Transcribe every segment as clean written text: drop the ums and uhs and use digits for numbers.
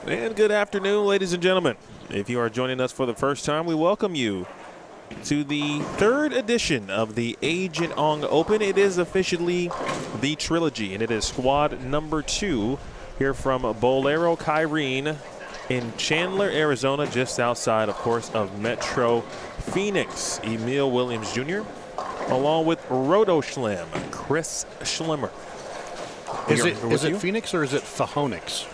And good afternoon, ladies and gentlemen. If you are joining us for the first time, we welcome you to the third edition of the Agent Ong Open. It is officially the trilogy, and it is squad number 2 here from Bowlero, Kyrene in Chandler, Arizona, just outside, of course, of Metro Phoenix. Emil Williams Jr., along with Roto Chris Schlemer. Is it Phoenix or is it Phonix?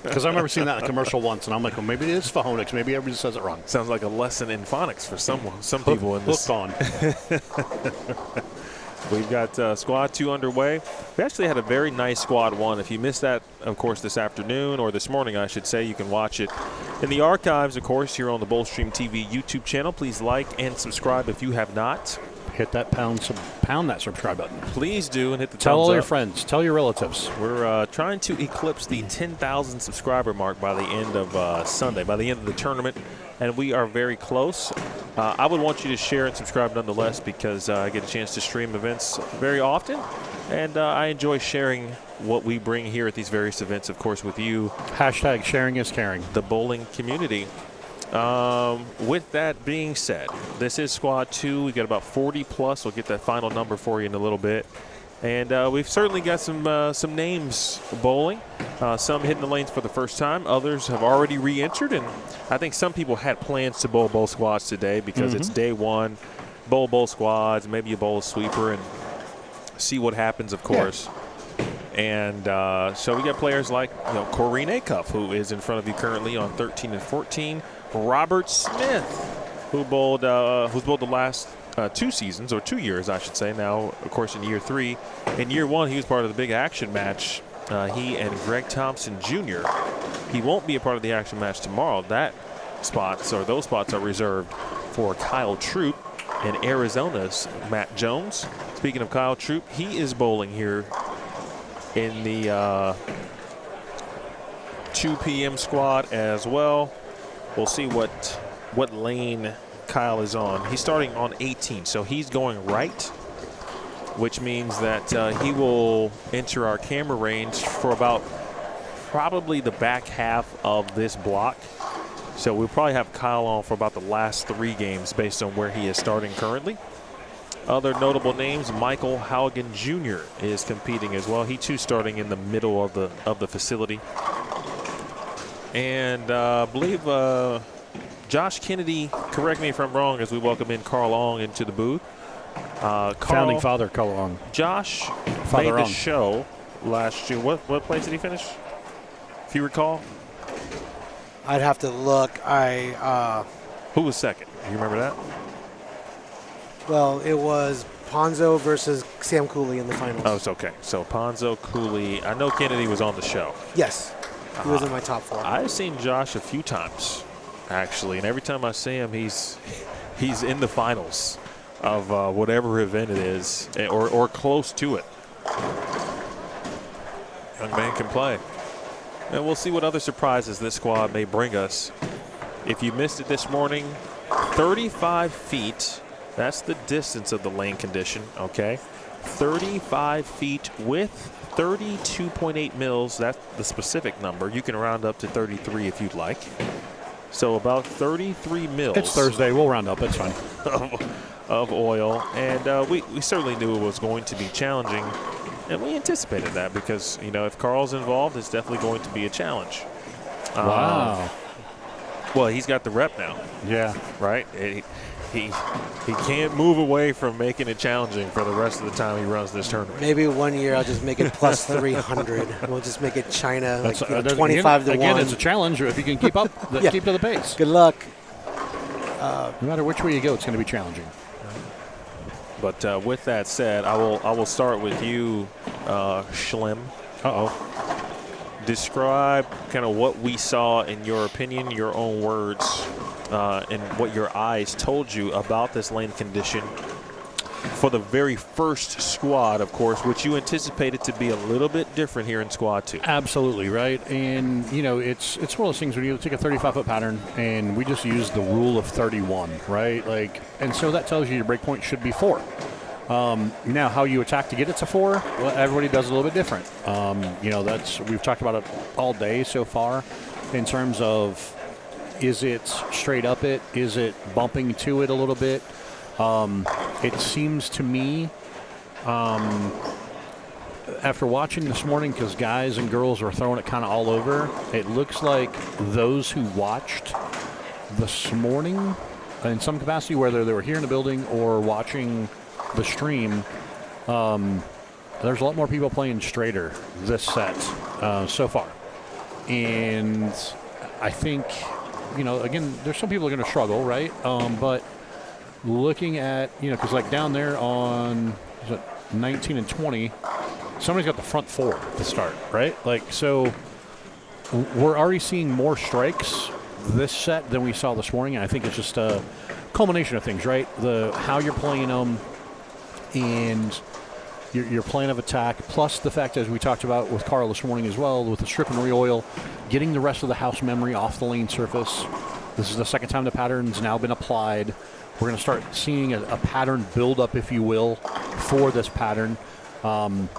Because I remember seeing that in a commercial once, and I'm like, well, maybe it is Phonix. Maybe everybody says it wrong. Sounds like a lesson in phonics for some people in this. Hooked on. We've got Squad 2 underway. We actually had a very nice Squad 1. If you missed that, of course, this afternoon, or this morning, I should say, you can watch it in the archives, of course, here on the Bullstream TV YouTube channel. Please like and subscribe if you have not. Hit that pound that subscribe button. Please do, and hit the Tell thumbs all up. your friends. Tell your relatives. We're trying to eclipse the 10,000 subscriber mark by the end of Sunday, by the end of the tournament, and we are very close. I would want you to share and subscribe nonetheless, because I get a chance to stream events very often, and I enjoy sharing what we bring here at these various events, of course, with you. Hashtag sharing is caring. The bowling community. With that being said, this is Squad 2. We got about 40 plus. We'll get that final number for you in a little bit. And we've certainly got some names bowling. Some hitting the lanes for the first time. Others have already re-entered. And I think some people had plans to bowl both squads today because it's day one. Bowl both squads. Maybe you bowl a sweeper and see what happens, of course. Yeah. And so we got players like Kyrene, who is in front of you currently on 13 and 14. Robert Smith, who's bowled the last 2 seasons, or 2 years, I should say. Now, of course, in year 3. In year 1, he was part of the big action match. He and Greg Thompson Jr. He won't be a part of the action match tomorrow. Those spots are reserved for Kyle Troop and Arizona's Matt Jones. Speaking of Kyle Troop, he is bowling here in the 2 p.m. squad as well. We'll see what lane Kyle is on. He's starting on 18, so he's going right, which means that he will enter our camera range for about probably the back half of this block. So we'll probably have Kyle on for about the last 3 games based on where he is starting currently. Other notable names, Michael Haugen Jr. is competing as well. He too starting in the middle of the facility. And I believe Josh Kennedy, correct me if I'm wrong, as we welcome in Carl Ong into the booth. Founding father, Carl Ong. Josh Father made the Ong. show last year. What place did he finish, if you recall? I'd have to look. Who was second? You remember that? Well, it was Ponzo versus Sam Cooley in the finals. Oh, it's okay. So Ponzo, Cooley. I know Kennedy was on the show. Yes. He was in my top 4. I've seen Josh a few times, actually, and every time I see him, he's in the finals of whatever event it is, or close to it. Young man can play. And we'll see what other surprises this squad may bring us. If you missed it this morning, 35 feet, that's the distance of the lane condition, okay? 35 feet with 32.8 mils, that's the specific number. You can round up to 33 if you'd like. So about 33 mils. It's Thursday. We'll round up. It's fine. of oil. And we certainly knew it was going to be challenging. And we anticipated that because, if Carl's involved, it's definitely going to be a challenge. Wow. Well, he's got the rep now. Yeah. Right? He can't move away from making it challenging for the rest of the time he runs this tournament. Maybe one year I'll just make it plus 300. We'll just make it China, like 25 to 1. Again, it's a challenge if you can keep up, keep to the pace. Good luck. No matter which way you go, it's going to be challenging. But with that said, I will start with you, Schlem. Describe kind of what we saw in your opinion, your own words, and what your eyes told you about this lane condition for the very first squad, of course, which you anticipated to be a little bit different here in Squad 2. Absolutely, right? And, it's one of those things when you take a 35-foot pattern and we just use the rule of 31, right? And so that tells you your break point should be 4. Now, how you attack to get it to 4, well, everybody does a little bit different. We've talked about it all day so far in terms of, is it straight up it? Is it bumping to it a little bit? It seems to me, after watching this morning, because guys and girls are throwing it kind of all over, it looks like those who watched this morning in some capacity, whether they were here in the building or watching the stream, there's a lot more people playing straighter this set so far. And I think, again, there's some people are going to struggle, right? But looking at, because like down there on 19 and 20, somebody's got the front 4 to start, right? Like, so we're already seeing more strikes this set than we saw this morning. And I think it's just a culmination of things, right? How you're playing them and your plan of attack, plus the fact, as we talked about with Carl this morning as well, with the strip and re-oil, getting the rest of the house memory off the lane surface. This is the second time the pattern's now been applied. We're going to start seeing a pattern build up, if you will, for this pattern. And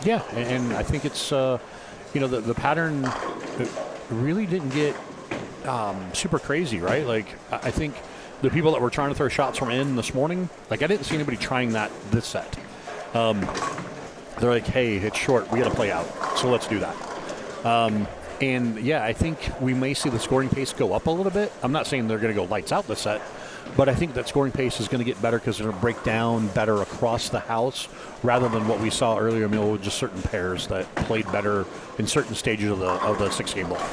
I think it's, the pattern really didn't get super crazy, right? Like, I think the people that were trying to throw shots from in this morning, like, I didn't see anybody trying that this set. They're like, hey, it's short. We got to play out. So let's do that. I think we may see the scoring pace go up a little bit. I'm not saying they're going to go lights out this set, but I think that scoring pace is going to get better because they're going to break down better across the house rather than what we saw earlier, Emil, with just certain pairs that played better in certain stages of the 6-game block.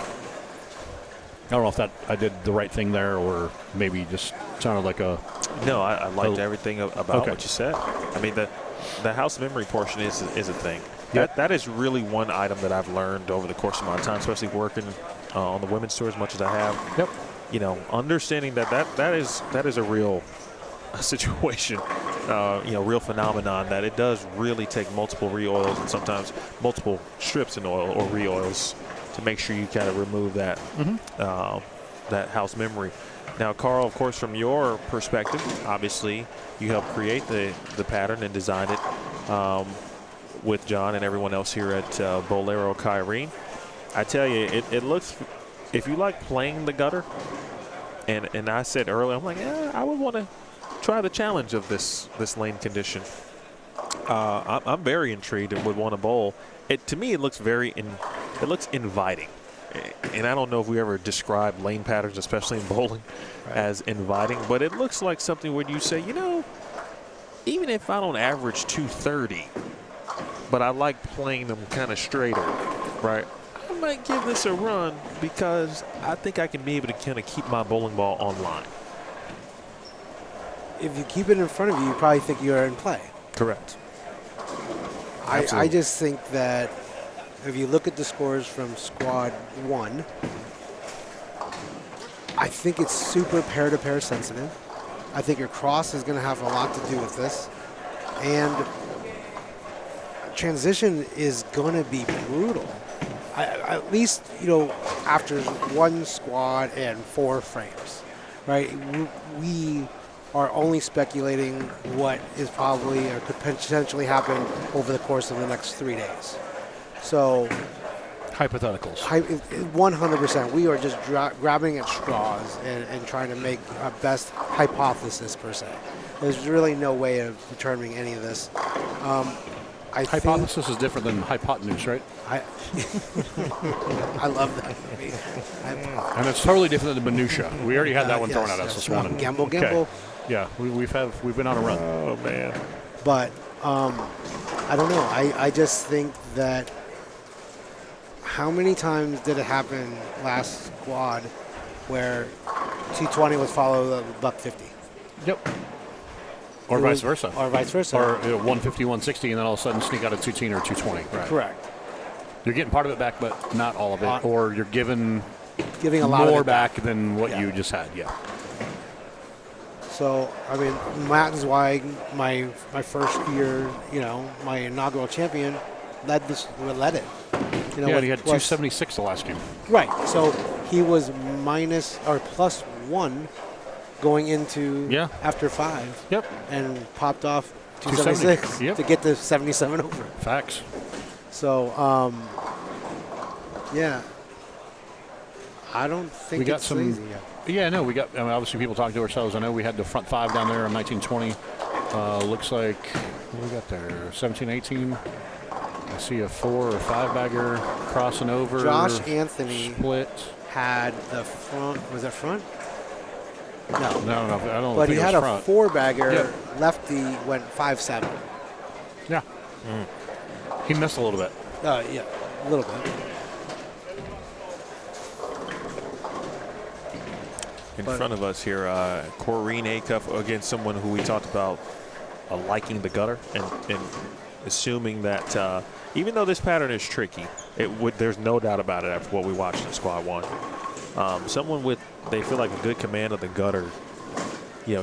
I don't know if that I did the right thing there or maybe just sounded like a... No, I liked everything about what you said. I mean, the house memory portion is a thing. Yep. That is really one item that I've learned over the course of my time, especially working on the women's tour as much as I have. Yep. Understanding that is a real situation, real phenomenon, that it does really take multiple re-oils and sometimes multiple strips in oil or re-oils to make sure you kind of remove that that house memory. Now, Carl, of course, from your perspective, obviously you helped create the pattern and design it with John and everyone else here at Bowlero Kyrene. I tell you, it looks, if you like playing the gutter, and I said earlier, I'm like, I would want to try the challenge of this lane condition. I'm very intrigued and would want to bowl. To me, it looks it looks inviting. And I don't know if we ever describe lane patterns, especially in bowling, as inviting, but it looks like something where you say, even if I don't average 230, but I like playing them kind of straighter, right? I might give this a run because I think I can be able to kind of keep my bowling ball online. If you keep it in front of you, you probably think you're in play. Correct. I just think that if you look at the scores from Squad 1, I think it's super pair-to-pair sensitive. I think your cross is going to have a lot to do with this. And transition is going to be brutal. At least, after one squad and 4 frames, right? We are only speculating what is probably or could potentially happen over the course of the next 3 days. So, hypotheticals. 100%. We are just grabbing at straws and trying to make a best hypothesis, per se. There's really no way of determining any of this. Hypothesis is different than hypotenuse, right? I love that. And it's totally different than minutia. We already had that one thrown at us this morning. Gamble. Okay. Yeah, we've been on a run. Oh, man. But I don't know. I just think that how many times did it happen last squad where 220 was followed $150? Yep. Or vice versa. Or vice versa. Or 150, 160, and then all of a sudden sneak out a 210 or 220. Right. Correct. You're getting part of it back, but not all of it. Or you're giving a lot more of it back than what you just had. Yeah. So, I mean, that is why my first year, my inaugural champion led it. He had 276 the last game. Right. So he was +1 going into after 5. Yep. And popped off 276 Yep. to get to 77 over. Facts. So, yeah. I don't think We got it's some. lazy yet. Yeah, no, we got. I mean, obviously, people talking to ourselves. I know we had the front five down there in 1920. Looks like what we got there 17, 18. I see a 4 or 5 bagger crossing over. Josh Anthony split. had the front. Was it front? No. No, I don't. But think he it had was a front. 4 bagger. Yep. Lefty went 5-7. Yeah. He missed a little bit. Yeah, a little bit. In front of us here, Kyrene Acuff against someone who we talked about liking the gutter and assuming that even though this pattern is tricky, there's no doubt about it after what we watched in Squad 1. Someone with, they feel like a good command of the gutter,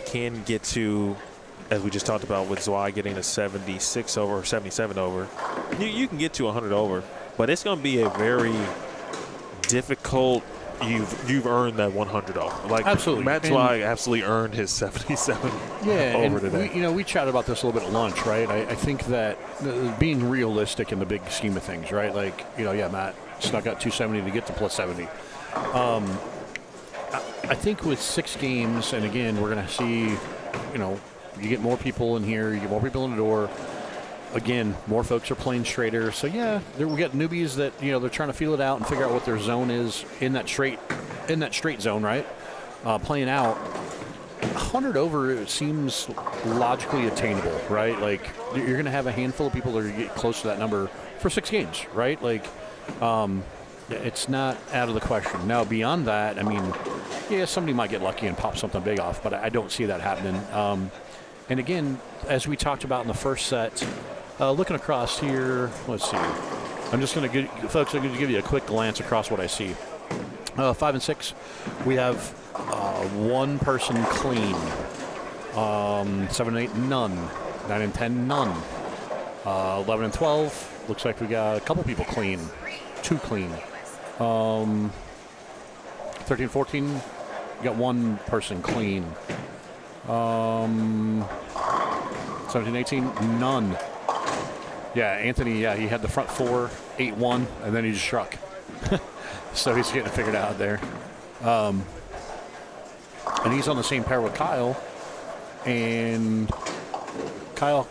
can get to, as we just talked about with Zwei getting a 76 over or 77 over, you can get to 100 over, but it's going to be a very difficult. You've earned that 100 over. Like absolutely, Matt Zwei absolutely earned his 77 over today. We chatted about this a little bit at lunch, right? I think that being realistic in the big scheme of things, right? Like, Matt snuck out 270 to get to plus 70. I think with 6 games, and again, we're going to see, you get more people in here, you get more people in the door. Again, more folks are playing straighter. So, yeah, we got newbies that, they're trying to feel it out and figure out what their zone is in that straight zone, right? Playing out. 100 over, it seems logically attainable, right? Like, you're going to have a handful of people that are going to get close to that number for 6 games, right? Like, it's not out of the question. Now, beyond that, I mean, yeah, somebody might get lucky and pop something big off, but I don't see that happening. And again, as we talked about in the first set, looking across here, let's see. I'm just going to give you a quick glance across what I see. 5 and 6, we have 1 person clean. 7 and 8, none. 9 and 10, none. 11 and 12, looks like we got a couple people clean. 2 clean. 13 and 14, we got 1 person clean. 17, 18, none. Yeah, Anthony, he had the front 4, 8-1, and then he just struck. So he's getting it figured out there. And he's on the same pair with Kyle. And Kyle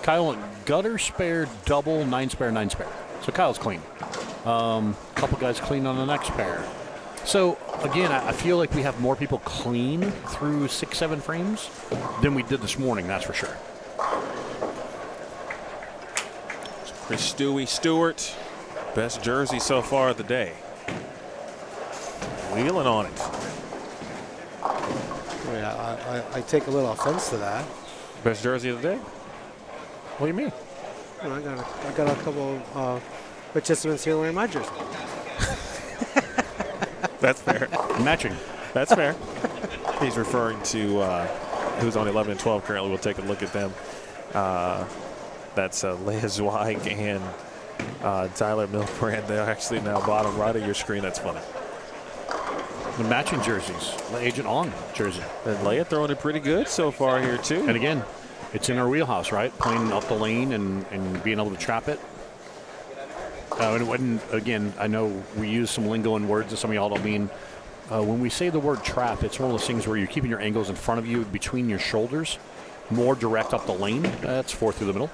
went gutter, spare, double, 9 spare, 9 spare. So Kyle's clean. Couple guys clean on the next pair. So, again, I feel like we have more people clean through 6, 7 frames than we did this morning, that's for sure. Chris Stewie Stewart, best jersey so far of the day. Wheeling on it. I take a little offense to that. Best jersey of the day? What do you mean? I got a couple participants here wearing my jersey. That's fair. Matching. That's fair. He's referring to who's on 11 and 12 currently. We'll take a look at them. That's Leah Zweig and Tyler Milbrand. They're actually now bottom right of your screen. That's funny. The matching jerseys. The Agent On jersey. And Leia throwing it pretty good so far here, too. And again, it's in our wheelhouse, right? Playing up the lane and being able to trap it. And again, I know we use some lingo and words that some of y'all don't mean. When we say the word trap, it's one of those things where you're keeping your angles in front of you between your shoulders, more direct up the lane. That's 4 through the middle.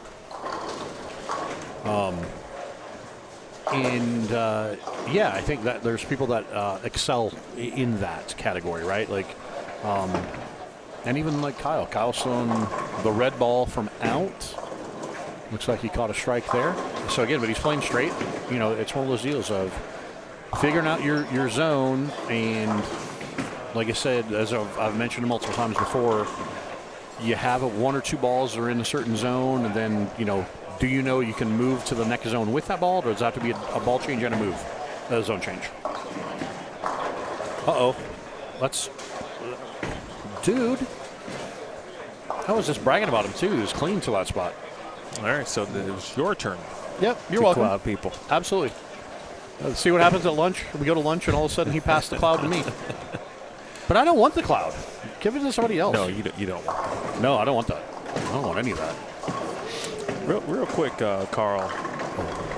I think that there's people that excel in that category, right? Like, and even like Kyle. Kyle's throwing the red ball from out. Looks like he caught a strike there. So again, but he's playing straight. It's one of those deals of figuring out your zone. And like I said, as I've mentioned multiple times before, you have 1 or 2 balls that are in a certain zone, and then, do you can move to the next zone with that ball, or does that have to be a ball change and a move? A zone change. Dude. I was just bragging about him, too. He was clean to that spot. All right, so it was your turn. Yep, you're welcome. Cloud people. Absolutely. Let's see what happens at lunch. We go to lunch, and all of a sudden he passed the cloud to me. But I don't want the cloud. Give it to somebody else. No, you don't want that. No, I don't want that. I don't want any of that. Real quick, Carl.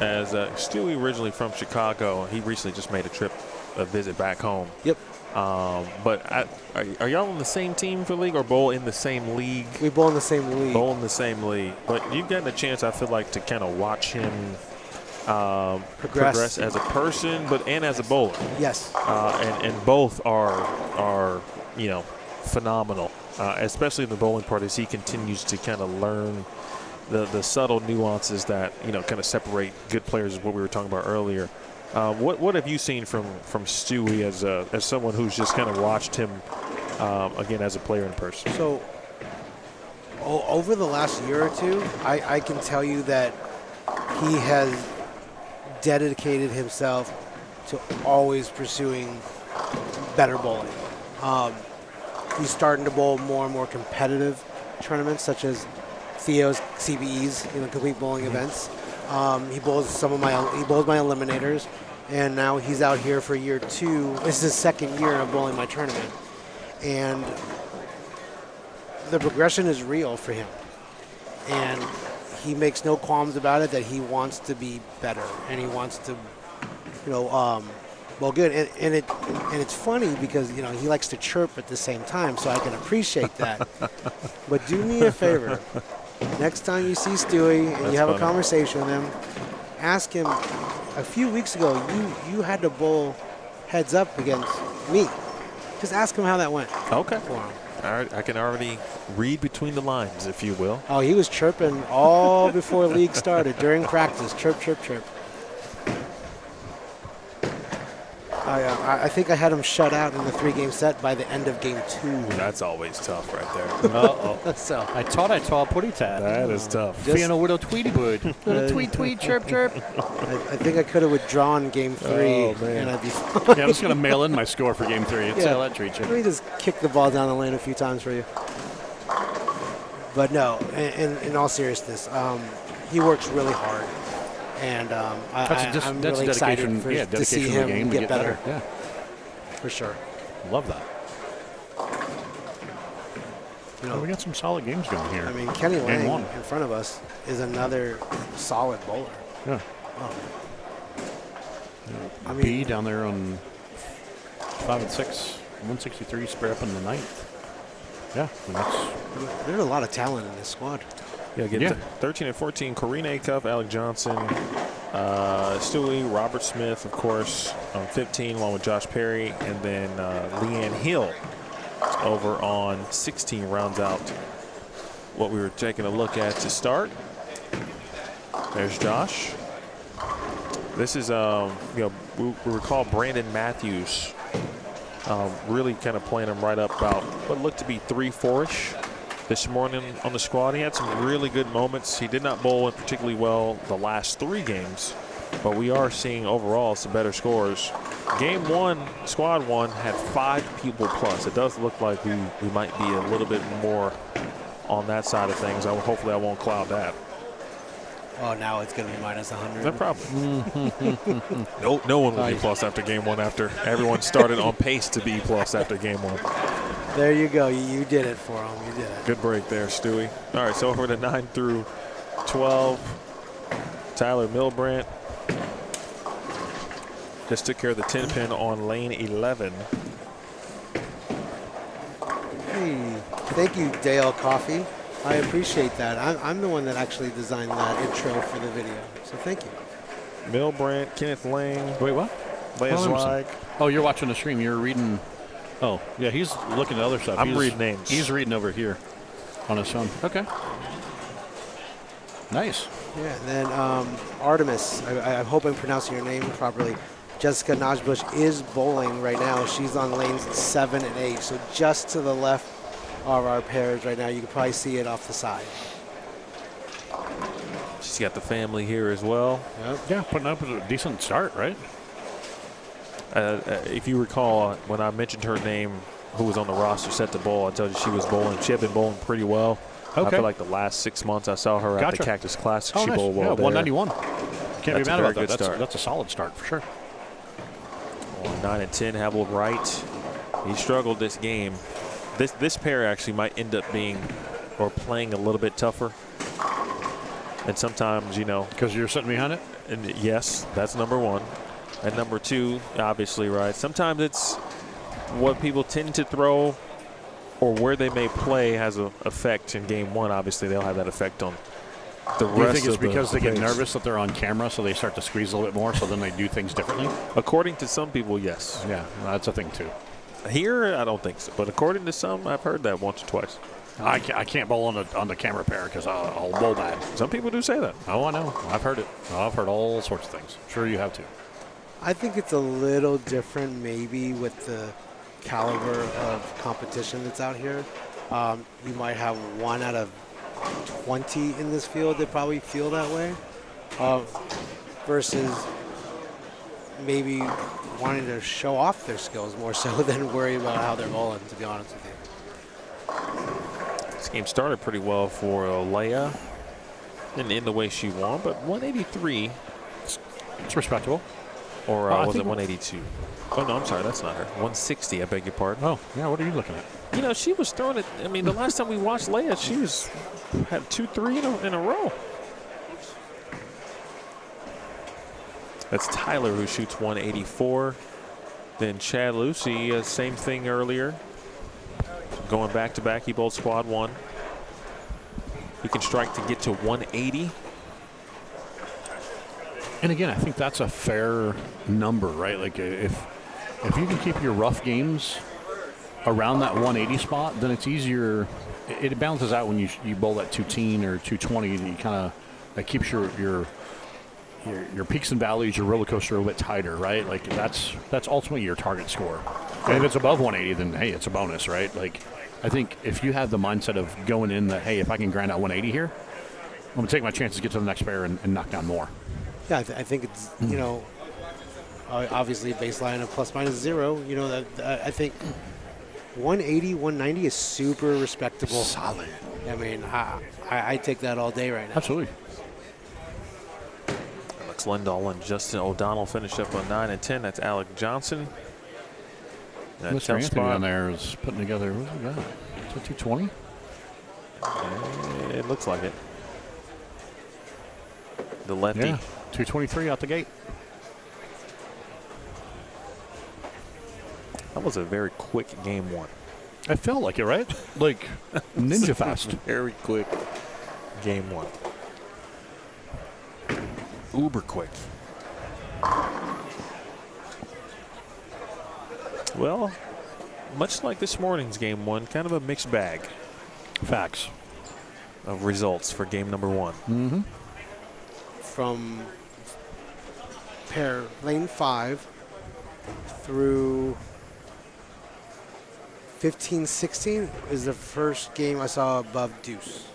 As Stewie originally from Chicago, he recently just made a visit back home. Yep. But are y'all on the same team for the league or bowl in the same league? We bowl in the same league. Bowl in the same league. But you've gotten a chance, I feel like, to kind of watch him progress as a person, and as a bowler. Yes. And both are phenomenal, especially in the bowling part as he continues to kind of learn the subtle nuances that kind of separate good players, is what we were talking about earlier. What have you seen from Stewie as someone who's just kind of watched him again as a player in person? So over the last year or two, I can tell you that he has dedicated himself to always pursuing better bowling. He's starting to bowl more and more competitive tournaments, such as Theo's CBEs, complete bowling events. He bowls my eliminators, and now he's out here for year 2. This is his second year of bowling my tournament, and the progression is real for him. And he makes no qualms about it that he wants to be better, and he wants to, well, good. And it's funny because he likes to chirp at the same time, so I can appreciate that. But do me a favor. Next time you see Stewie and you have a conversation with him, ask him, a few weeks ago, you had to bowl heads up against me. Just ask him how that went. Okay. For him. All right, I can already read between the lines, if you will. Oh, he was chirping all before league started, during practice. Chirp, chirp, chirp. I think I had him shut out in the 3-game set by the end of game 2. That's always tough right there. Uh-oh. So I thought I saw a putty tat. That is tough. Being a widow tweety bird. Little tweet, tweet, chirp, chirp. I think I could have withdrawn game 3, and I'd be fine. Yeah, I'm just going to mail in my score for game 3. It's how that treats you. Let me just kick the ball down the lane a few times for you. But no, in all seriousness, he works really hard. And I'm really excited to see him get better. Yeah, for sure. Love that. We got some solid games going here. I mean, Kenny Lang in front of us is another solid bowler. Yeah. I mean, B down there on 5 and 6, 163, spare up in the 9th. Yeah, there's a lot of talent in this squad. Yeah, 13 and 14, Kyrene Cuff, Alec Johnson, Stewie, Robert Smith, of course, on 15, along with Josh Perry, and then Leanne Hill over on 16 rounds out what we were taking a look at to start. There's Josh. This is, we recall Brandon Matthews really kind of playing him right up about what looked to be 3-4-ish. This morning on the squad. He had some really good moments. He did not bowl particularly well the last 3 games, but we are seeing overall some better scores. Game 1, squad 1 had 5 people plus. It does look like we might be a little bit more on that side of things. Hopefully I won't cloud that. Oh, now it's going to be minus 100. No problem. No one will be plus after game 1 after everyone started on pace to be plus after game 1. There you go. You did it for him. You did it. Good break there, Stewie. All right, so over to 9 through 12. Tyler Milbrandt just took care of the 10-pin on lane 11. Hey, thank you, Dale Coffee. I appreciate that. I'm the one that actually designed that intro for the video, so thank you. Milbrandt, Kenneth Lang. Wait, what? Lance. Oh, you're watching the stream. You're reading. Oh, yeah, he's looking at other stuff. I'm reading names. He's reading over here on his phone. Okay. Nice. Yeah, and then Artemis, I hope I'm pronouncing your name properly. Jessica Najbush is bowling right now. She's on lanes 7 and 8, so just to the left of our pairs right now. You can probably see it off the side. She's got the family here as well. Yep. Yeah, putting up a decent start, right? If you recall, when I mentioned her name, who was on the roster set to bowl, I told you she was bowling. She had been bowling pretty well. Okay. I feel like the last 6 months I saw her at the Cactus Classic. Oh, she nice. bowled well there. 191. Can't be mad about that. Start. That's a solid start for sure. On 9 and 10, Harold Wright. He struggled this game. This pair actually might end up being or playing a little bit tougher. And sometimes, you know. Because you're sitting behind it? And yes, that's number one. And number two, obviously, right, sometimes it's what people tend to throw or where they may play has an effect in game one. Obviously, they'll have that effect on the rest of the Do you think it's because they get plays. nervous that they're on camera, so they start to squeeze a little bit more, so then they do things differently? According to some people, yes. Yeah, that's a thing, too. Here, I don't think so. But according to some, I've heard that once or twice. I can't bowl on the camera pair because I'll bowl bad. Some people do say that. Oh, I know. I've heard it. I've heard all sorts of things. Sure you have too. I think it's a little different maybe with the caliber of competition that's out here. You might have 1 out of 20 in this field that probably feel that way versus maybe wanting to show off their skills more so than worry about how they're bowling, to be honest with you. This game started pretty well for Leia and in the way she won, but 183. It's respectable. Or I was it think 182? Oh, no, I'm sorry. That's not her. 160, I beg your pardon. Oh, yeah, what are you looking at? You know, she was throwing it. I mean, the last time we watched Leia, she had 2-3 in a row. That's Tyler who shoots 184. Then Chad Lucy, same thing earlier. Going back-to-back, he bowled squad 1. He can strike to get to 180. And again, I think that's a fair number, right? Like if you can keep your rough games around that 180 spot, then it's easier. It balances out when you bowl that 210 or 220. And you kind of that keeps your peaks and valleys, your roller coaster a little bit tighter, right? Like that's ultimately your target score. And if it's above 180, then hey, it's a bonus, right? Like I think if you have the mindset of going in that hey, if I can grind out 180 here, I'm gonna take my chances, get to the next pair, and knock down more. Yeah, I think it's, you know, obviously baseline of plus minus 0. You know, that I think 180, 190 is super respectable. Solid. I mean, I take that all day right now. Absolutely. Alex Lindahl and Justin O'Donnell finished up on 9 and 10. That's Alec Johnson. That Mr. tough Anthony spot. down there is putting together, what's he got? 220? It looks like it. The lefty. Yeah, 223 out the gate. That was a very quick game one. I felt like it, right? Like ninja fast. Very quick game one. Uber quick. Well, much like this morning's game one, kind of a mixed bag Facts. of results for game number one. Mm-hmm. From pair lane 5 through 15, 16 is the first game I saw above deuce.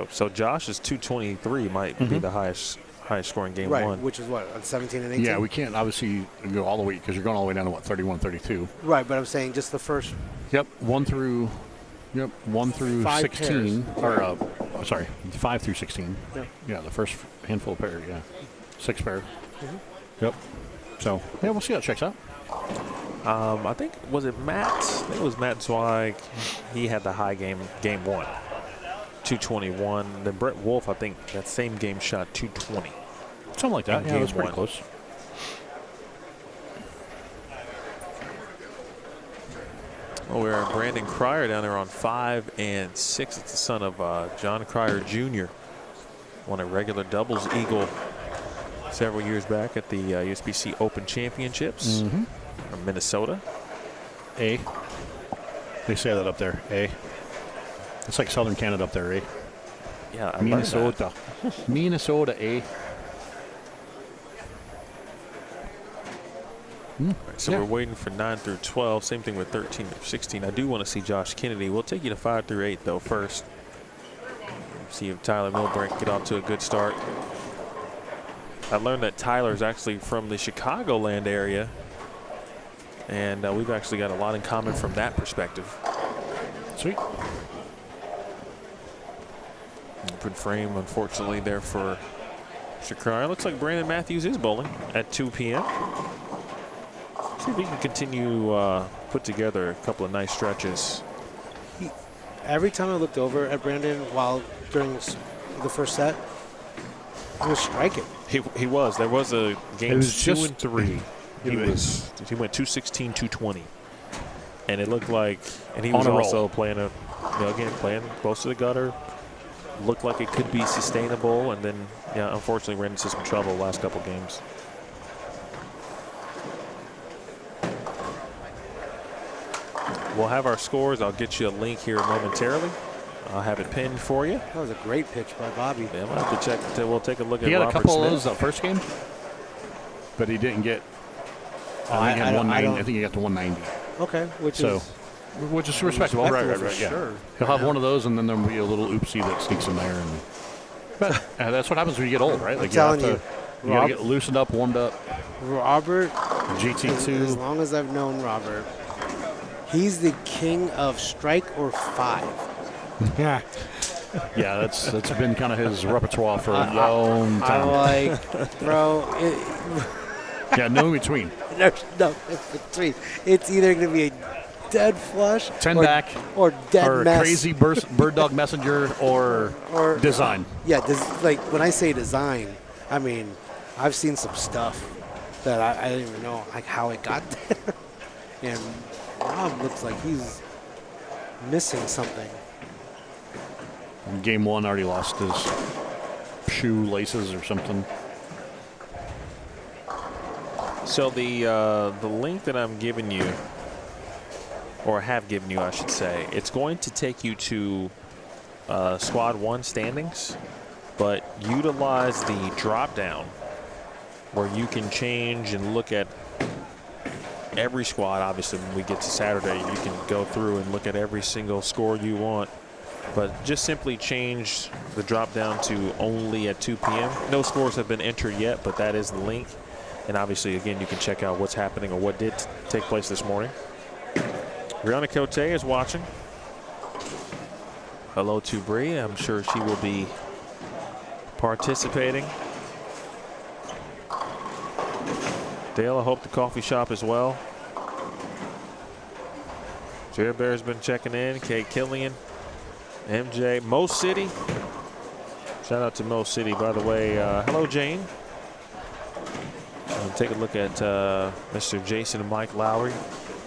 So Josh's 223 might be the highest scoring game Right, one. which is what, on 17 and 18? Yeah, we can't obviously go all the way because you're going all the way down to what, 31, 32. Right, but I'm saying just the first. Yep, 1 through 5 16. Or, sorry, 5 through 16. Yep. Yeah, the first handful of pairs, yeah. 6 pairs. Mm-hmm. Yep. So, yeah, we'll see how it checks out. I think, was it Matt? I think it was Matt Zweig. He had the high game one. 221. Then Brett Wolf, I think that same game shot 220. Something like that. In Yeah, that's game pretty one. close. Well, we're Brandon Cryer down there on 5 and 6. It's the son of John Cryer Jr. Won a regular doubles eagle several years back at the USBC Open Championships from Minnesota. A. They say that up there. A. It's like Southern Canada up there. A. Yeah, I learned Minnesota. Minnesota. A. So Yeah. we're waiting for 9 through 12. Same thing with 13 through 16. I do want to see Josh Kennedy. We'll take you to 5 through 8 though first. See if Tyler Milbrink get off to a good start. I learned that Tyler's actually from the Chicagoland area, and we've actually got a lot in common from that perspective. Sweet. Open frame, unfortunately, there for Shakrai. Looks like Brandon Matthews is bowling at 2 p.m. See if he can continue put together a couple of nice stretches. every time I looked over at Brandon during the first set, he was striking. He was. There was a game It was 2 just- and 3. He went 216, 220. And it looked like, and he was On a roll. also playing playing close to the gutter. Looked like it could be sustainable, and then, unfortunately ran into some trouble the last couple games. We'll have our scores. I'll get you a link here momentarily. I'll have it pinned for you. That was a great pitch by Bobby. Yeah, we'll have to check. We'll take a look at He had Robert a couple Smith. of those that first game, but he didn't get. I think he had 190. I think he got to 190. Okay, which is respectable. Right, for yeah. sure. He'll have one of those, and then there'll be a little oopsie that sneaks in there. But that's what happens when you get old, right? Like telling you gotta get loosened up, warmed up. Robert, as GT2. long as I've known Robert, he's the king of strike or 5. Yeah, that's been kind of his repertoire for a long I'm time. like, bro, Yeah, no in between. there's no in between. It's either going to be a dead flush, 10 or, back, or dead or mess. crazy bird dog messenger, or design. Yeah, like when I say design, I mean I've seen some stuff that I didn't even know like how it got there. And Rob looks like he's missing something. Game 1 already lost his shoelaces or something. So the link that I'm giving you, or have given you, I should say, it's going to take you to Squad 1 standings, but utilize the drop down where you can change and look at every squad. Obviously, when we get to Saturday, you can go through and look at every single score you want. But just simply change the drop down to only at 2 p.m. No scores have been entered yet, but that is the link. And obviously, again, you can check out what's happening or what did take place this morning. Brianna Cote is watching. Hello to Bree. I'm sure she will be participating. Dale, I hope the coffee shop as well. Jared Bear's been checking in. Kate Killian. MJ. Mo City. Shout out to Mo City, by the way. Hello, Jane. Take a look at Mr. Jason and Mike Lowry.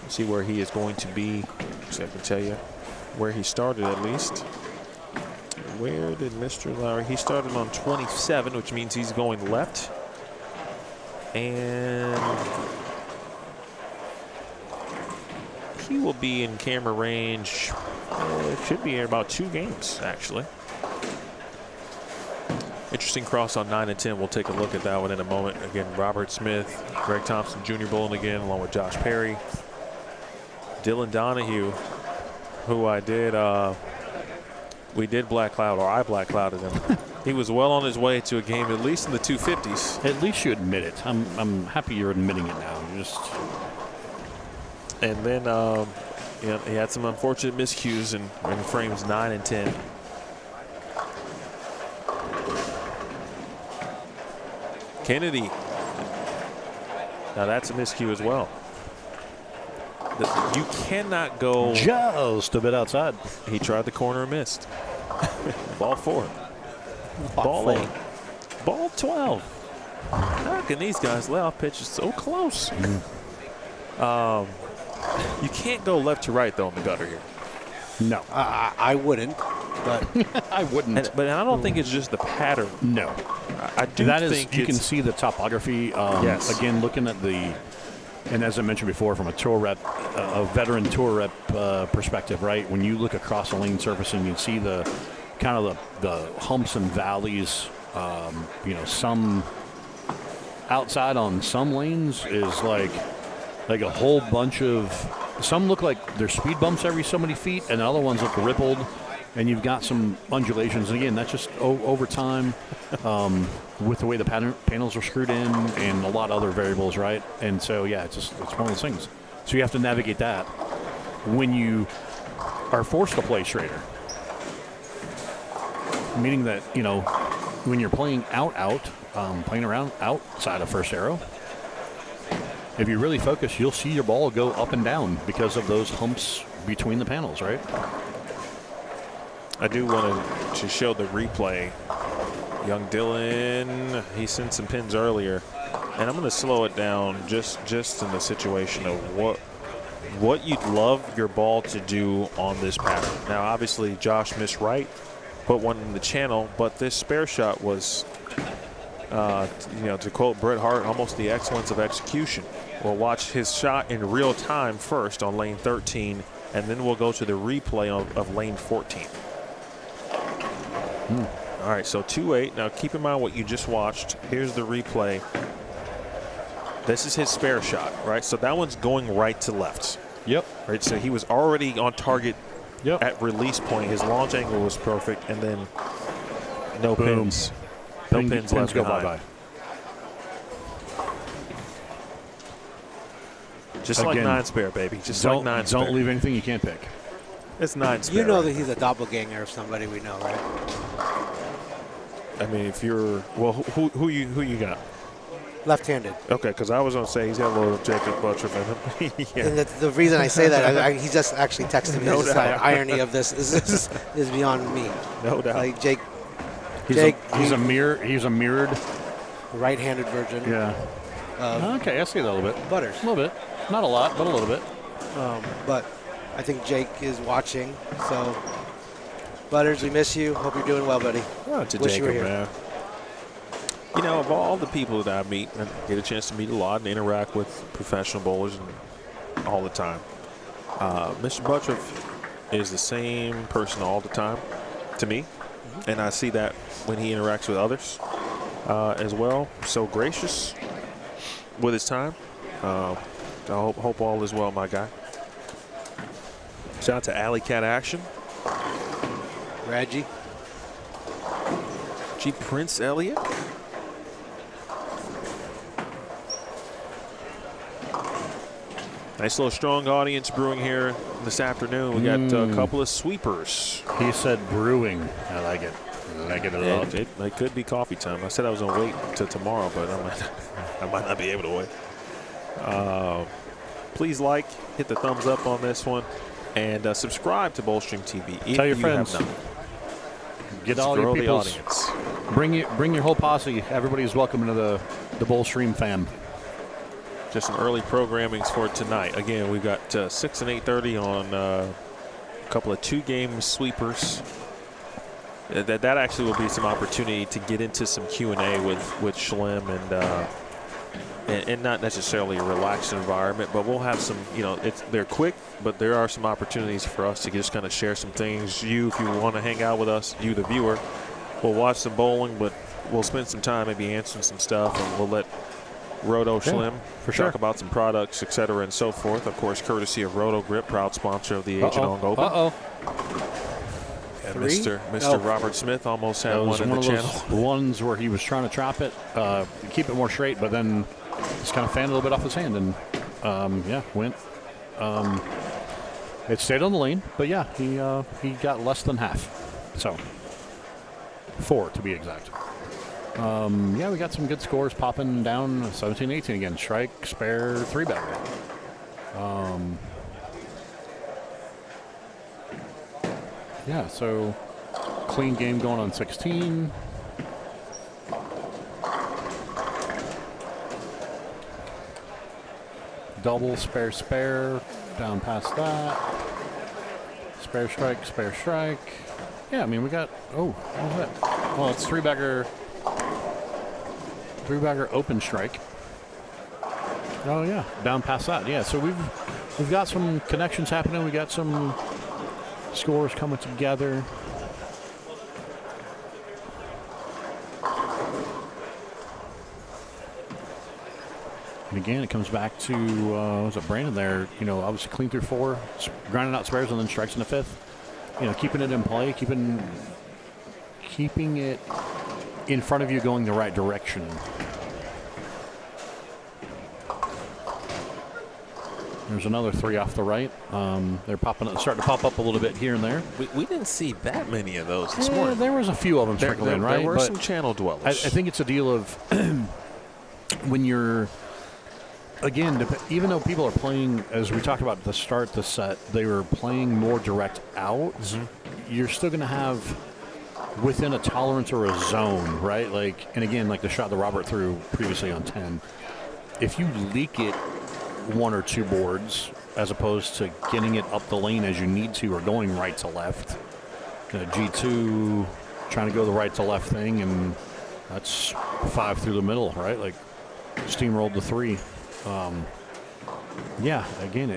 See where he is going to be. So I can tell you where he started at least. Where did Mr. Lowry? He started on 27, which means he's going left. And he will be in camera range. It should be in about 2 games, actually. Interesting cross on 9 and 10. We'll take a look at that one in a moment. Again, Robert Smith, Greg Thompson Jr. bowling again, along with Josh Perry. Dylan Donahue, who we did black cloud, or I black clouded him. He was well on his way to a game, at least in the 250s. At least you admit it. I'm happy you're admitting it now. And then he had some unfortunate miscues in frames 9 and 10. Kennedy. Now that's a miscue as well. You cannot go. Just a bit outside. He tried the corner and missed. Ball 4. Ball 8. Ball 12. How can these guys lay off pitches so close? You can't go left to right, though, in the gutter here. No. I wouldn't, but I wouldn't. But I don't think it's just the pattern. No. I do That is, think you can see the topography. Yes. Again, looking at and as I mentioned before, from a tour rep, a veteran tour rep perspective, right? When you look across a lane surface and you see the kind of the humps and valleys, some outside on some lanes is like a whole bunch of. Some look like they're speed bumps every so many feet, and other ones look rippled, and you've got some undulations. And again, that's just over time with the way the panels are screwed in and a lot of other variables, right? And so, yeah, it's one of those things. So you have to navigate that when you are forced to play straighter. Meaning that, when you're playing playing around outside of first arrow, if you really focus, you'll see your ball go up and down because of those humps between the panels, right? I do want to show the replay. Young Dylan, he sent some pins earlier. And I'm going to slow it down just in the situation of what you'd love your ball to do on this pattern. Now, obviously, Josh missed right, put one in the channel, but this spare shot was, to quote Bret Hart, almost the excellence of execution. We'll watch his shot in real time first on lane 13, and then we'll go to the replay of lane 14. All right, so 2-8. Now, keep in mind what you just watched. Here's the replay. This is his spare shot, right? So that one's going right to left. Yep. Right, so he was already on target Yep. at release point. His launch angle was perfect, and then no Boom. pins. No pins left go behind. bye-bye. Just like Again, 9 spare, baby. Just like 9 spare. Don't leave anything you can't pick. It's 9 spare. You know that he's a doppelganger of somebody we know, right? I mean, if you're who you got? Left-handed. Okay, because I was gonna say he's got a little Jacob Butcher in him. Yeah. And the reason I say that, he just actually texted me. No It's just doubt. the irony of this is beyond me. No doubt. Like Jake, He's a mirrored. right-handed version. Yeah. Okay, I see that a little bit. Butters. A little bit. Not a lot, but a little bit. But I think Jake is watching. So, Butters, we miss you. Hope you're doing well, buddy. Oh, to Wish you were Jacob, here. man. You know, of all the people that I meet and get a chance to meet a lot and interact with professional bowlers and all the time, Mr. Buttriff is the same person all the time to me, and I see that when he interacts with others as well. So gracious with his time. I hope all is well, my guy. Shout out to Alley Cat Action. Reggie. G. Prince Elliott. Nice little strong audience brewing here this afternoon. We got a couple of sweepers. He said brewing. I like it. I like it a lot. It could be coffee time. I said I was going to wait till tomorrow, but I might not be able to wait. Please hit the thumbs up on this one, and subscribe to Bowlstream TV if Tell your you friends. have not. Get Let's all your grow the peoples. audience. Bring your whole posse. Everybody's welcome into the Bowlstream fam. Just some early programmings for tonight. Again, we've got 6 and 8:30 on a couple of 2-game sweepers. That actually will be some opportunity to get into some Q&A with Schlem and not necessarily a relaxed environment, but we'll have some. They're quick, but there are some opportunities for us to just kind of share some things. If you want to hang out with us, you the viewer, we'll watch some bowling, but we'll spend some time maybe answering some stuff, and we'll let Roto Schlemer for sure. talk about some products, et cetera, and so forth. Of course, courtesy of Roto Grip, proud sponsor of the Agent on Open. And Mr. Robert Smith almost had one in the channel. Those ones where he was trying to chop it, keep it more straight, but then just kind of fanned a little bit off his hand and went. It stayed on the lane, but yeah, he got less than half. So 4 to be exact. We got some good scores popping down. 17-18 again. Strike, spare, 3-bagger. So clean game going on 16. Double, spare, down past that. Spare strike. Yeah, I mean, we got, what was that? Oh, it's 3-bagger open strike. Oh yeah, down past that. Yeah, so we've got some connections happening. We got some scores coming together. And again, it comes back to was it Brandon there? Obviously clean through 4, grinding out spares and then strikes in the 5th. Keeping it in play, keeping it in front of you, going the right direction. There's another 3 off the right. They're starting to pop up a little bit here and there. We didn't see that many of those this morning. There was a few of them sprinkled in, right? There were But some channel dwellers. I think it's a deal of when you're, again, even though people are playing, as we talked about at the start of the set, they were playing more direct out. you're still going to have within a tolerance or a zone, right? Like, and again, like the shot that Robert threw previously on 10, if you leak it 1 or 2 boards as opposed to getting it up the lane as you need to or going right to left, G2 trying to go the right to left thing, and that's 5 through the middle, right? Like steamrolled the 3. Yeah, again,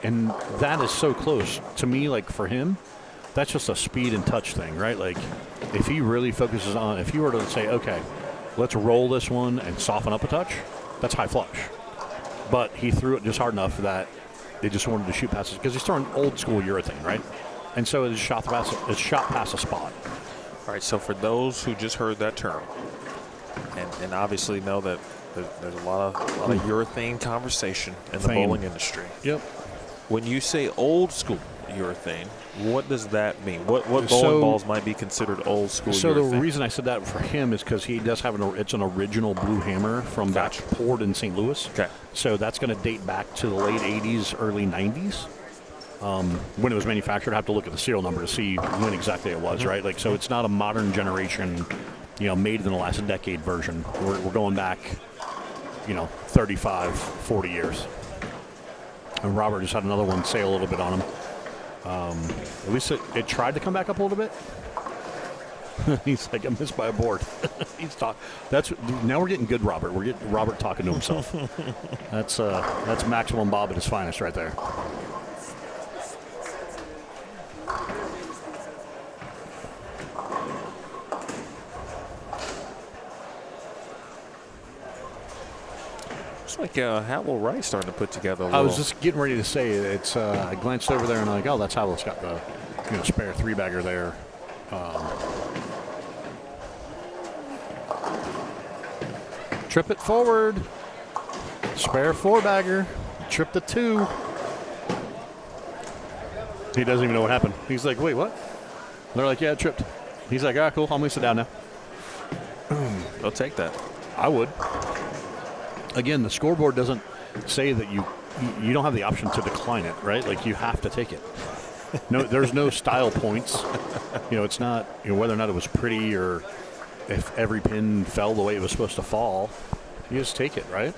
and that is so close to me. Like for him, that's just a speed and touch thing, right? Like if he really focuses on, if you were to say, okay, let's roll this one and soften up a touch, that's high flush. But he threw it just hard enough that they just wanted to shoot past it because he's throwing old school urethane, right? And so it's shot past a spot. All right, so for those who just heard that term and obviously know that there's a lot of urethane conversation in the bowling industry. Yep. When you say old school urethane, what does that mean? What bowling balls might be considered old school urethane? So the reason I said that for him is because he does have it's an original blue hammer from back poured in St. Louis. Okay. So that's going to date back to the late 80s, early 90s. When it was manufactured, I have to look at the serial number to see when exactly it was, right? Like, so it's not a modern generation, made in the last decade version. We're going back, 35, 40 years. And Robert just had another one say a little bit on him. At least it tried to come back up a little bit. He's like, I missed by a board. He's talking. Now we're getting good, Robert. We're getting Robert talking to himself. That's maximum Bob at his finest right there. Like Howell Wright starting to put together a little. I was just getting ready to say it's. I glanced over there and I'm like, oh, that's Howell's got the spare 3-bagger there. Trip it forward. Spare 4-bagger. Trip the 2. He doesn't even know what happened. He's like, wait, what? They're like, yeah, it tripped. He's like, ah, cool. I'm gonna sit down now. I'll take that. I would. Again, the scoreboard doesn't say that you don't have the option to decline it, right? Like you have to take it. No, there's no style points. It's not whether or not it was pretty or if every pin fell the way it was supposed to fall. You just take it, right?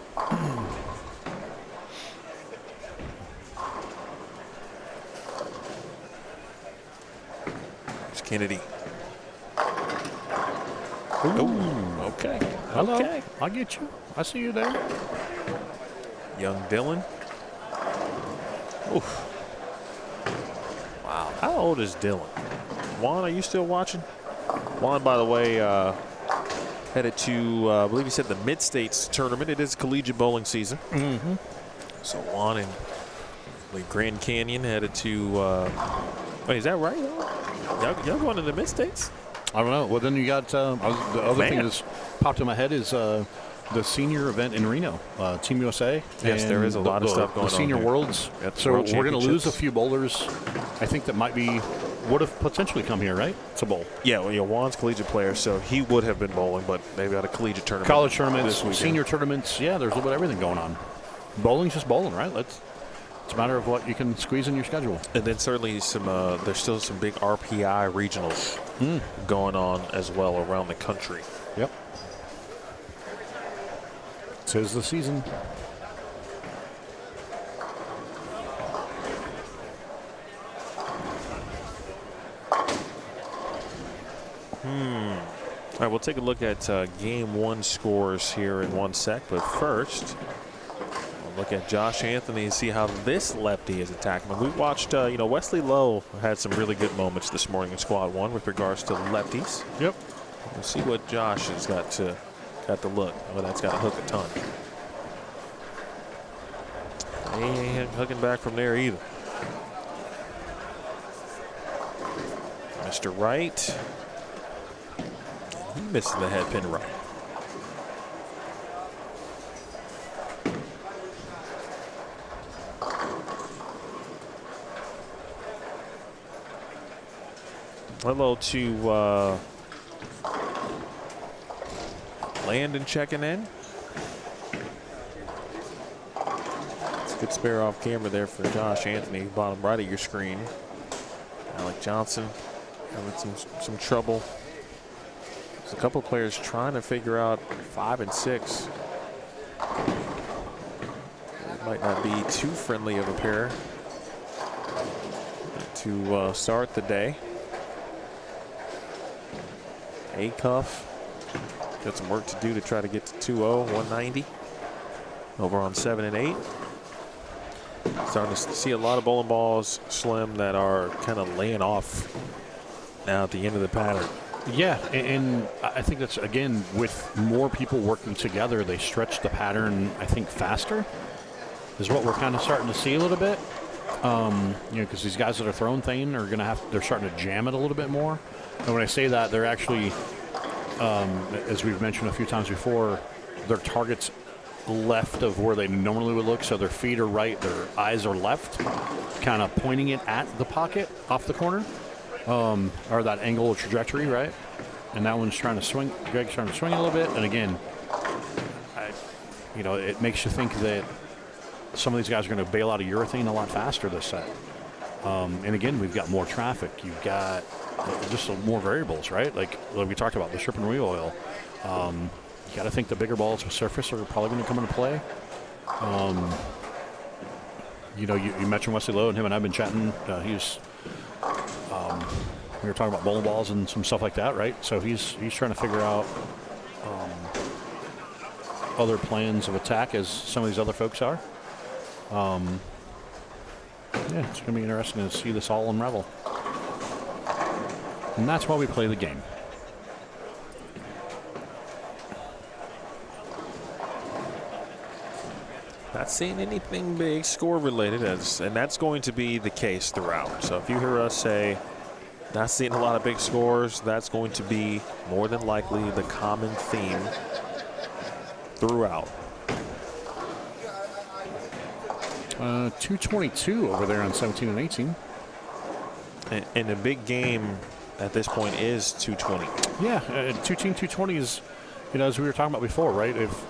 It's Kennedy. Ooh. Okay. Hello. Okay. I'll get you. I see you there. Young Dylan. Oof. Wow. How old is Dylan? Juan, are you still watching? Juan, by the way, headed to, I believe he said the Mid-States tournament. It is collegiate bowling season. Mm-hmm. So Juan and Grand Canyon headed to, wait, is that right? Y'all going to the Mid-States? I don't know. Well, then you got the other thing that's popped in my head is the senior event in Reno, Team USA. Yes, there is a lot of stuff going on. The Senior Worlds. So we're going to lose a few bowlers, I think, that would have potentially come here, right? To bowl. Yeah, well, Juan's collegiate player, so he would have been bowling, but they've got a collegiate tournament. College tournaments, senior tournaments. Yeah, there's a little bit of everything going on. Bowling's just bowling, right? It's a matter of what you can squeeze in your schedule. And then certainly there's still some big RPI regionals going on as well around the country. Yep. 'Tis the season. All right, we'll take a look at Game 1 scores here in 1 sec. But first, we'll look at Josh Anthony and see how this lefty is attacking him. We watched, Wesley Lowe had some really good moments this morning in Squad 1 with regards to lefties. Yep. We'll see what Josh has got to look. Well, that's got to hook a ton. He ain't hooking back from there either. Mr. Wright. He missed the head pin right. Hello to Landon checking in. It's a good spare off camera there for Josh Anthony, bottom right of your screen. Alec Johnson having some trouble. There's a couple players trying to figure out 5 and 6. It might not be too friendly of a pair to start the day. A-Cuff got some work to do to try to get to 2-0, 190 over on 7 and 8. Starting to see a lot of bowling balls, Slim, that are kind of laying off now at the end of the pattern. Yeah, and I think that's, again, with more people working together, they stretch the pattern, I think, faster, is what we're kind of starting to see a little bit. Because these guys that are throwing thing are going to they're starting to jam it a little bit more. And when I say that, they're actually, as we've mentioned a few times before, their targets left of where they normally would look, so their feet are right, their eyes are left, kind of pointing it at the pocket off the corner, or that angle of trajectory, right? And that one's trying to swing. Greg's trying to swing a little bit, and again, it makes you think that some of these guys are going to bail out of urethane a lot faster this set. And again, we've got more traffic. You've got just more variables, right? Like we talked about, the strip and wheel oil. You got to think the bigger balls with surface are probably going to come into play. You mentioned Wesley Lowe, and him and I have been chatting. We were talking about bowling balls and some stuff like that, right? So he's trying to figure out other plans of attack as some of these other folks are. Yeah, it's going to be interesting to see this all unravel. And that's why we play the game. Not seeing anything big score related, and that's going to be the case throughout. So if you hear us say not seeing a lot of big scores, that's going to be more than likely the common theme throughout. 222 over there on 17 and 18. And a big game at this point is 220. Yeah, 220 is, as we were talking about before, right? If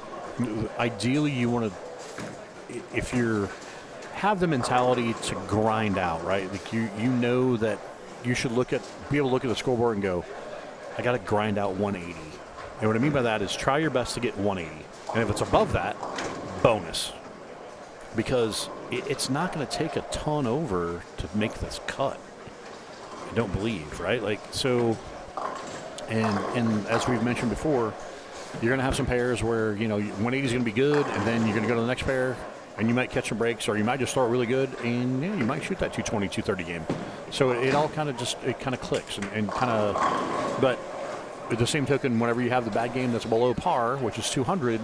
ideally you want to, if you have the mentality to grind out, right? Like you know that you should be able to look at the scoreboard and go, I got to grind out 180. And what I mean by that is try your best to get 180. And if it's above that, bonus. Because it's not going to take a ton over to make this cut. I don't believe, right? Like, so, and as we've mentioned before, you're going to have some pairs where, 180 is going to be good, and then you're going to go to the next pair, and you might catch some breaks, or you might just start really good, and you might shoot that 220, 230 game. So it all kind of clicks and kind of, but at the same token, whenever you have the bad game that's below par, which is 200,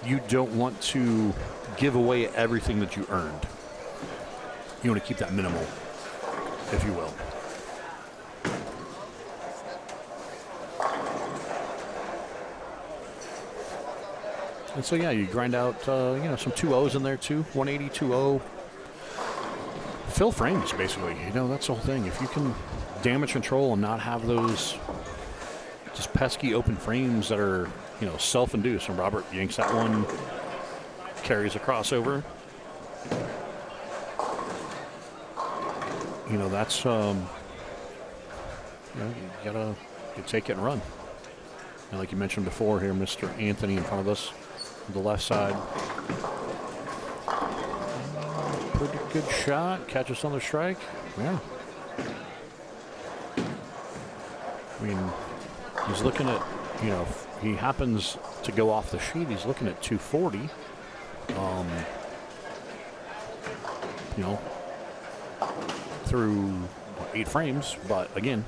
you don't want to give away everything that you earned. You want to keep that minimal, if you will. And so, yeah, you grind out, some 2-0s in there, too. 180, 2-0. Fill frames, basically. That's the whole thing. If you can damage control and not have those just pesky open frames that are, self-induced. And Robert yanks that one, carries a crossover. That's, you take it and run. And like you mentioned before here, Mr. Anthony in front of us. The left side. Pretty good shot. Catch us on the strike. Yeah. I mean, he's looking at, if he happens to go off the sheet, he's looking at 240. Through 8 frames. But again,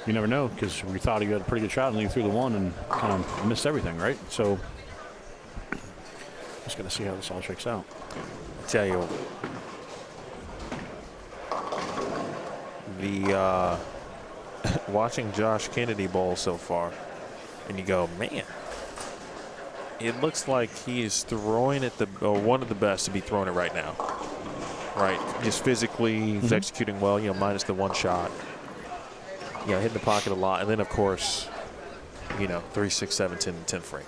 you never know, because we thought he got a pretty good shot and he threw the one and kind of missed everything, right? So, just going to see how this all shakes out. I tell you, the watching Josh Kennedy bowl so far, and you go, man, it looks like he is throwing it one of the best to be throwing it right now. Right, just physically, he's executing well. Minus the one shot. Hitting the pocket a lot, and then of course, 3, 6, 7, 10 frame.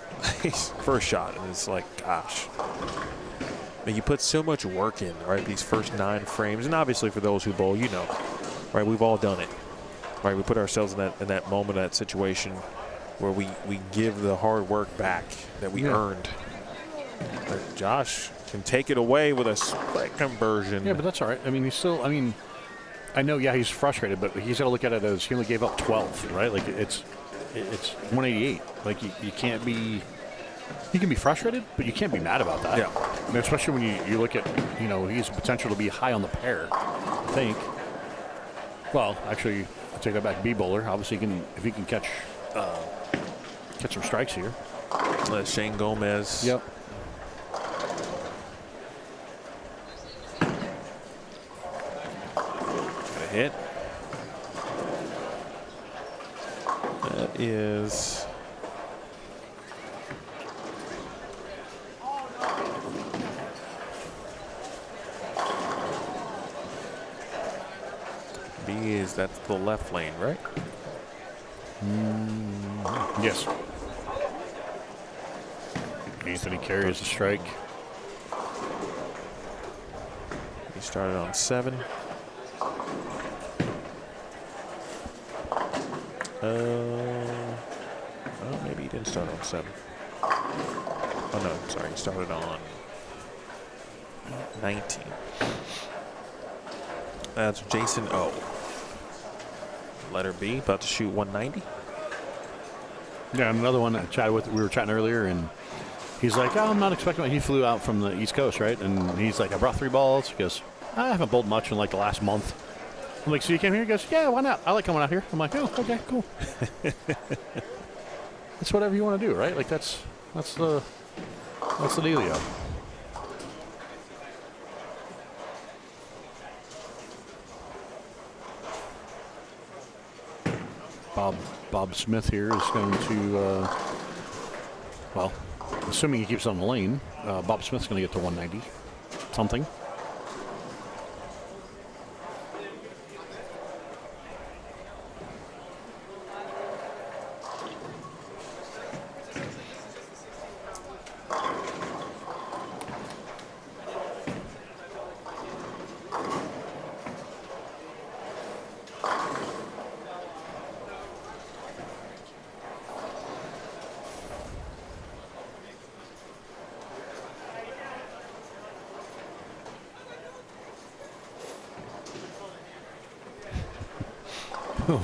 First shot, and it's like, gosh. You put so much work in, right? These first 9 frames, and obviously for those who bowl, right? We've all done it, right? We put ourselves in that moment, that situation where we give the hard work back that we earned. But Josh can take it away with a split conversion. Yeah, but that's all right. I mean, he's still. I mean, I know. Yeah, he's frustrated, but he's got to look at it as he only gave up 12, right? Like it's 188. Like you can't be. You can be frustrated, but you can't be mad about that. Yeah. I mean, especially when you look at, you know, he's potential to be high on the pair, I think. Well, actually, I take that back. B bowler. Obviously, if he can catch some strikes here. Shane Gomez. Yep. Got a hit. That is. That's the left lane, right? Yes. Anthony carries the strike. He started on 7. Well, maybe he didn't start on 7. Oh, no, sorry. He started on 19. That's Jason O. Letter B, about to shoot 190. Yeah, and another one that we were chatting earlier, and he's like, oh, I'm not expecting. He flew out from the East Coast, right? And he's like, I brought 3 balls. He goes, I haven't bowled much in like the last month. I'm like, so you came here? He goes, yeah, why not? I like coming out here. I'm like, oh, okay, cool. It's whatever you want to do, right? Like that's the dealio. Bob Smith here is going to, well, assuming he keeps on the lane, Bob Smith's going to get to 190 something.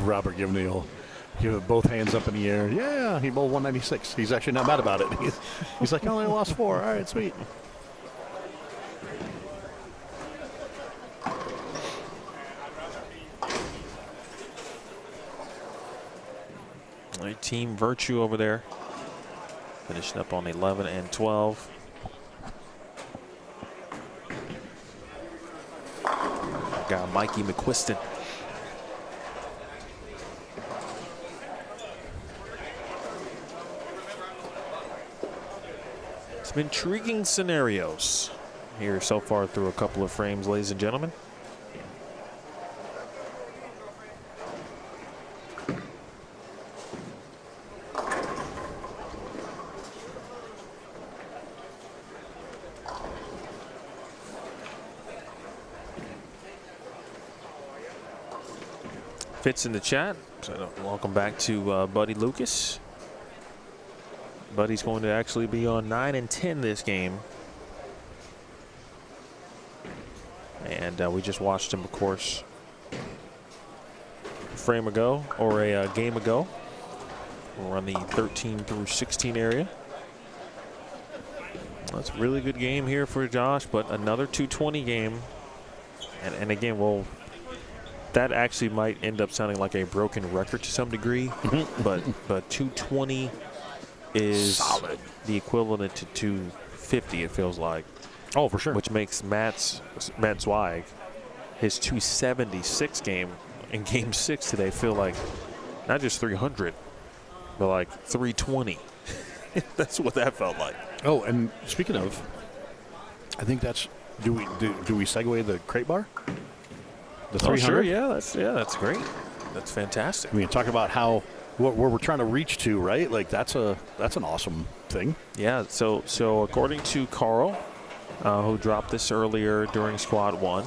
Robert giving give both hands up in the air. Yeah, he bowled 196. He's actually not mad about it. He's like, I only lost 4. All right, sweet. Team Virtue over there, finishing up on 11 and 12. Got Mikey McQuiston. Some intriguing scenarios here so far through a couple of frames, ladies and gentlemen. Fits in the chat. So welcome back to Buddy Lucas. Buddy's going to actually be on 9 and 10 this game. And we just watched him, of course, a frame ago or a game ago. We're on the 13 through 16 area. That's a really good game here for Josh, but another 220 game. And again, that actually might end up sounding like a broken record to some degree, but 220 is solid. The equivalent to 250, it feels like. Oh, for sure. Which makes Matt Zweig, his 276 game in Game 6 today, feel like not just 300, but like 320. That's what that felt like. Oh, and speaking of, I think that's do we segue the crate bar? The 300? Oh, sure, yeah, that's great. That's fantastic. I mean, talk about where we're trying to reach to, right? Like that's an awesome thing. Yeah. So according to Carl, who dropped this earlier during Squad 1,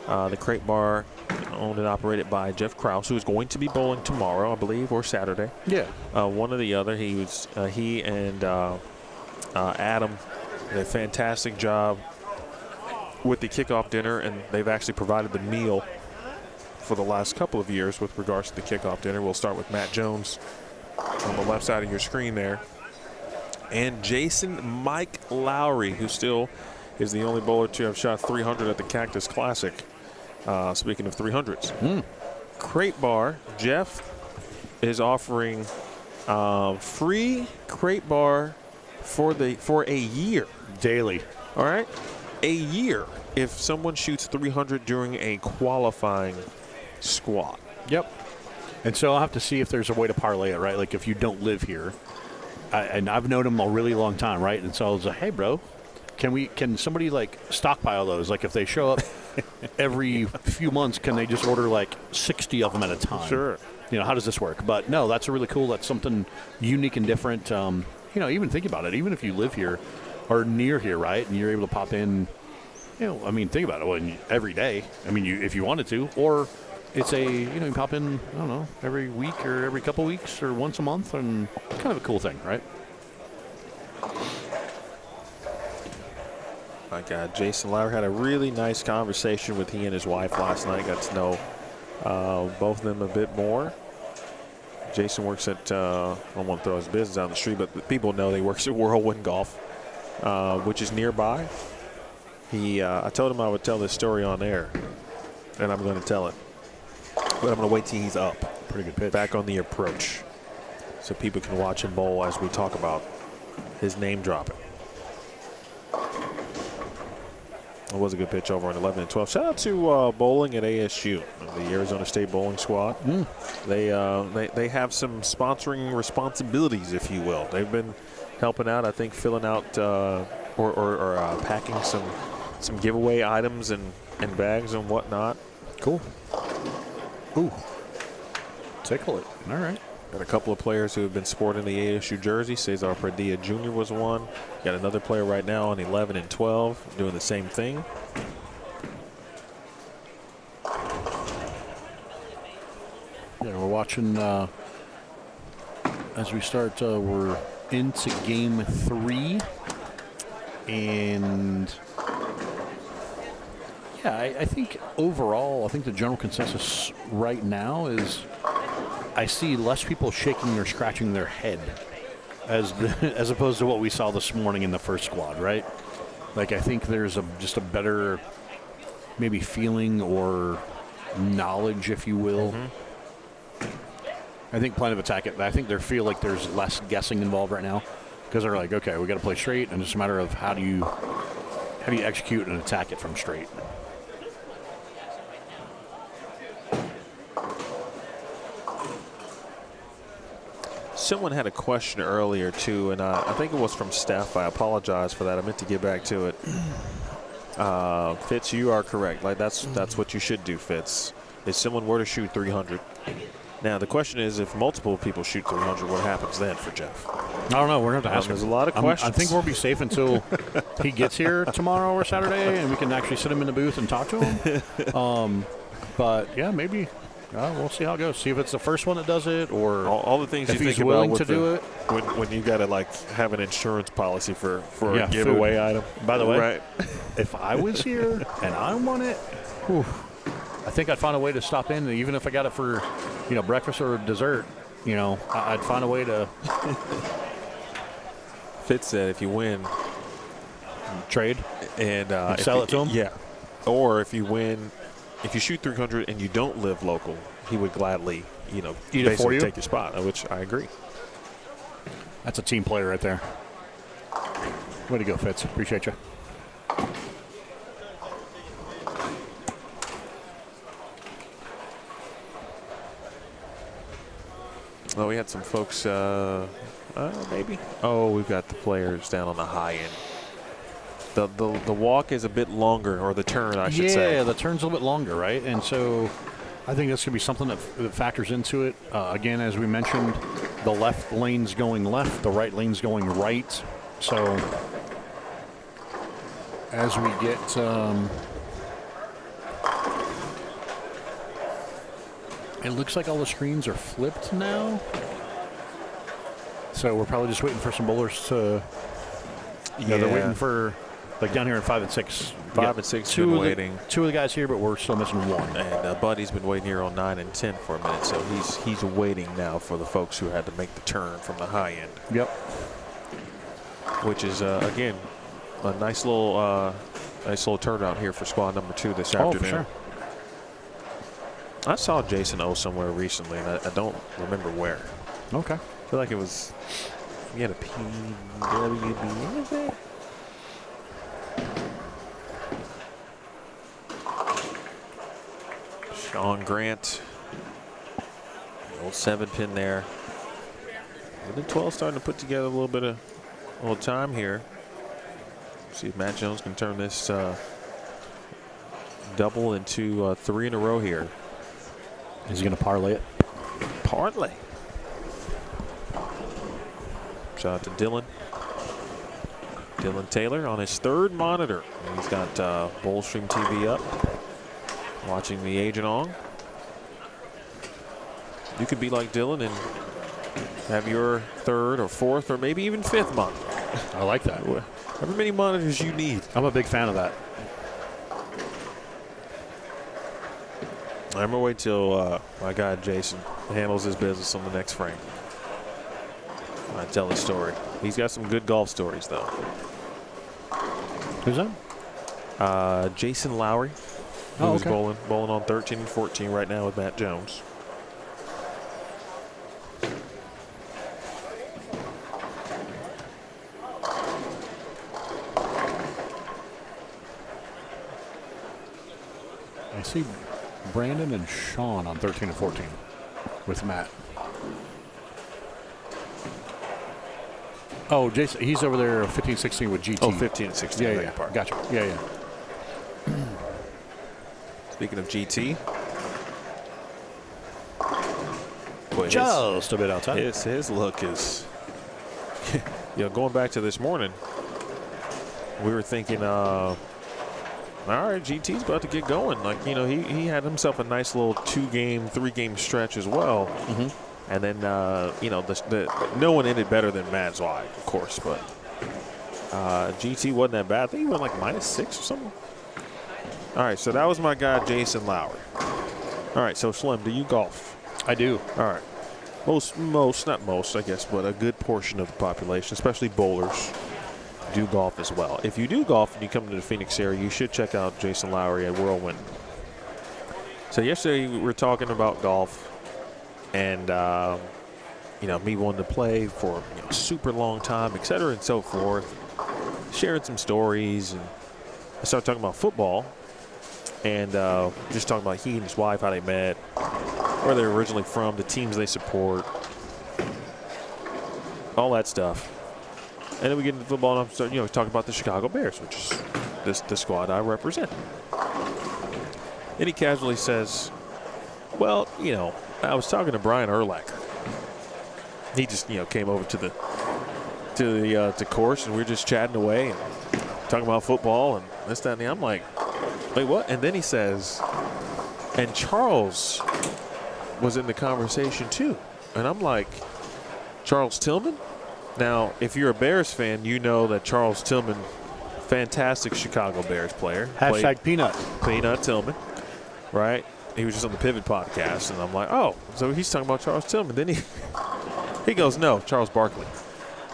The crate bar owned and operated by Jeff Krause, who is going to be bowling tomorrow, I believe, or Saturday. Yeah. One or the other. He and Adam did a fantastic job with the kickoff dinner, and they've actually provided the meal for the last couple of years with regards to the kickoff dinner. We'll start with Matt Jones on the left side of your screen there. And Jason Mike Lowry, who still is the only bowler to have shot 300 at the Cactus Classic. Speaking of 300s. Crate bar, Jeff is offering free crate bar for a year. Daily. All right? A year if someone shoots 300 during a qualifying squad. Yep. And so I'll have to see if there's a way to parlay it, right? Like if you don't live here. And I've known him a really long time, right? And so I was like, hey, bro, can somebody like stockpile those? Like if they show up every few months, can they just order like 60 of them at a time? Sure. How does this work? But no, that's really cool. That's something unique and different. Even think about it. Even if you live here or near here, right, and you're able to pop in, think about it. Every day. If you wanted to, or it's you pop in, I don't know, every week or every couple weeks or once a month, and kind of a cool thing, right? My God, Jason Lowry had a really nice conversation with he and his wife last night. Got to know both of them a bit more. Jason works at, I don't want to throw his business down the street, but people know he works at Whirlwind Golf, which is nearby. I told him I would tell this story on air, and I'm going to tell it. But I'm going to wait till he's up. Pretty good pitch. Back on the approach, so people can watch him bowl as we talk about his name dropping. It was a good pitch over on 11 and 12. Shout out to bowling at ASU, the Arizona State Bowling Squad. They have some sponsoring responsibilities, if you will. They've been helping out, I think, filling out or packing some giveaway items and bags and whatnot. Cool. Ooh. Tickle it. All right. Got a couple of players who have been sporting the ASU jersey. Cesar Padilla Jr. was one. Got another player right now on 11 and 12 doing the same thing. Yeah, we're watching as we start. We're into game 3. And yeah, I think overall, I think the general consensus right now is I see less people shaking or scratching their head as opposed to what we saw this morning in the first squad, right? Like I think there's just a better maybe feeling or knowledge, if you will. I think plan of attack. I think they feel like there's less guessing involved right now because they're like, okay, we got to play straight, and it's a matter of how do you execute and attack it from straight. Someone had a question earlier, too, and I think it was from Steph. I apologize for that. I meant to get back to it. Fitz, you are correct. Like that's what you should do, Fitz. If someone were to shoot 300. Now, the question is, if multiple people shoot 300, what happens then for Jeff? I don't know. We're going to have to ask him. There's a lot of questions. I think we'll be safe until he gets here tomorrow or Saturday, and we can actually sit him in the booth and talk to him. But, yeah, maybe. We'll see how it goes. See if it's the first one that does it, or all the things if you he's think willing about to do it. When you got to like have an insurance policy for Yeah, a giveaway item. By the way, right? If I was here and I won it, I think I'd find a way to stop in, even if I got it for, breakfast or dessert. I'd find a way to. Fitz said, if you win, trade and sell it to him. Yeah, or if you win. If you shoot 300 and you don't live local, he would gladly, Eat it for basically you? take your spot, which I agree. That's a team player right there. Way to go, Fitz. Appreciate you. Well, we had some folks, maybe. Oh, we've got the players down on the high end. The walk is a bit longer, or the turn, I should say. Yeah, the turn's a little bit longer, right? And so I think that's going to be something that factors into it. Again, as we mentioned, the left lane's going left, the right lane's going right. So as we get It looks like all the screens are flipped now. So we're probably just waiting for some bowlers to. They're waiting for, like down here in 5 and 6. 5 and 6 been waiting. 2 of the guys here, but we're still missing 1. And Buddy's been waiting here on 9 and 10 for a minute, so he's waiting now for the folks who had to make the turn from the high end. Yep. Which is again a nice little turnout here for squad number 2 this afternoon. For sure. I saw Jason O somewhere recently, and I don't remember where. Okay. I feel like it was. He had a PWB, is it? Sean Grant. The old 7-pin there. And the 12 starting to put together a little time here. See if Matt Jones can turn this double into 3 in a row here. Is he going to parlay it? Parlay. Shout out to Dylan. Dylan Taylor on his 3rd monitor. And he's got Bowlstream TV up. Watching the Agent On. You could be like Dylan and have your 3rd or 4th or maybe even 5th monitor. I like that. However many monitors you need. I'm a big fan of that. I'm gonna wait till my guy Jason handles his business on the next frame. I tell the story. He's got some good golf stories though. Who's that? Jason Lowry. Who's bowling on 13 and 14 right now with Matt Jones. I see Brandon and Sean on 13 and 14 with Matt. Oh, Jason, he's over there 15, 16 with GT. Oh, 15 and 16. Yeah. Gotcha. Yeah. Speaking of GT. Boy, just a bit outside. His look is, going back to this morning, we were thinking, all right, GT's about to get going. Like, he had himself a nice little 2-game, 3-game stretch as well. Mm-hmm. And then, no one ended better than Matt's Wide, of course. But GT wasn't that bad. I think he went like -6 or something. All right, so that was my guy, Jason Lowry. All right, so Slim, do you golf? I do. All right. Not most, I guess, but a good portion of the population, especially bowlers, do golf as well. If you do golf and you come to the Phoenix area, you should check out Jason Lowry at Whirlwind. So yesterday we were talking about golf. And, me wanting to play for a super long time, et cetera, and so forth. Sharing some stories. And I started talking about football. And just talking about he and his wife, how they met, where they're originally from, the teams they support, all that stuff. And then we get into football, and I'm starting, talking about the Chicago Bears, which is the squad I represent. And he casually says, well, I was talking to Brian Urlacher. He just, came over to the course, and we were just chatting away and talking about football and this, that, and the. I'm like, wait, what? And then he says, and Charles was in the conversation too. And I'm like, Charles Tillman? Now, if you're a Bears fan, you know that Charles Tillman, fantastic Chicago Bears player. Hashtag Peanut. Peanut Tillman, right? He was just on the Pivot podcast, and I'm like, oh, so he's talking about Charles Tillman. Then he goes, no, Charles Barkley.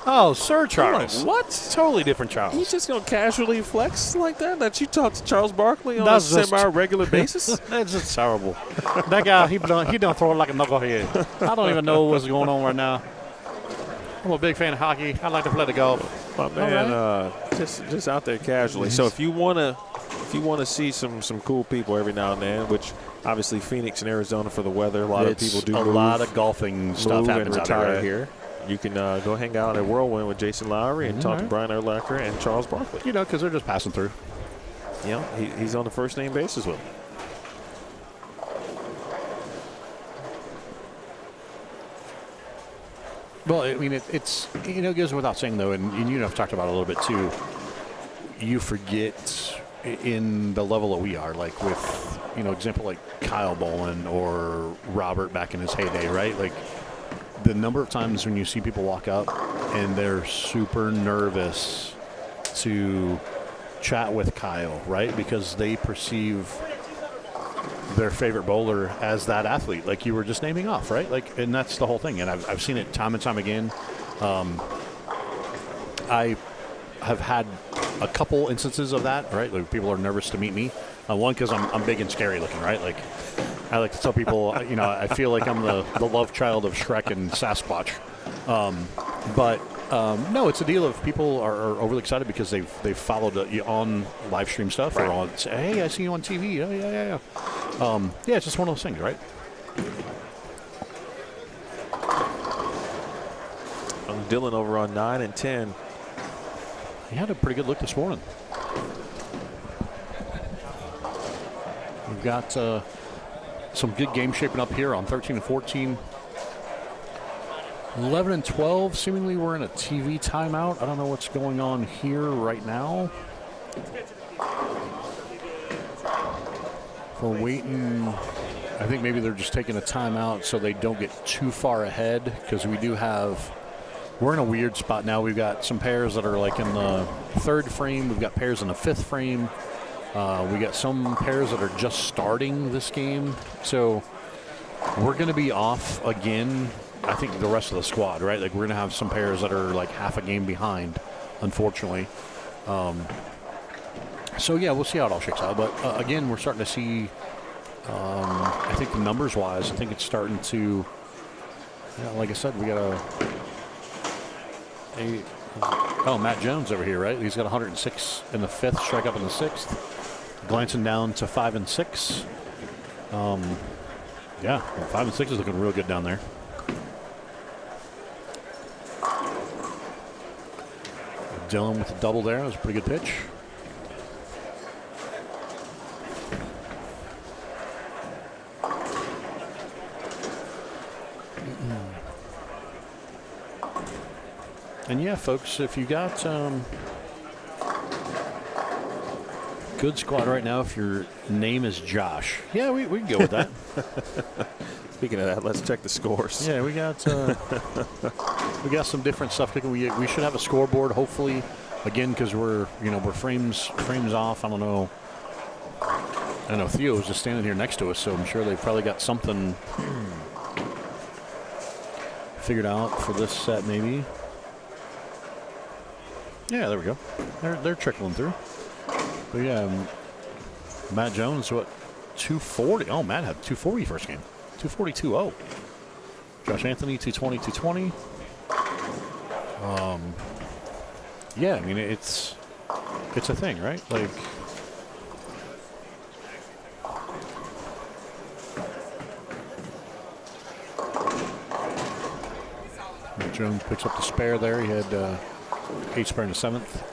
Oh, Sir Charles. Like, what? Totally different Charles. He's just going to casually flex like that? That you talk to Charles Barkley on a semi-regular basis? That's just terrible. That guy, he don't throw it like a knucklehead. I don't even know what's going on right now. I'm a big fan of hockey. I like to play the golf. My man, just out there casually. So if you want to see some cool people every now and then, which obviously Phoenix and Arizona for the weather, a lot of people do move. A lot of golfing stuff happens and retire out there. Here. You can go hang out at Whirlwind with Jason Lowry and talk to Brian Urlacher and Charles Barkley. Because they're just passing through. He's on the first name basis with him. Well, I mean, it's it goes without saying, though, and I've talked about it a little bit, too. You forget, in the level that we are, like with, example like Kyle Bolin or Robert back in his heyday, right? Like the number of times when you see people walk up and they're super nervous to chat with Kyle, right? Because they perceive their favorite bowler as that athlete, like you were just naming off, right? Like, and that's the whole thing. And I've seen it time and time again. I have had a couple instances of that, right? Like people are nervous to meet me. One, because I'm big and scary looking, right? Like I like to tell people, I feel like I'm the love child of Shrek and Sasquatch. But no, it's a deal of people are overly excited because they've followed you on live stream stuff, right, or on, say, hey, I see you on TV. Oh, yeah. Yeah, it's just one of those things, right? Dylan over on 9 and 10. He had a pretty good look this morning. We've got some good games shaping up here on 13 and 14. 11 and 12, seemingly we're in a TV timeout. I don't know what's going on here right now. We're waiting. I think maybe they're just taking a timeout so they don't get too far ahead, because we're in a weird spot now. We've got some pairs that are like in the 3rd frame. We've got pairs in the 5th frame. We got some pairs that are just starting this game. So we're going to be off again, I think, the rest of the squad, right? Like we're going to have some pairs that are like half a game behind, unfortunately. So yeah, we'll see how it all shakes out. But again, we're starting to see, I think numbers-wise, I think it's starting to, like I said, we got Matt Jones over here, right? He's got 106 in the 5th, strike up in the 6th. Glancing down to 5 and 6. Yeah, 5 and 6 is looking real good down there. Dylan with the double there. That was a pretty good pitch. And yeah, folks, if you got good squad right now, if your name is Josh, yeah, we can go with that. Speaking of that, let's check the scores. Yeah, we got some different stuff cooking. We should have a scoreboard, hopefully, again, because we're frames off. I don't know. Theo was just standing here next to us, so I'm sure they've probably got something figured out for this set, maybe. Yeah, there we go. They're trickling through. But yeah, Matt Jones, what, 240? Oh, Matt had 240 first game. 240-2-0. Josh Anthony, 220, 220. Yeah, I mean, it's a thing, right? Like, Matt Jones picks up the spare there. He had 8 spare in the 7th.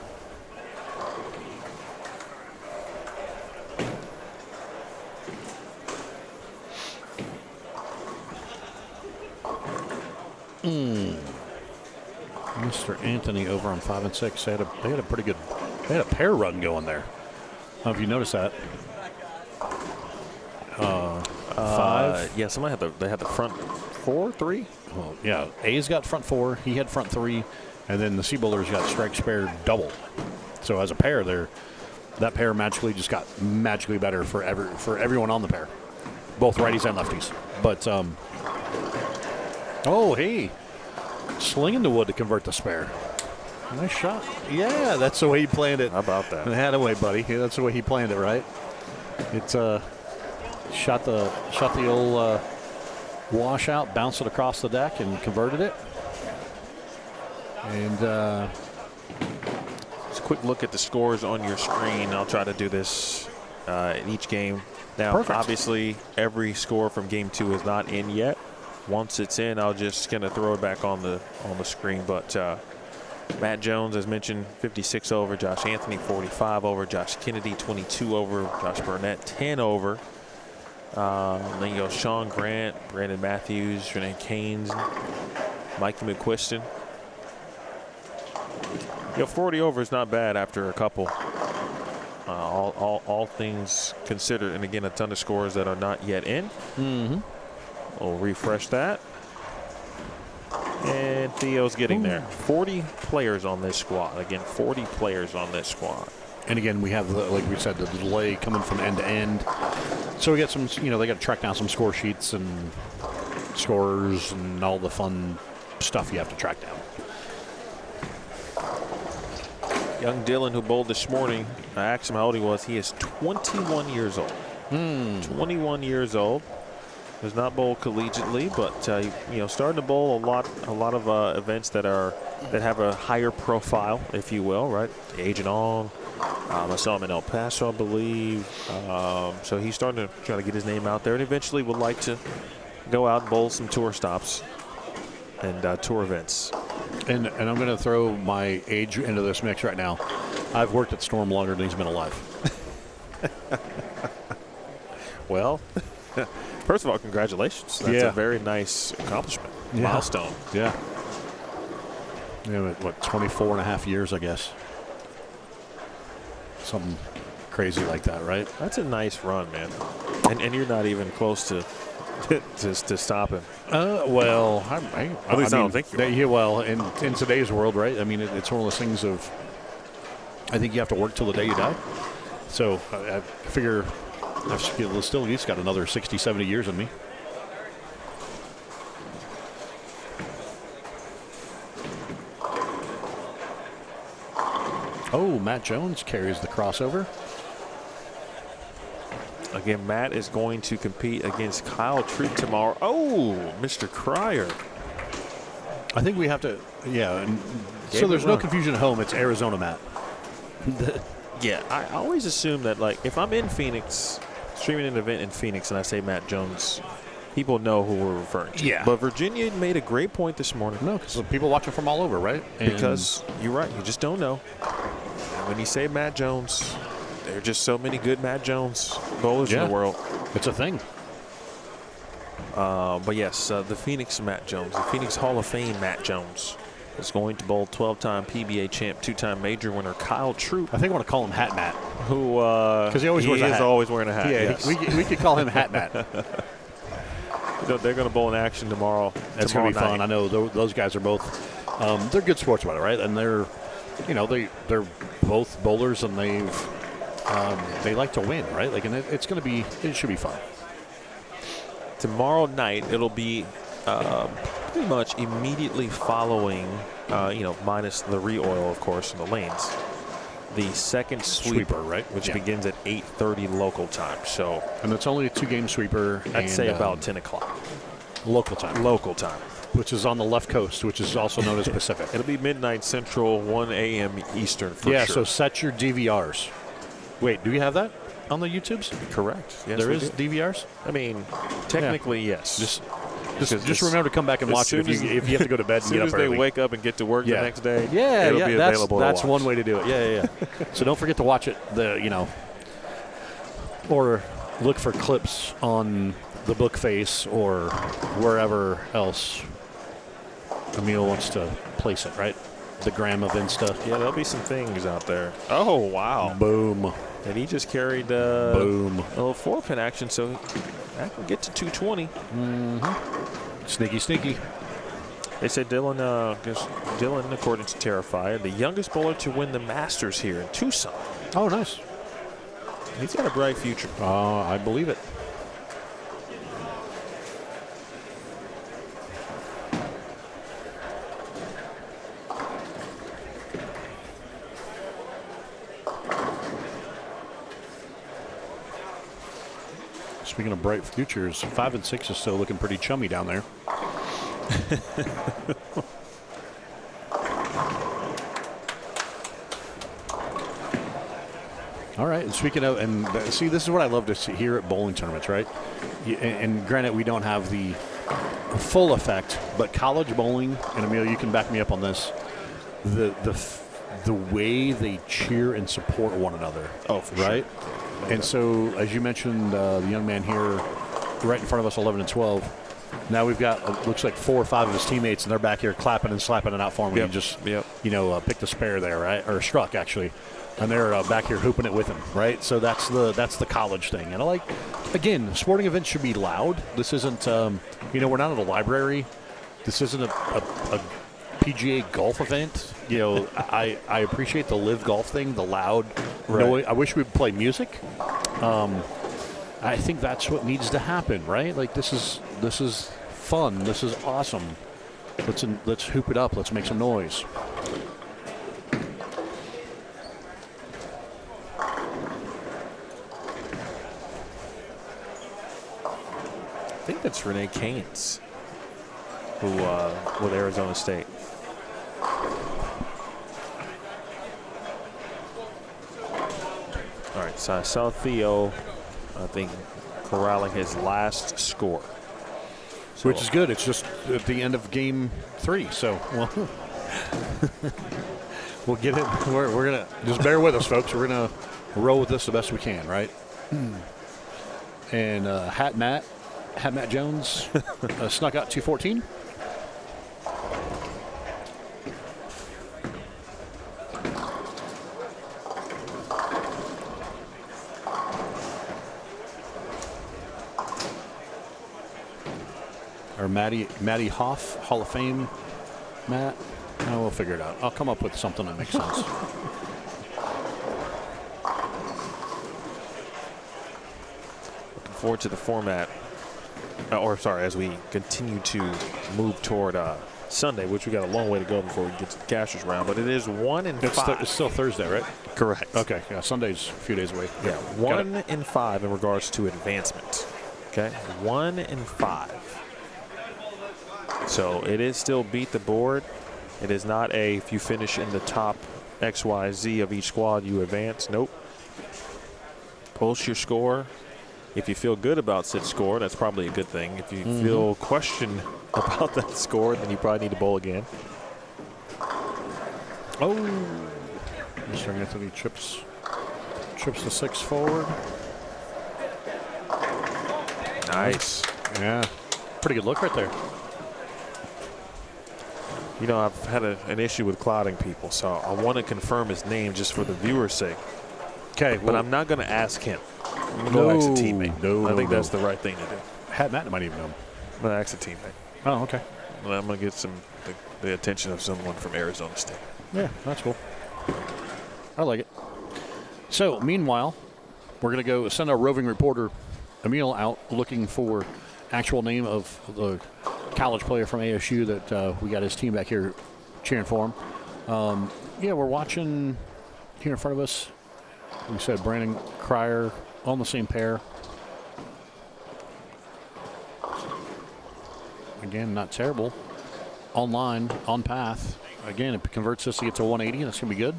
Mr. Anthony over on 5 and 6. They had a pretty good. They had a pair run going there. I don't know if you noticed that. 5. Yeah, they had the front 4, 3. Well, yeah, A's got front 4. He had front 3, and then the C-Bowlers got strike spare double. So as a pair, that pair magically just got magically better for everyone on the pair, both righties and lefties. But oh hey, slinging the wood to convert the spare. Nice shot. Yeah, that's the way he planned it. How about that? Had a way, buddy. Yeah, that's the way he planned it, right? It's shot the old washout, bounced it across the deck, and converted it. And just a quick look at the scores on your screen. I'll try to do this in each game. Now, Perfect. Obviously, every score from Game 2 is not in yet. Once it's in, I'll just kind of throw it back on the screen. But Matt Jones, as mentioned, 56 over. Josh Anthony, 45 over. Josh Kennedy, 22 over. Josh Burnett, 10 over. Then you go Sean Grant, Brandon Matthews, Renee Canes, Mike McQuiston. 40 over is not bad after a couple. all things considered. And again, a ton of scores that are not yet in. Mm-hmm. We'll refresh that. And Theo's getting there. 40 players on this squad. Again, 40 players on this squad. And again, we have, like we said, the delay coming from end to end. So we get some, they got to track down some score sheets and scores and all the fun stuff you have to track down. Young Dylan, who bowled this morning, I asked him how old he was. He is 21 years old. 21 years old. Does not bowl collegiately, but starting to bowl a lot of events that have a higher profile, if you will, right? Agent on. I saw him in El Paso, I believe. So he's starting to try to get his name out there, and eventually would like to go out and bowl some tour stops and tour events. And I'm going to throw my age into this mix right now. I've worked at Storm longer than he's been alive. Well, first of all, congratulations. That's a very nice accomplishment. Yeah. Milestone. Yeah. What, 24 and a half years, I guess. Something crazy like that, right? That's a nice run, man. And you're not even close to stopping. Well, At least I don't think you are. Yeah, well, in today's world, right? I mean, it's one of those things of, I think you have to work till the day you die. So I figure I've still at least got another 60, 70 years in me. Oh, Matt Jones carries the crossover. Again, Matt is going to compete against Kyle Treat tomorrow. Oh, Mr. Cryer. I think we have to, so there's no confusion at home. It's Arizona Matt. Yeah, I always assume that, like, if I'm in Phoenix, streaming an event in Phoenix, and I say Matt Jones, people know who we're referring to. Yeah. But Virginia made a great point this morning. No, because people watching from all over, right? Because you're right, you just don't know. And when you say Matt Jones, there are just so many good Matt Jones bowlers in the world. It's a thing. But yes, the Phoenix Matt Jones, the Phoenix Hall of Fame Matt Jones, is going to bowl 12-time PBA champ, 2-time major winner Kyle Troop. I think I want to call him Hat Matt. Who? Because he always wears a hat. Always wearing a hat. Yeah, yes. we could call him Hat Matt. They're going to bowl in action tomorrow. That's going to be fun. I know those guys are both. They're good sports about it, right? And they're both bowlers, and they like to win, right? Like, and it should be fun. Tomorrow night, it'll be pretty much immediately following, minus the re-oil, of course, in the lanes, the second sweeper, right? Which begins at 8:30 local time. So, and it's only a 2-game sweeper. I'd say about 10 o'clock. Local time. Local time. Which is on the left coast, which is also known as Pacific. It'll be midnight Central, 1 a.m. Eastern for sure. So set your DVRs. Wait, do we have that on the YouTubes? Correct. Yes, there is DVRs? I mean, technically, yes. Just remember to come back and watch it if you have to go to bed and get up early. As soon as they wake up and get to work the next day, it'll be available that's to watch. one way to do it. Yeah. So don't forget to watch it, or look for clips on the book face or wherever else Emil wants to place it, right? The gram of Insta. Yeah, there'll be some things out there. Oh, wow. Boom. And he just carried boom. A little 4-pin action, so that can get to 220. Mm-hmm. Sneaky. They said Dylan, according to Terrifier, the youngest bowler to win the Masters here in Tucson. Oh, nice. He's got a bright future. I believe it. Speaking of bright futures, 5 and 6 is still looking pretty chummy down there. All right, and speaking of, and see, this is what I love to see here at bowling tournaments, right? And granted, we don't have the full effect, but college bowling, and Emil, you can back me up on this, the way they cheer and support one another. Oh, for right? Sure. And so, as you mentioned, the young man here, right in front of us, 11 and 12, Now we've got, looks like 4 or 5 of his teammates, and they're back here clapping and slapping it out for him. Yep. He just, Yep. Picked a spare there, right? Or struck, actually. And they're back here hooping it with him, right? So that's the college thing. And again, sporting events should be loud. This isn't, we're not at a library. This isn't a PGA golf event. I appreciate the live golf thing, the loud noise. I wish we'd play music. I think that's what needs to happen, right? Like this is fun. This is awesome. Let's hoop it up. Let's make some noise. I think that's Renee Keynes, who with Arizona State. All right, so I saw Theo, I think, corralling his last score. So, Which is good. It's just at the end of game 3, so we'll get it. We're gonna just bear with us, folks. We're gonna roll with this the best we can, right? And Hat Matt Jones snuck out 214. Or Matty Hoff, Hall of Fame, Matt. No, we'll figure it out. I'll come up with something that makes sense. Looking forward to the format, as we continue to move toward Sunday, which we got a long way to go before we get to the Cashers round, but it is 1 and 5. It's still Thursday, right? Correct. Okay, yeah, Sunday's a few days away. Yeah, 1 and 5 in regards to advancement. Okay, 1 and 5. So it is still beat the board. It is not if you finish in the top X, Y, Z of each squad, you advance. Nope. Post your score. If you feel good about said score, that's probably a good thing. If you feel question about that score, then you probably need to bowl again. Oh, Mr. Anthony chips the 6 forward. Nice. Yeah, pretty good look right there. I've had an issue with clouding people, so I want to confirm his name just for the viewer's sake. Okay, But I'm not going to ask him. I'm going to go ask a teammate. I think that's the right thing to do. Hat Matt might even know him. I'm going to ask a teammate. Oh, okay. Well, I'm going to get the attention of someone from Arizona State. Yeah, that's cool. I like it. So, meanwhile, we're going to go send our roving reporter, Emil, out looking for actual name of the college player from ASU that we got his team back here cheering for him. We're watching here in front of us. We said Brandon Cryer on the same pair. Again, not terrible. Online, on path. Again, it converts this to get to 180. That's going to be good.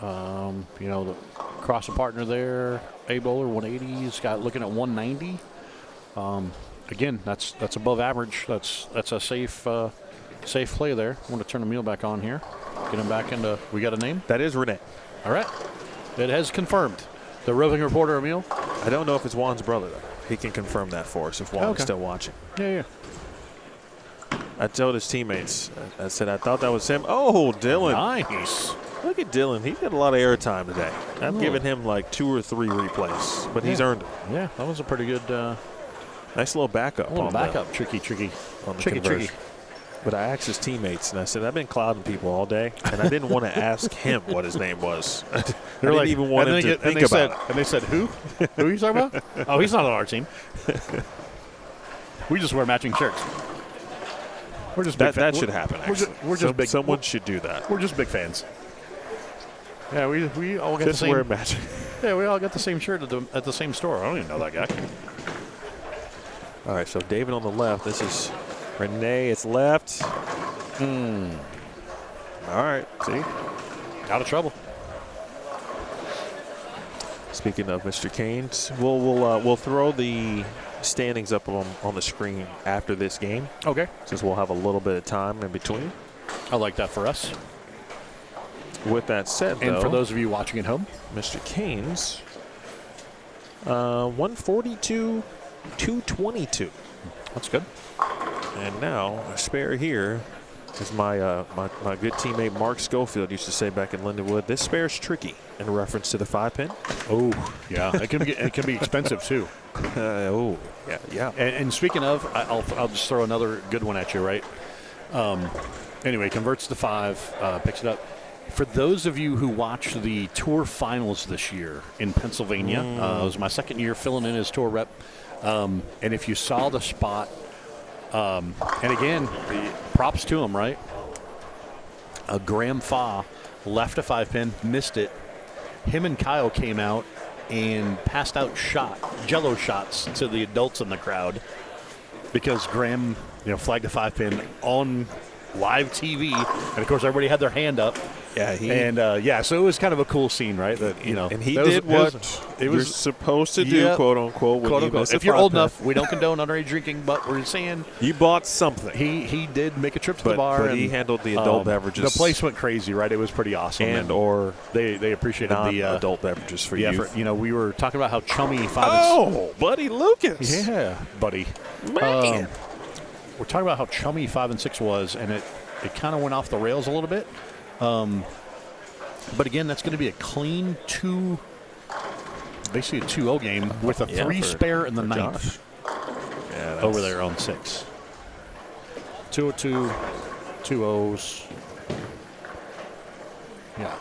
The crossing partner there, A bowler 180. He's got looking at 190. Again, that's above average. That's a safe play there. I want to turn the meal back on here. Get him back into. We got a name. That is Renee. All right. It has confirmed. The roving reporter, Emil. I don't know if it's Juan's brother, though. He can confirm that for us if Juan is still watching. Yeah. I told his teammates, I said, I thought that was him. Oh, Dylan. Nice. Look at Dylan. He's got a lot of airtime today. I've given him like 2 or 3 replays, but he's earned it. Yeah, that was a pretty good. Nice little backup. Tricky. On the tricky. conversion. But I asked his teammtes, and I said, I've been clouding people all day, and I didn't want to ask him what his name was. I didn't even want him to think about it. And they said, who? Who are you talking about? Oh, he's not on our team. We just wear matching shirts. We're just that should happen, actually. We're just big. Someone should do that. We're just big fans. Yeah, we all get Just the same. wear matching. Yeah, we all got the same shirt at the same store. I don't even know that guy. All right, so David on the left. This is Renee. It's left. All right, see? Out of trouble. Speaking of Mr. Keynes, we'll throw the standings up on the screen after this game. Okay. Since we'll have a little bit of time in between. I like that for us. With that said, and though, for those of you watching at home, Mr. Keynes, 142, 222. That's good. And now a spare here, as my good teammate Mark Schofield used to say back in Lindenwood, this spare's tricky in reference to the 5-pin. Oh, yeah. It can be expensive, too. Yeah. And speaking of, I'll just throw another good one at you, right? Anyway, converts to 5, picks it up. For those of you who watched the Tour Finals this year in Pennsylvania, it was my second year filling in as Tour rep. And if you saw the spot, and again, props to him, right? Graham Fa left a 5-pin, missed it. Him and Kyle came out and passed out jello shots to the adults in the crowd because Graham, flagged a 5-pin on live TV, and of course everybody had their hand up. Yeah, so it was kind of a cool scene, right? That and he did what you're supposed to do, quote unquote. When you miss if you're old enough, we don't condone underage drinking, but we're saying you bought something. He did make a trip to the bar, but he handled the adult beverages. The place went crazy, right? It was pretty awesome, and or they appreciated the adult beverages for you. We were talking about how chummy Buddy Lucas, yeah, buddy, man. We're talking about how chummy 5 and 6 was, and it kind of went off the rails a little bit. But again, that's going to be a clean basically a 2-0 game with a 3 spare in the 9th over there on 6. 2-0-2, 2 0s. Yeah.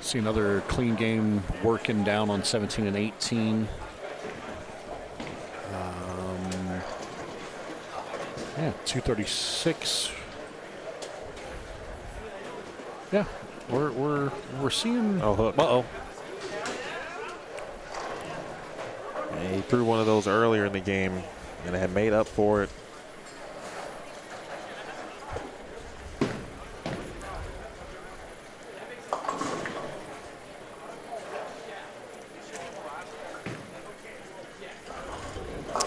See another clean game working down on 17 and 18. Yeah, 236. Yeah, we're seeing. Oh, hook. Uh-oh. Yeah, he threw one of those earlier in the game and had made up for it.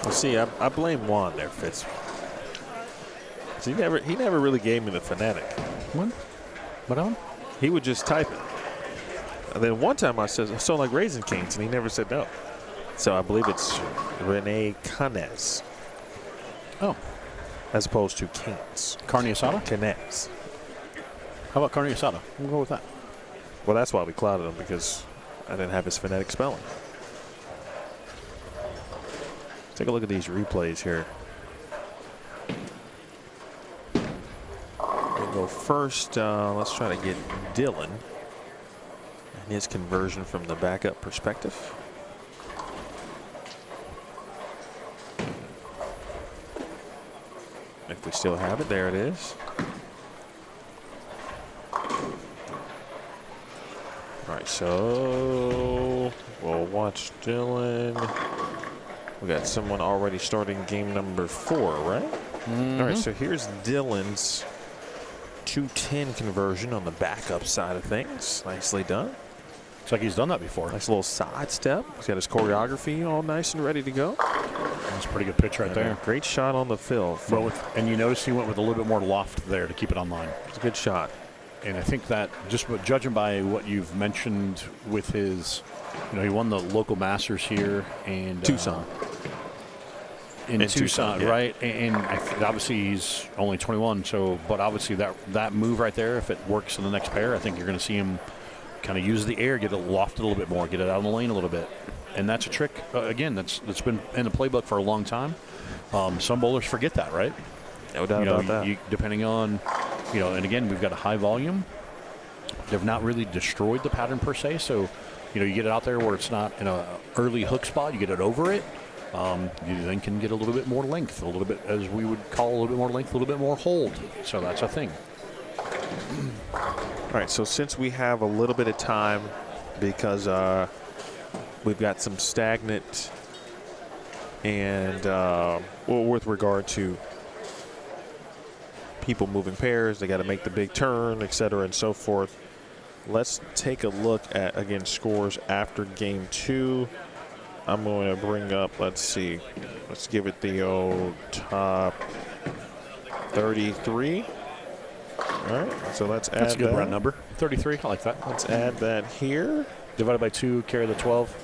Well, see, I blame Juan there, Fitz. He never really gave me the phonetic. What? What on? He would just type it. And then one time I said, I sound like Raisin Canes, and he never said no. So I believe it's Rene Canes. Oh. As opposed to Canes. Carne asada? Canes. How about carne asada? We'll go with that. Well, that's why we clouded him, because I didn't have his phonetic spelling. Take a look at these replays here. Go first, let's try to get Dylan and his conversion from the backup perspective. If we still have it, there it is. All right, so we'll watch Dylan. We got someone already starting game number 4, right? Mm-hmm. All right, so here's Dylan's 210 conversion on the backup side of things. Nicely done. Looks like he's done that before. Nice little side step. He's got his choreography all nice and ready to go. That's a pretty good pitch right there. Great shot on the fill. And you notice he went with a little bit more loft there to keep it on line. It's a good shot. And I think that just judging by what you've mentioned with his, he won the local Masters here and Tucson. In Tucson, yeah. Right? And obviously he's only 21, but obviously that move right there, if it works in the next pair, I think you're going to see him kind of use the air, get it lofted a little bit more, get it out of the lane a little bit. And that's a trick, again, that's been in the playbook for a long time. Some bowlers forget that, right? No doubt about that. Depending on, and again, we've got a high volume. They've not really destroyed the pattern per se, so, you get it out there where it's not in an early hook spot, you get it over it. You then can get a little bit more length, a little bit, as we would call a little bit more length, a little bit more hold. So that's a thing. All right, so since we have a little bit of time, because we've got some stagnant and with regard to people moving pairs, they got to make the big turn, et cetera, and so forth. Let's take a look at, again, scores after game 2. I'm going to bring up, let's see, let's give it the old top 33. All right, so let's add that. That's a good round number, 33. I like that. Let's add that here. Divided by 2, carry the 12.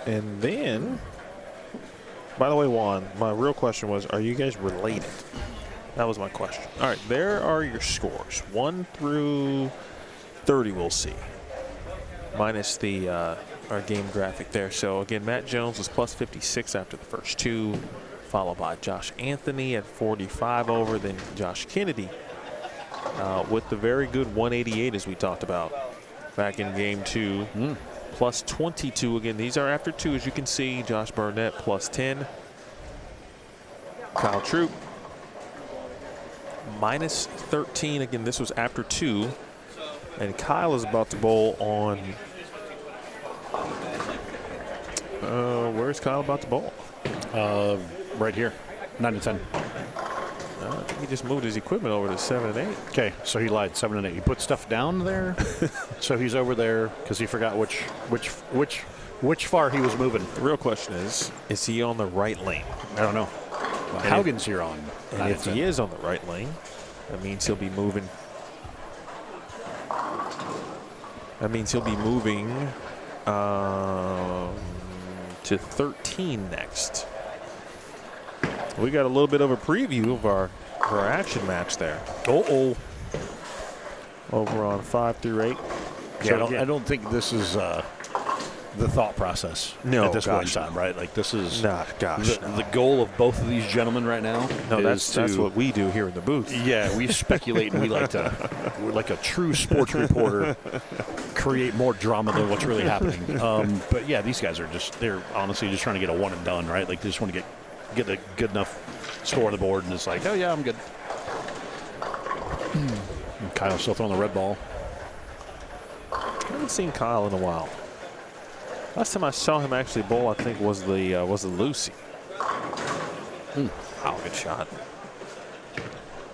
And then, by the way, Juan, my real question was, are you guys related? That was my question. All right, there are your scores. 1 through 30 we'll see. Minus the our game graphic there. So, again, Matt Jones was plus 56 after the first 2, followed by Josh Anthony at 45 over, then Josh Kennedy with the very good 188 as we talked about back in game 2. Plus 22 again. These are after 2, as you can see. Josh Burnett plus 10. Kyle Troop minus 13. Again, this was after 2. And Kyle is about to bowl on. Where's Kyle about to bowl? Right here, 9 and 10. I think he just moved his equipment over to 7 and 8. Okay, so he lied, 7 and 8. He put stuff down there, so he's over there because he forgot which far he was moving. The real question is he on the right lane? I don't know. Well, Haugen's here on. And if he is on the right lane, that means he'll be moving. That means he'll be moving to 13 next. We got a little bit of a preview of our action match there. Over on 5 through 8. Yeah, I don't think this is the thought process at this point in time, right? Like this is the goal of both of these gentlemen right now. No, that's what we do here in the booth. Yeah, we speculate and we're like a true sports reporter, create more drama than what's really happening. But yeah, these guys they're honestly just trying to get a one and done, right? Like they just want to get a good enough score on the board, and it's like, oh yeah, I'm good. And Kyle's still throwing the red ball. I haven't seen Kyle in a while. Last time I saw him actually bowl, I think, was the Lucy. Wow, good shot.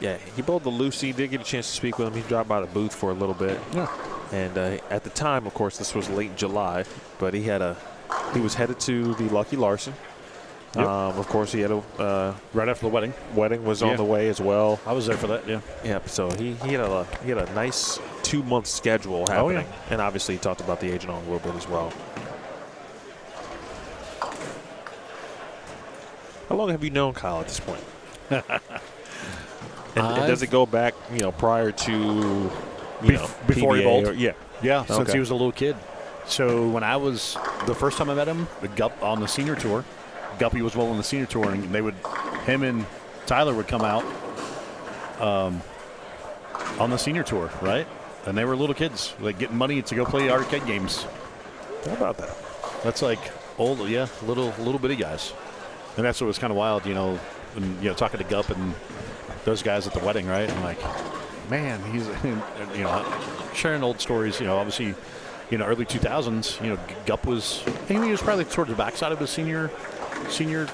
Yeah, he bowled the Lucy. Did get a chance to speak with him. He dropped by the booth for a little bit. Yeah. And at the time, of course, this was late July, but he was headed to the Lucky Larson. Yep. Of course, he had right after the wedding. Wedding was on the way as well. I was there for that. Yeah. Yep. So he had a nice 2-month schedule happening. Oh, yeah. And obviously, he talked about the agent on a little bit as well. How long have you known Kyle at this point? and does it go back, prior to, before he bowled? Yeah, since he was a little kid. So when the first time I met him, Gup on the senior tour, Guppy was well on the senior tour, and him and Tyler would come out on the senior tour, right? And they were little kids, like getting money to go play arcade games. How about that? That's like old, little bitty guys. And that's what was kind of wild, and, talking to Gup and those guys at the wedding, right? I'm like, man, he's, sharing old stories, obviously, early 2000s, Gup was, he was probably towards the backside of his senior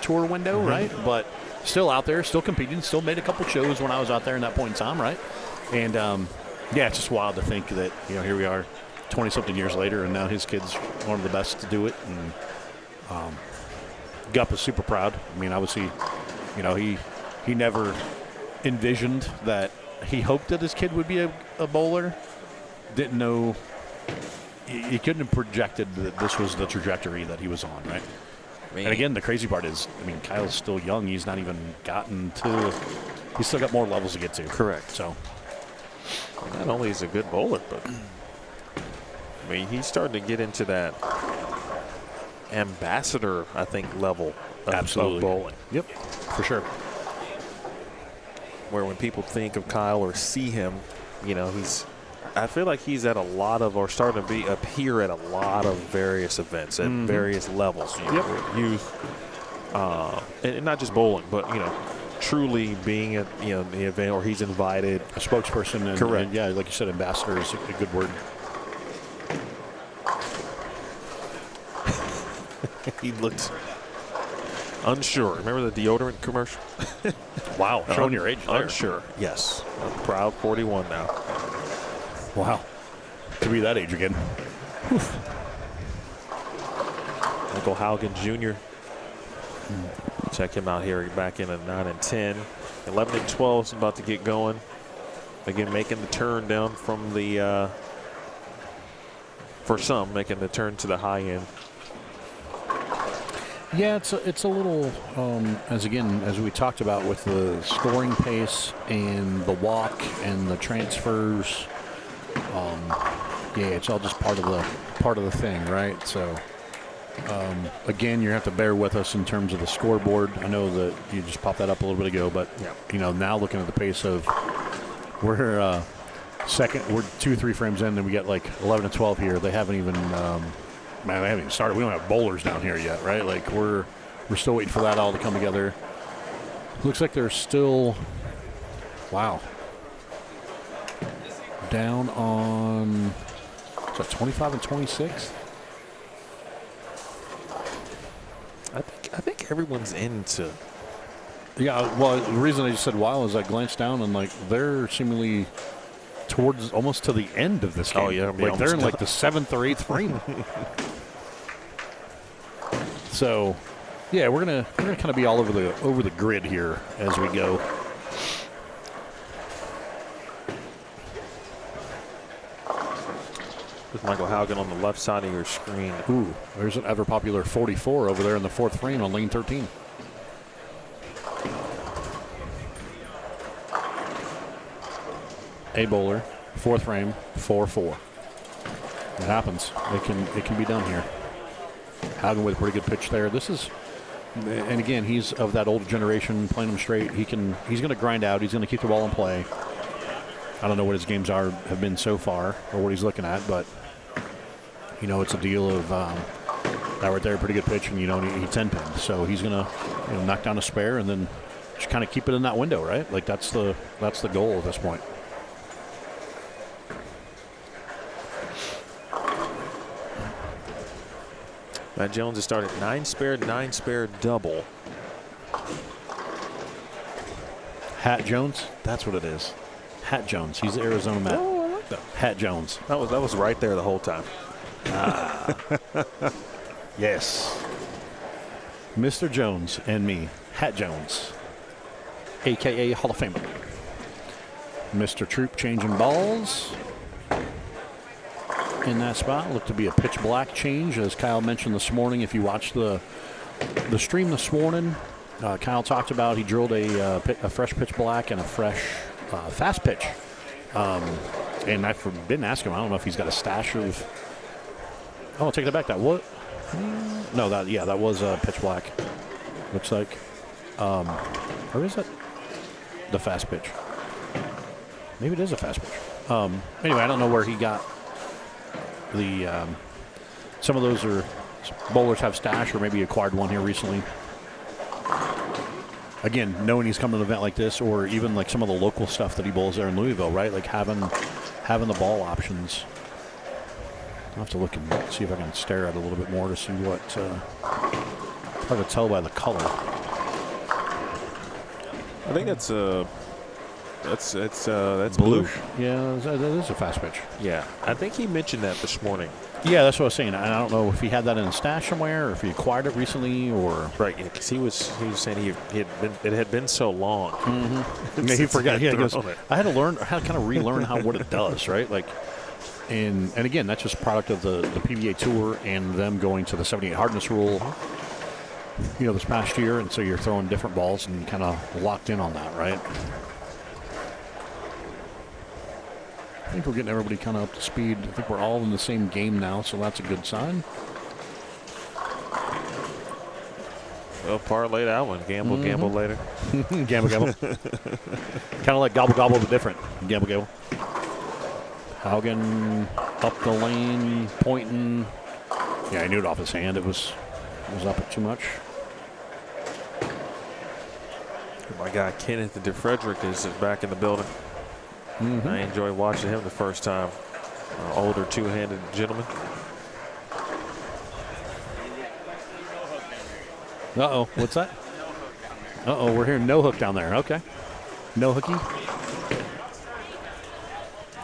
tour window, right? But still out there, still competing, still made a couple shows when I was out there in that point in time, right? And, it's just wild to think that, here we are 20-something years later, and now his kid's one of the best to do it. And, Gup is super proud. I mean, obviously, he never envisioned that. He hoped that his kid would be a bowler. Didn't know. He couldn't have projected that this was the trajectory that he was on, right? And again, the crazy part is, Kyle's still young. He's not even gotten to. He's still got more levels to get to. Correct. So, not only is he a good bowler, but he's starting to get into that ambassador, I think, level of bowling. Yep, for sure. Where when people think of Kyle or see him, I feel like he's at a lot of, or starting to appear at a lot of various events at various levels. Youth, and not just bowling, but truly being at the event, or he's invited. A spokesperson. And, correct. And, yeah, like you said, ambassador is a good word. He looked unsure. Remember the deodorant commercial? Wow, showing your age there. Unsure, yes. I'm proud 41 now. Wow. To be that age again. Michael Haugen Jr. Check him out here. Back in at 9 and 10. 11 and 12 is about to get going. Again, making the turn down from the, for some, making the turn to the high end. Yeah, it's a little, as we talked about with the scoring pace and the walk and the transfers. Yeah, it's all just part of the thing, right? So, again, you have to bear with us in terms of the scoreboard. I know that you just popped that up a little bit ago, but now looking at the pace of we're 2-3 frames in, and we got like 11 and 12 here. They haven't even. They haven't even started. We don't have bowlers down here yet, right? Like we're still waiting for that all to come together. Looks like they're still, down on, is that 25 and 26? I think everyone's into. Yeah, well, the reason I just said is I glanced down and like they're seemingly towards almost to the end of this game. Oh yeah, like they're in like the 7th or 8th frame. So, yeah, we're gonna kind of be all over the grid here as we go. With Michael Haugen on the left side of your screen. Ooh, there's an ever popular 44 over there in the 4th frame on lane 13. A bowler, 4th frame, 4-4. It happens. It can be done here. Haugen with a pretty good pitch there. This is, and again, he's of that older generation, playing them straight. He's going to grind out. He's going to keep the ball in play. I don't know what his games have been so far or what he's looking at, but it's a deal of that right there, pretty good pitch, and he 10-pinned. So he's going to knock down a spare and then just kind of keep it in that window, right? Like that's the goal at this point. Matt Jones has started 9 spare double. Hat Jones, that's what it is. Hat Jones, he's the Arizona Matt. Oh, I like that. Hat Jones. That was right there the whole time. Yes. Mr. Jones and me, Hat Jones, a.k.a. Hall of Famer. Mr. Troop changing balls. In that spot, looked to be a pitch black change, as Kyle mentioned this morning. If you watched the stream this morning, Kyle talked about he drilled a fresh pitch black and a fresh fast pitch. And I didn't ask him. I don't know if he's got a stash of. Oh, I'll take that back. That what? No, that was pitch black. Looks like. Or is it the fast pitch? Maybe it is a fast pitch. Anyway, I don't know where he got. Some of those are bowlers have stash or maybe acquired one here recently. Again, knowing he's coming to an event like this, or even like some of the local stuff that he bowls there in Louisville, right? Like having the ball options. I'll have to look and see if I can stare at it a little bit more to see what. Hard to tell by the color. I think that's blue. Yeah, that is a fast pitch. Yeah, I think he mentioned that this morning. Yeah, that's what I was saying. I don't know if he had that in a stash somewhere, or if he acquired it recently, or right. Because he was saying it had been so long. Mm-hmm. Yeah, he forgot. Yeah, he goes, I had to kind of relearn what it does, right? Like, and again, that's just a product of the PBA tour and them going to the 78 hardness rule. This past year, and so you're throwing different balls and kind of locked in on that, right? I think we're getting everybody kind of up to speed. I think we're all in the same game now, so that's a good sign. Well, parlay that one. Gamble later. Gamble. Kind of like gobble, but different. Gamble. Haugen up the lane, pointing. Yeah, I knew it off his hand. It was up it too much. My guy Kenneth DeFrederick is back in the building. Mm-hmm. I enjoyed watching him the first time. Older two-handed gentleman. Uh-oh, what's that? Uh-oh, we're hearing no hook down there. Okay. No hooky.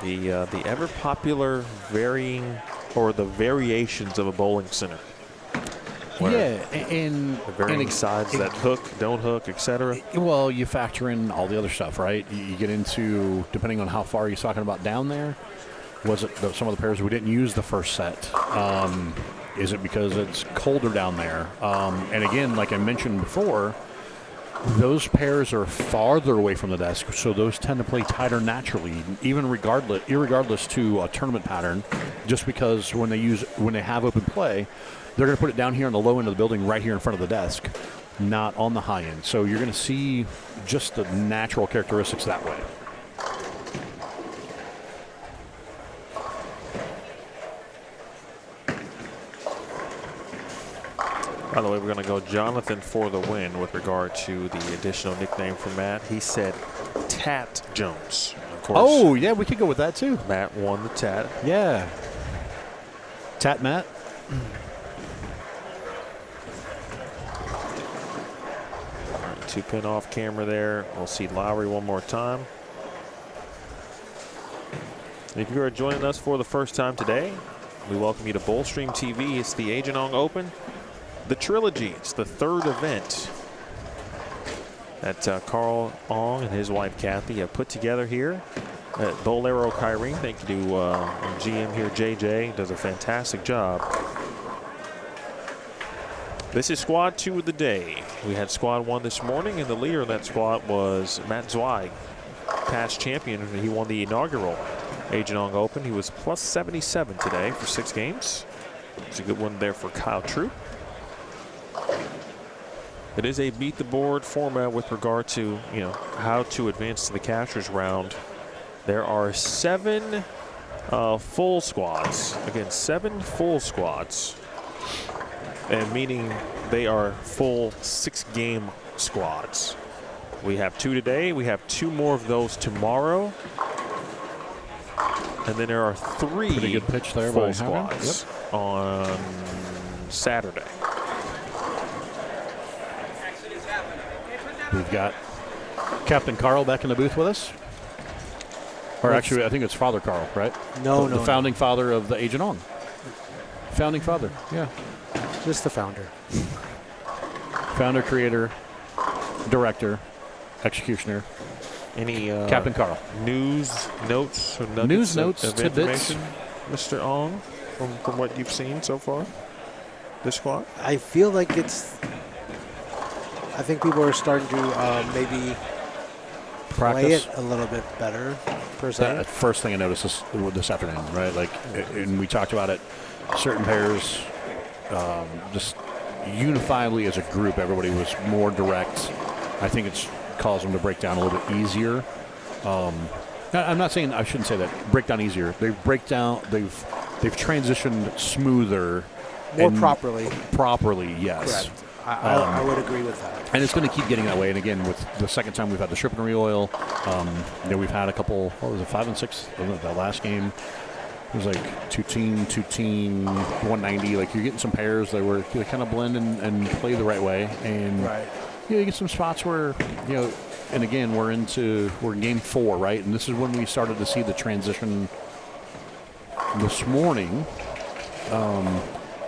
The ever popular varying or the variations of a bowling center. Yeah, and the varying sides that hook, don't hook, etc. Well, you factor in all the other stuff, right? You get into, depending on how far you're talking about down there, was it some of the pairs we didn't use the first set? Is it because it's colder down there? And again, like I mentioned before, those pairs are farther away from the desk, so those tend to play tighter naturally, even irregardless to a tournament pattern, just because when they have open play, they're going to put it down here on the low end of the building right here in front of the desk, not on the high end. So you're going to see just the natural characteristics that way. By the way, we're going to go Jonathan for the win with regard to the additional nickname from Matt. He said Tat Jones. Of course. Oh, yeah, we could go with that too. Matt won the Tat. Yeah. Tat Matt. All right, 2-pin off camera there. We'll see Lowry one more time. If you are joining us for the first time today, we welcome you to Bullstream TV. It's the Agent Ong Open. The Trilogy. It's the third event that Carl Ong and his wife Kathy have put together here at Bowlero Kyrene. Thank you to GM here, JJ. Does a fantastic job. This is squad 2 of the day. We had squad 1 this morning, and the leader of that squad was Matt Zweig, past champion. He won the inaugural Agent Ong Open. He was plus 77 today for 6 games. It's a good one there for Kyle Troop. It is a beat the board format with regard to, how to advance to the cashers round. There are 7 full squads. Again, 7 full squads. And meaning they are full 6-game squads. We have 2 today. We have 2 more of those tomorrow. And then there are 3 Pretty good pitch there full by squads on Saturday. We've got Captain Carl back in the booth with us. Or actually, I think it's Father Carl, right? No, the founding father of the Agent On. Founding father, yeah. Just the founder. Founder, creator, director, executioner. Any Captain Carl. News notes or nuggets News notes, of tidbits. information, Mr. Ong, from what you've seen so far? This squad? I feel like I think people are starting to maybe play it a little bit better, per se. That first thing I noticed this afternoon, right? Like, and we talked about it. Certain pairs, just unifiably as a group, everybody was more direct. I think it's caused them to break down a little bit easier. I'm not saying I shouldn't say that. Break down easier. They've transitioned smoother, More properly. Properly, yes. Correct. I would agree with that. And it's going to keep getting that way. And again, with the second time we've had the strip and re-oil, we've had a couple, 5 and 6, that last game. It was like 2-team, 190. Like, you're getting some pairs that they kind of blend and play the right way. And you get some spots where, and again, we're in game 4, right? And this is when we started to see the transition this morning.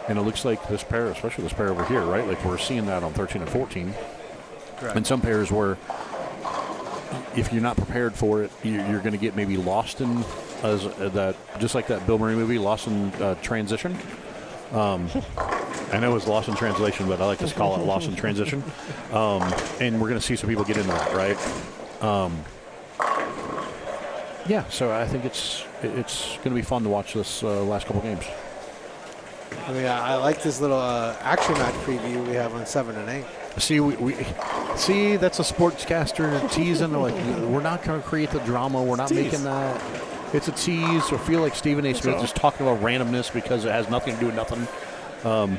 And it looks like this pair, especially this pair over here, right? Like, we're seeing that on 13 and 14. Correct. And some pairs where, if you're not prepared for it, you're going to get maybe lost in just like that Bill Murray movie, Lost in Transition. I know it's Lost in Translation, but I like to call it Lost in Transition. And we're going to see some people get into that, right? So I think it's going to be fun to watch this last couple games. I mean, I like this little action match preview we have on 7 and 8. See, we see that's a sportscaster teasing. Like, we're not going to create the drama. We're not making that. It's a tease. So I feel like Stephen A. Smith is talking about randomness because it has nothing to do with nothing.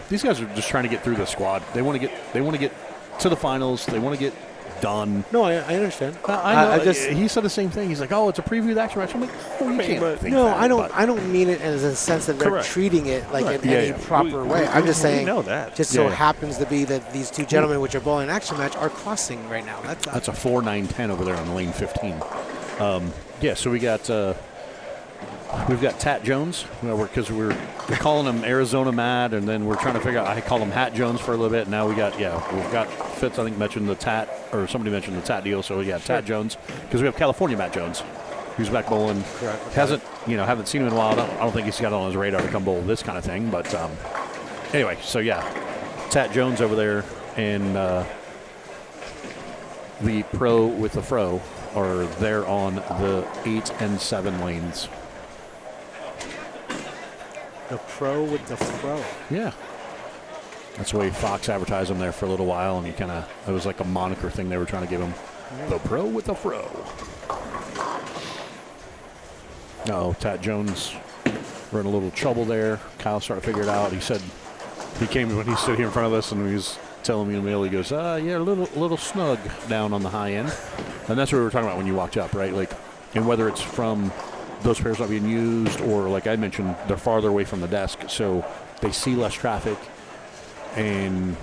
These guys are just trying to get through the squad. They want to get to the finals. They want to get done. No, I understand. I know. He said the same thing. He's like, "Oh, it's a preview of the action match." I'm like, "Oh, you can't." No, I don't mean it as a sense that they're treating it like in any proper way. I'm just saying, just so happens to be that these two gentlemen, which are bowling an action match, are crossing right now. That's a 4-9-10 over there on lane 15. So we've got Tat Jones, because we're calling him Arizona Matt, and then we're trying to figure out. I call him Hat Jones for a little bit. And now we've got Fitz. I think mentioned the Tat, or somebody mentioned the Tat deal. So Tat Jones, because we have California Matt Jones, who's back bowling. Correct. Haven't seen him in a while. I don't think he's got it on his radar to come bowl this kind of thing. But Anyway, so yeah, Tat Jones over there and the pro with the fro are there on the 8 and 7 lanes. The pro with the fro. Yeah. That's the way Fox advertised him there for a little while, and he kind of, it was like a moniker thing they were trying to give him. The pro with the fro. No, Tat Jones, we're in a little trouble there. Kyle started to figure it out. He said, he came when he stood here in front of us and he was telling me in the middle, he goes, yeah, a little snug down on the high end. And that's what we were talking about when you walked up, right? Like, and whether it's from those pairs not being used or, like I mentioned, they're farther away from the desk, so they see less traffic. And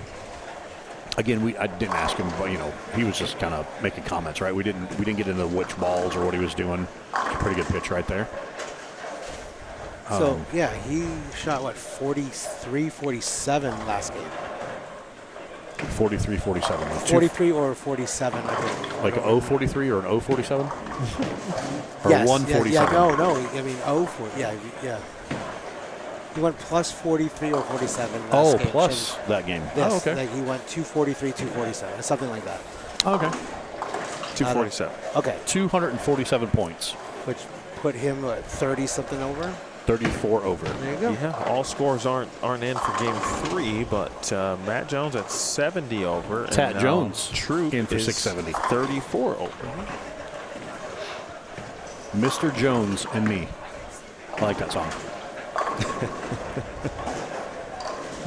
again, I didn't ask him, but he was just kind of making comments, right? We didn't get into which balls or what he was doing. Pretty good pitch right there. So yeah, he shot what 43, 47 last game. 43, 47. 43 or 47, I think. Like 0-43 or an 0-47? Or yes, 1-47? Yeah, no. I mean 0-4. Yeah. He went plus 43 or 47 last game. Oh, plus that game. Yes, oh, okay. Like he went 243, 247, something like that. Okay. 247. Okay. 247 points. Which put him at 30-something over. 34 over. There you go. Yeah, all scores aren't in for game 3, but Matt Jones at 70 over. Tat Jones Troop in for is 670. 34 over. Mr. Jones and me. I like that song.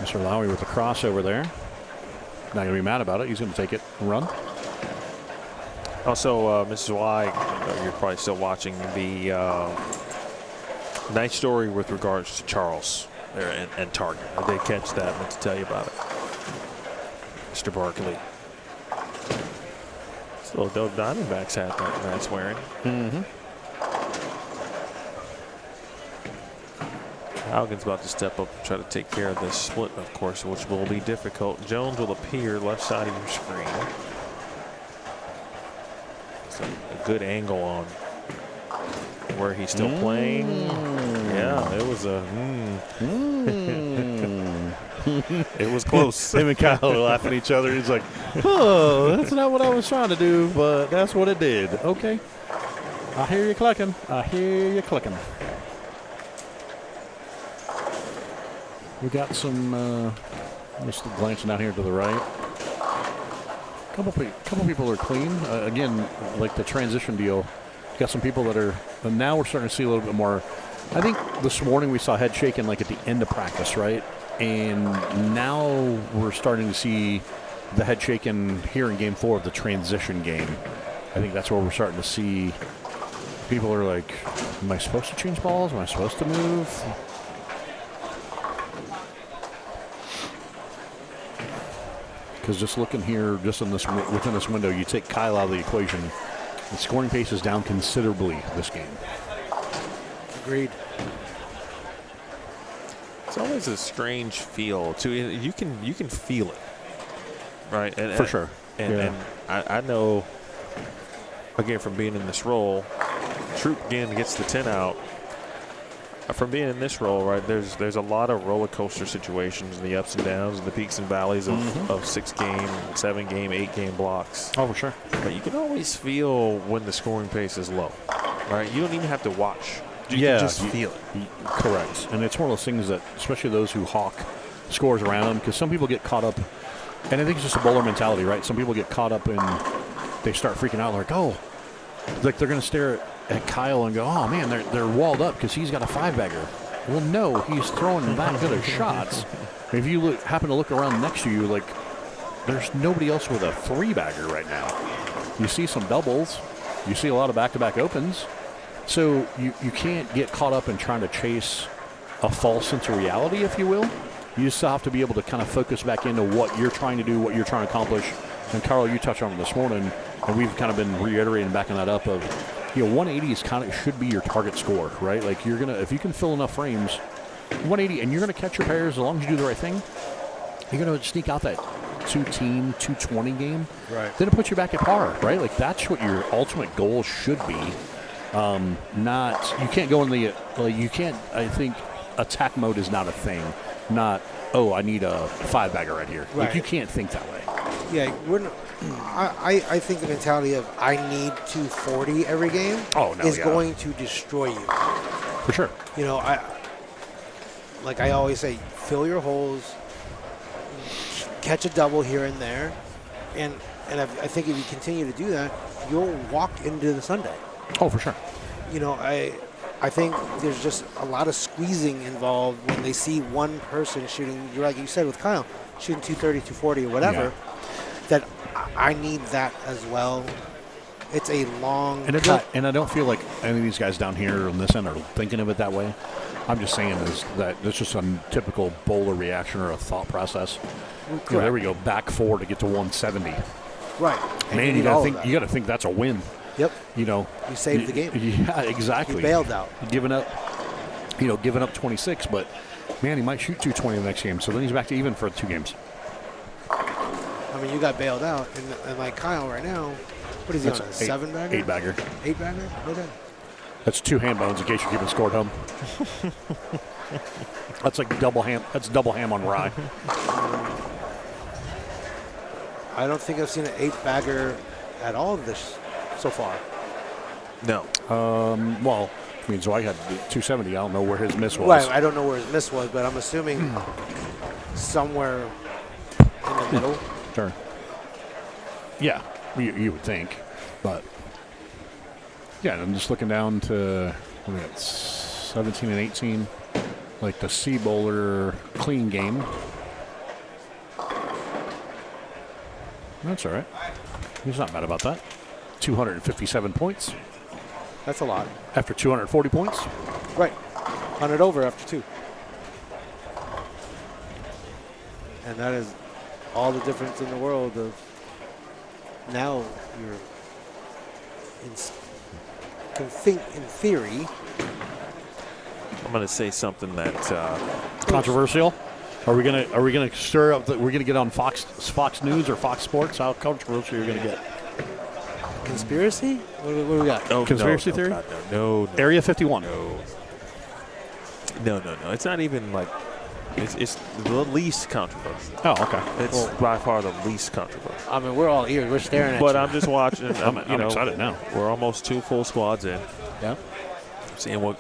Mr. Lowry with the crossover there. Not going to be mad about it. He's going to take it and run. Also, Mrs. Y, you're probably still watching the nice story with regards to Charles there and Target. I did catch that. I meant to tell you about it. Mr. Barkley. It's a little dope Diamondbacks hat that Matt's wearing. Mm-hmm. Haugen's about to step up and try to take care of this split, of course, which will be difficult. Jones will appear left side of your screen. It's a good angle on where he's still playing. Yeah, it was a. It was close. Him and Kyle are laughing at each other. He's like, oh, that's not what I was trying to do, but that's what it did. Okay. I hear you clicking. We got some, just glancing out here to the right. Couple people are clean. Again, like the transition deal, got some people that are, now we're starting to see a little bit more. I think this morning we saw head shaking like at the end of practice, right? And now we're starting to see the head shaking here in game 4 of the transition game. I think that's where we're starting to see people are like, am I supposed to change balls? Am I supposed to move? Because just looking here, just in this within this window, you take Kyle out of the equation, the scoring pace is down considerably this game. Agreed. It's always a strange feel too. You can feel it, right? And, For sure. And I know, again, from being in this role, Troop again gets the 10 out. From being in this role, right, there's a lot of roller coaster situations, the ups and downs, and the peaks and valleys of 6-game, 7-game, 8-game blocks. Oh, for sure. But you can always feel when the scoring pace is low, right? You don't even have to watch. You can just feel it. Correct. And it's one of those things that, especially those who hawk scores around them, because some people get caught up, and I think it's just a bowler mentality, right? Some people get caught up and they start freaking out, like, oh, like they're going to stare at Kyle and go, oh, man, they're walled up because he's got a 5-bagger. Well, no, he's throwing that good of shots. If you happen to look around next to you, like, there's nobody else with a 3-bagger right now. You see some doubles. You see a lot of back-to-back opens. So you can't get caught up in trying to chase a false sense of reality, if you will. You just have to be able to kind of focus back into what you're trying to do, what you're trying to accomplish. And, Carl, you touched on it this morning, and we've kind of been reiterating, backing that up of, 180 is kind of should be your target score, right? Like you're going to, if you can fill enough frames, 180, and you're going to catch your pairs as long as you do the right thing, you're going to sneak out that 2-team, 220 game. Right. Then it puts you back at par, right? Like that's what your ultimate goal should be. You can't go in the, you can't, I think attack mode is not a thing. not, oh, I need a 5-bagger right here. Like, Right. you can't think that way. Yeah, I think the mentality of I need 240 every game is going to destroy you. For sure. You know, I always say, fill your holes, catch a double here and there, and I think if you continue to do that, you'll walk into the Sunday. Oh, for sure. You know, I think there's just a lot of squeezing involved when they see one person shooting, like you said with Kyle, shooting 230, 240 or whatever, that I need that as well. It's a long cut. And I don't feel like any of these guys down here on this end are thinking of it that way. I'm just saying is that it's just a typical bowler reaction or a thought process. You know, there we go, back 4 to get to 170. Right. Man, you got to think that's a win. Yep. You know, you saved the game. Yeah, exactly. You bailed out. Giving up 26, but man, he might shoot 220 the next game. So then he's back to even for 2 games. I mean, you got bailed out, and like Kyle right now, what is he on, a 7-bagger? 8-bagger. 8-bagger? Okay. That's 2 hand bones in case you're keeping score at home. That's like double ham. That's double ham on rye. I don't think I've seen an 8-bagger at all this so far. No. Well, I mean, so I had 270. I don't know where his miss was. Right, I don't know where his miss was, but I'm assuming somewhere in the middle. Sure. Yeah, you would think, but yeah, I'm just looking down to what we got 17 and 18, like the C bowler clean game. That's all right. He's not mad about that. 257 points That's a lot. after 240 points. Right. 100 over after 2. And that is all the difference in the world of now you're can think in theory. I'm going to say something that Controversial. Are we gonna stir up? We're gonna get on Fox News or Fox Sports? How controversial are you gonna get? Conspiracy? What do we got? Oh, Conspiracy no, theory? God, no. Area 51. No. It's not even like it's the least controversial. Oh, okay. It's by far the least controversial. I mean, we're all ears. We're staring at But you. I'm just watching. I'm excited now. We're almost 2 full squads in. Yeah. Seeing what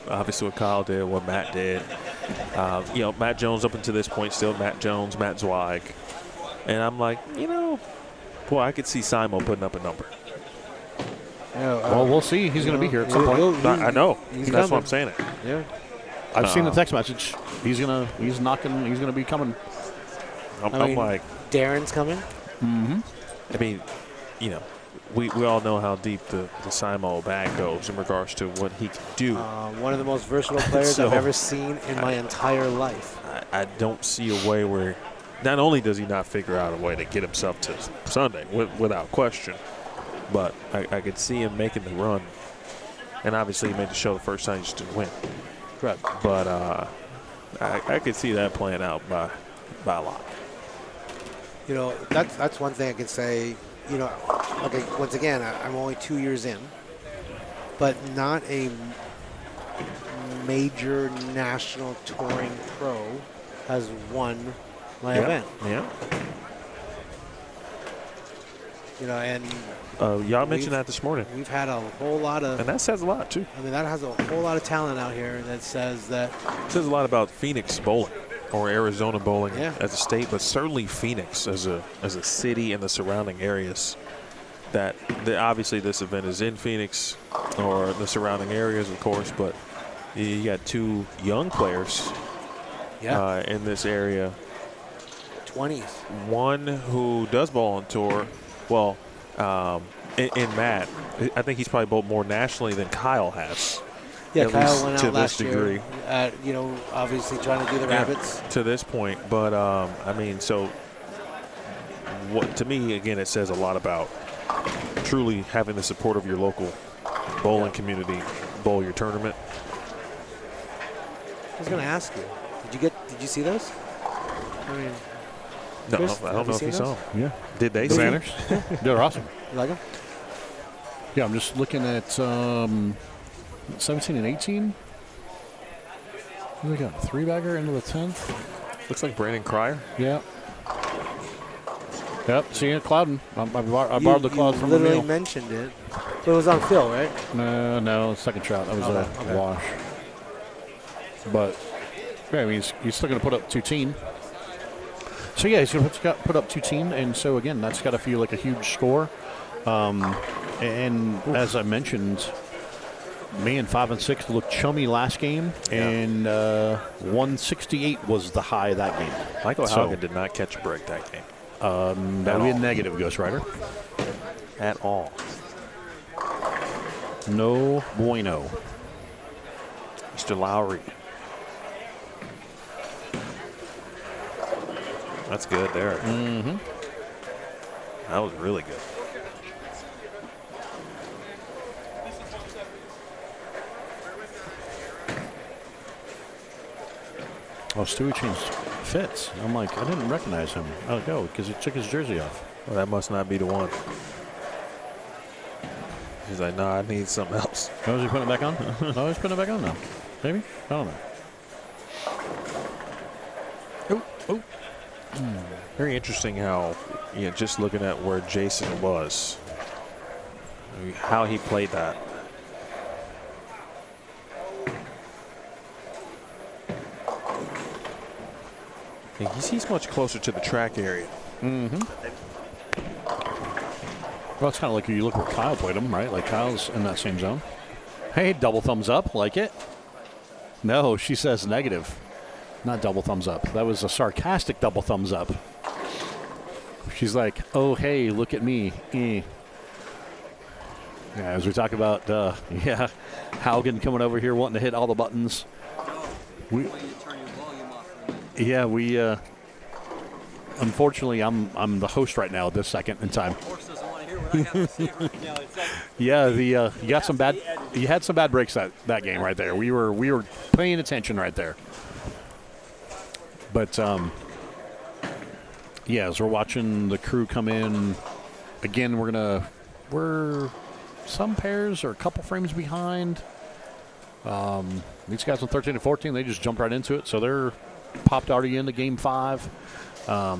Kyle did, what Matt did. Matt Jones up until this point still Matt Jones, Matt Zweig. And I'm like, boy, I could see Simon putting up a number. Well, we'll see. He's going to be here at some point. I know. He's That's coming. what I'm saying. Yeah. I've seen the text message. He's going to be coming. I'm like, Darren's coming. Mm-hmm. I mean, we all know how deep the Simo bag goes in regards to what he can do. One of the most versatile players So, I've ever seen in my entire life. I don't see a way where not only does he not figure out a way to get himself to Sunday without question, but I could see him making the run. And obviously he made the show the first time he just didn't win. Correct. But I could see that playing out by a lot. That's one thing I could say. Okay, once again, I'm only 2 years in, but not a major national touring pro has won my event. Yeah. And y'all mentioned that this morning. we've had a whole lot of, And that says a lot, too. I mean, that has a whole lot of talent out here that says that. It says a lot about Phoenix bowling or Arizona bowling Yeah. as a state, but certainly Phoenix as a city and the surrounding areas. That obviously this event is in Phoenix or the surrounding areas, of course, but you got 2 young players in this area. 20s. One who does bowl on tour. Well, in Matt, I think he's probably bowled more nationally than Kyle has. Yeah, at Kyle least went to out this last degree. year, obviously trying to do the rabbits. To this point. But, so what to me, again, it says a lot about truly having the support of your local bowling community bowl your tournament. I was going to ask you, did you see those? I mean, No, Chris, I have don't you know if seen you saw those? them. Yeah. Did they see them? Banners. They're awesome. you like them? Yeah, I'm just looking at 17 and 18. What do we got? 3-bagger into the 10th. Looks like Brandon Cryer. Yeah. Yep, see it, Clouden. I borrowed the cloud from literally Emil. mentioned it. But it was on Phil, right? No, second shot. That was Okay. a wash. But, yeah, I mean, he's still going to put up 2-teen. So, yeah, he's going to put up 2-teen. And so, again, that's got to feel like a huge score. And as I mentioned, man, 5 and 6 looked chummy last game. Yeah. And 168 was the high of that game. Michael Haugen did not catch a break that game. That would be a negative, Ghost Rider. At all. No bueno. Mr. Lowry. That's good there. Mm-hmm. That was really good. Oh, Stewie changed fits. I'm like, I didn't recognize him. Oh, go, because he took his jersey off. Well, that must not be the one. He's like, nah, I need something else. Oh, is he putting it back on? No, he's putting it back on now. Maybe? I don't know. Oh. Very interesting how, just looking at where Jason was, how he played that. He's much closer to the track area. Mm-hmm. Well, it's kind of like you look where Kyle played him, right? Like Kyle's in that same zone. Hey, double thumbs up. Like it? No, she says negative. Not double thumbs up. That was a sarcastic double thumbs up. She's like, oh, hey, look at me. Yeah, as we talk about, Haugen coming over here wanting to hit all the buttons. Unfortunately, I'm the host right now at this second in time. Yeah, you had some bad breaks that game right there. We were paying attention right there. But as we're watching the crew come in, again, we're some pairs are a couple frames behind. These guys on 13 and 14, they just jumped right into it, so they're popped already into game 5. I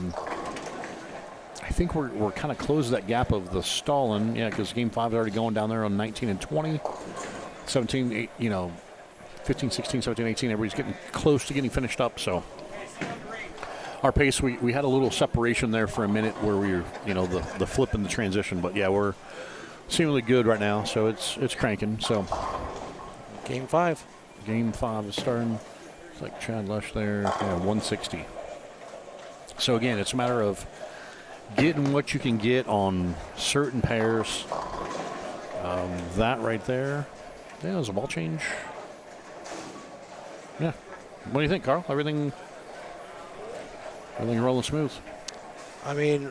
think we're kind of closed that gap of the stalling, because game 5 is already going down there on 19 and 20, 17, 15, 16, 17, 18. Everybody's getting close to getting finished up. So our pace, we had a little separation there for a minute where we were, the flip and the transition. But yeah, we're seemingly good right now. So it's cranking. So Game 5. Game 5 is starting. It's like Chad Lush there. Yeah, 160. So again, it's a matter of getting what you can get on certain pairs. That right there. Yeah, there's a ball change. Yeah. What do you think, Carl? Everything rolling smooth? I mean,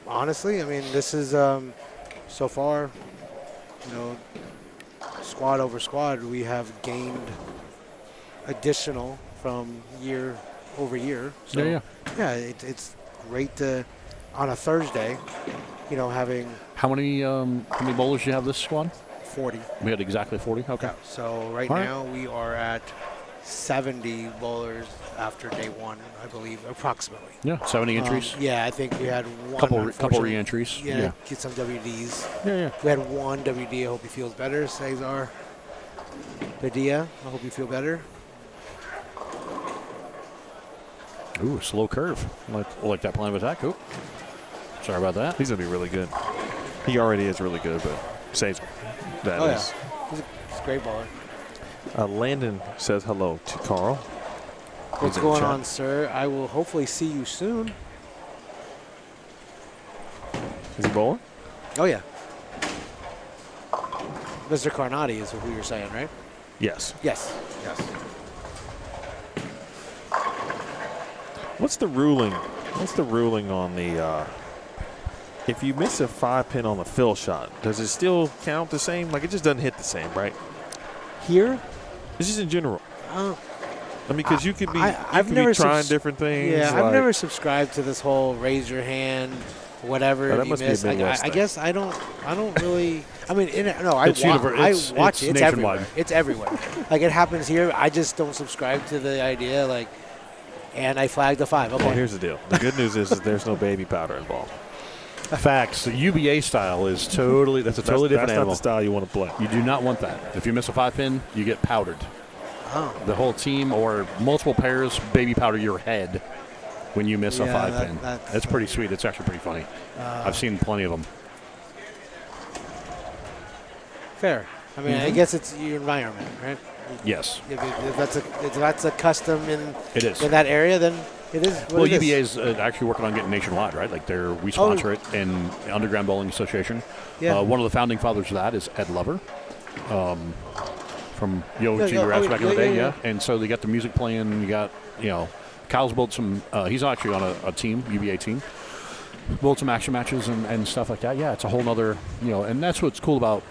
honestly, this is so far, squad over squad, we have gained additional from year over year. So, yeah, it's great to, on a Thursday, having. How many bowlers do you have this squad? 40. We had exactly 40? Okay. Yeah, so right now we are at 70 bowlers after day 1, I believe, approximately. Yeah, 70 entries. I think we had one. Couple re-entries. Yeah, get some WDs. Yeah. We had one WD. I hope he feels better. Cesar Padilla. I hope you feel better. Ooh, slow curve. Like that plan of attack. Ooh. Sorry about that. He's going to be really good. He already is really good, but Cesar, that is. Yeah. He's a great baller. Landon says hello to Carl. What's going on, sir? I will hopefully see you soon. Is he bowling? Oh, yeah. Mr. Carnati is who you're saying, right? Yes. Yes. What's the ruling? What's the ruling on the if you miss a 5-pin on the fill shot, does it still count the same? Like, it just doesn't hit the same, right? Here? It's just in general. Because you could be, trying different things. Yeah, I've never subscribed to this whole raise your hand, whatever. That must be a Midwest I thing. guess I don't really. I mean, I watch it. It's nationwide. everywhere. It's everywhere. Like, it happens here. I just don't subscribe to the idea. Like, And I flagged a 5. Okay. Well, here's the deal. The good news is there's no baby powder involved. Facts. The UBA style is totally that's a totally different That's animal. not the style you want to play. You do not want that. If you miss a 5-pin, you get powdered. Oh. The whole team or multiple pairs baby powder your head when you miss a Yeah, 5-pin. That's pretty sweet. It's actually pretty funny. I've seen plenty of them. Fair. I mean, I guess it's your environment, right? Yes. If that's a custom It is. in that area, then it is. Well, it is. UBA is actually working on getting nationwide, right? Like we sponsor it in the Underground Bowling Association. Yeah. One of the founding fathers of that is Ed Lover, from Yo G Raps back in the day. Yeah. And so they got the music playing. You got Kyle's built some. He's actually on a team, UBA team. Built some action matches and stuff like that. Yeah, it's a whole nother and that's what's cool about.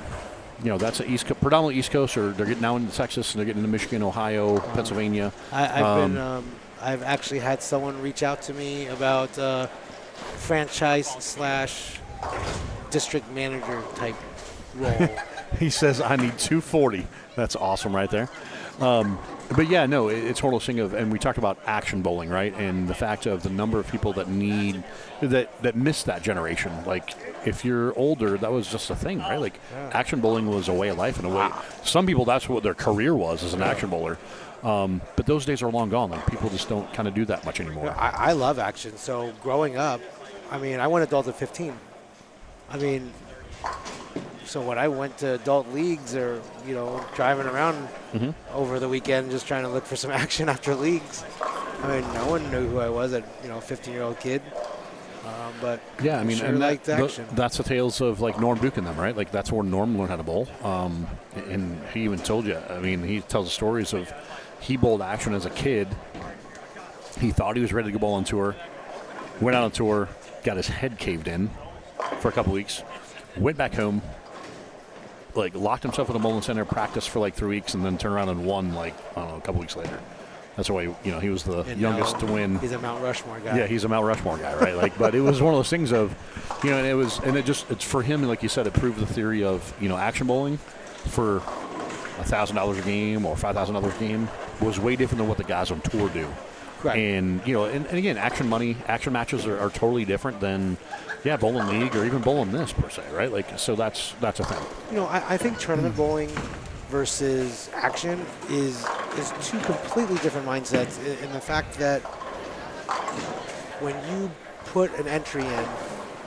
That's predominantly East Coast, or they're getting now into Texas, and they're getting into Michigan, Ohio, Pennsylvania. I've actually had someone reach out to me about franchise / district manager type role. He says, I need 240. That's awesome right there. But yeah, no, it's one of those things of, and we talked about action bowling, right? And the fact of the number of people that miss that generation. Like, if you're older, that was just a thing, right? Like, action bowling was a way of life in a way. Some people, that's what their career was, as an action bowler. But those days are long gone. Like, people just don't kind of do that much anymore. I love action. So growing up, I mean, I went adult at 15. I mean, so when I went to adult leagues or, driving around over the weekend just trying to look for some action after leagues, I mean, no one knew who I was at, 15-year-old kid. But yeah, I mean, sure and liked action. That's the tales of like Norm Duke and them, right? Like that's where Norm learned how to bowl. And he even told you. I mean, he tells the stories of he bowled action as a kid. He thought he was ready to go bowl on tour. Went out on tour, got his head caved in for a couple weeks. Went back home, like locked himself in a bowling center, practiced for like 3 weeks, and then turned around and won like a couple weeks later. That's why he was the youngest to win. He's a Mount Rushmore guy. Yeah, he's a Mount Rushmore guy, right? Like, but it was one of those things of, it's for him. Like you said, it proved the theory of action bowling for $1,000 a game or $5,000 a game was way different than what the guys on tour do. Right. And and again, action matches are totally different than bowling league or even bowling this per se, right? Like, so that's a thing. I think tournament bowling versus action is two completely different mindsets in the fact that when you put an entry in,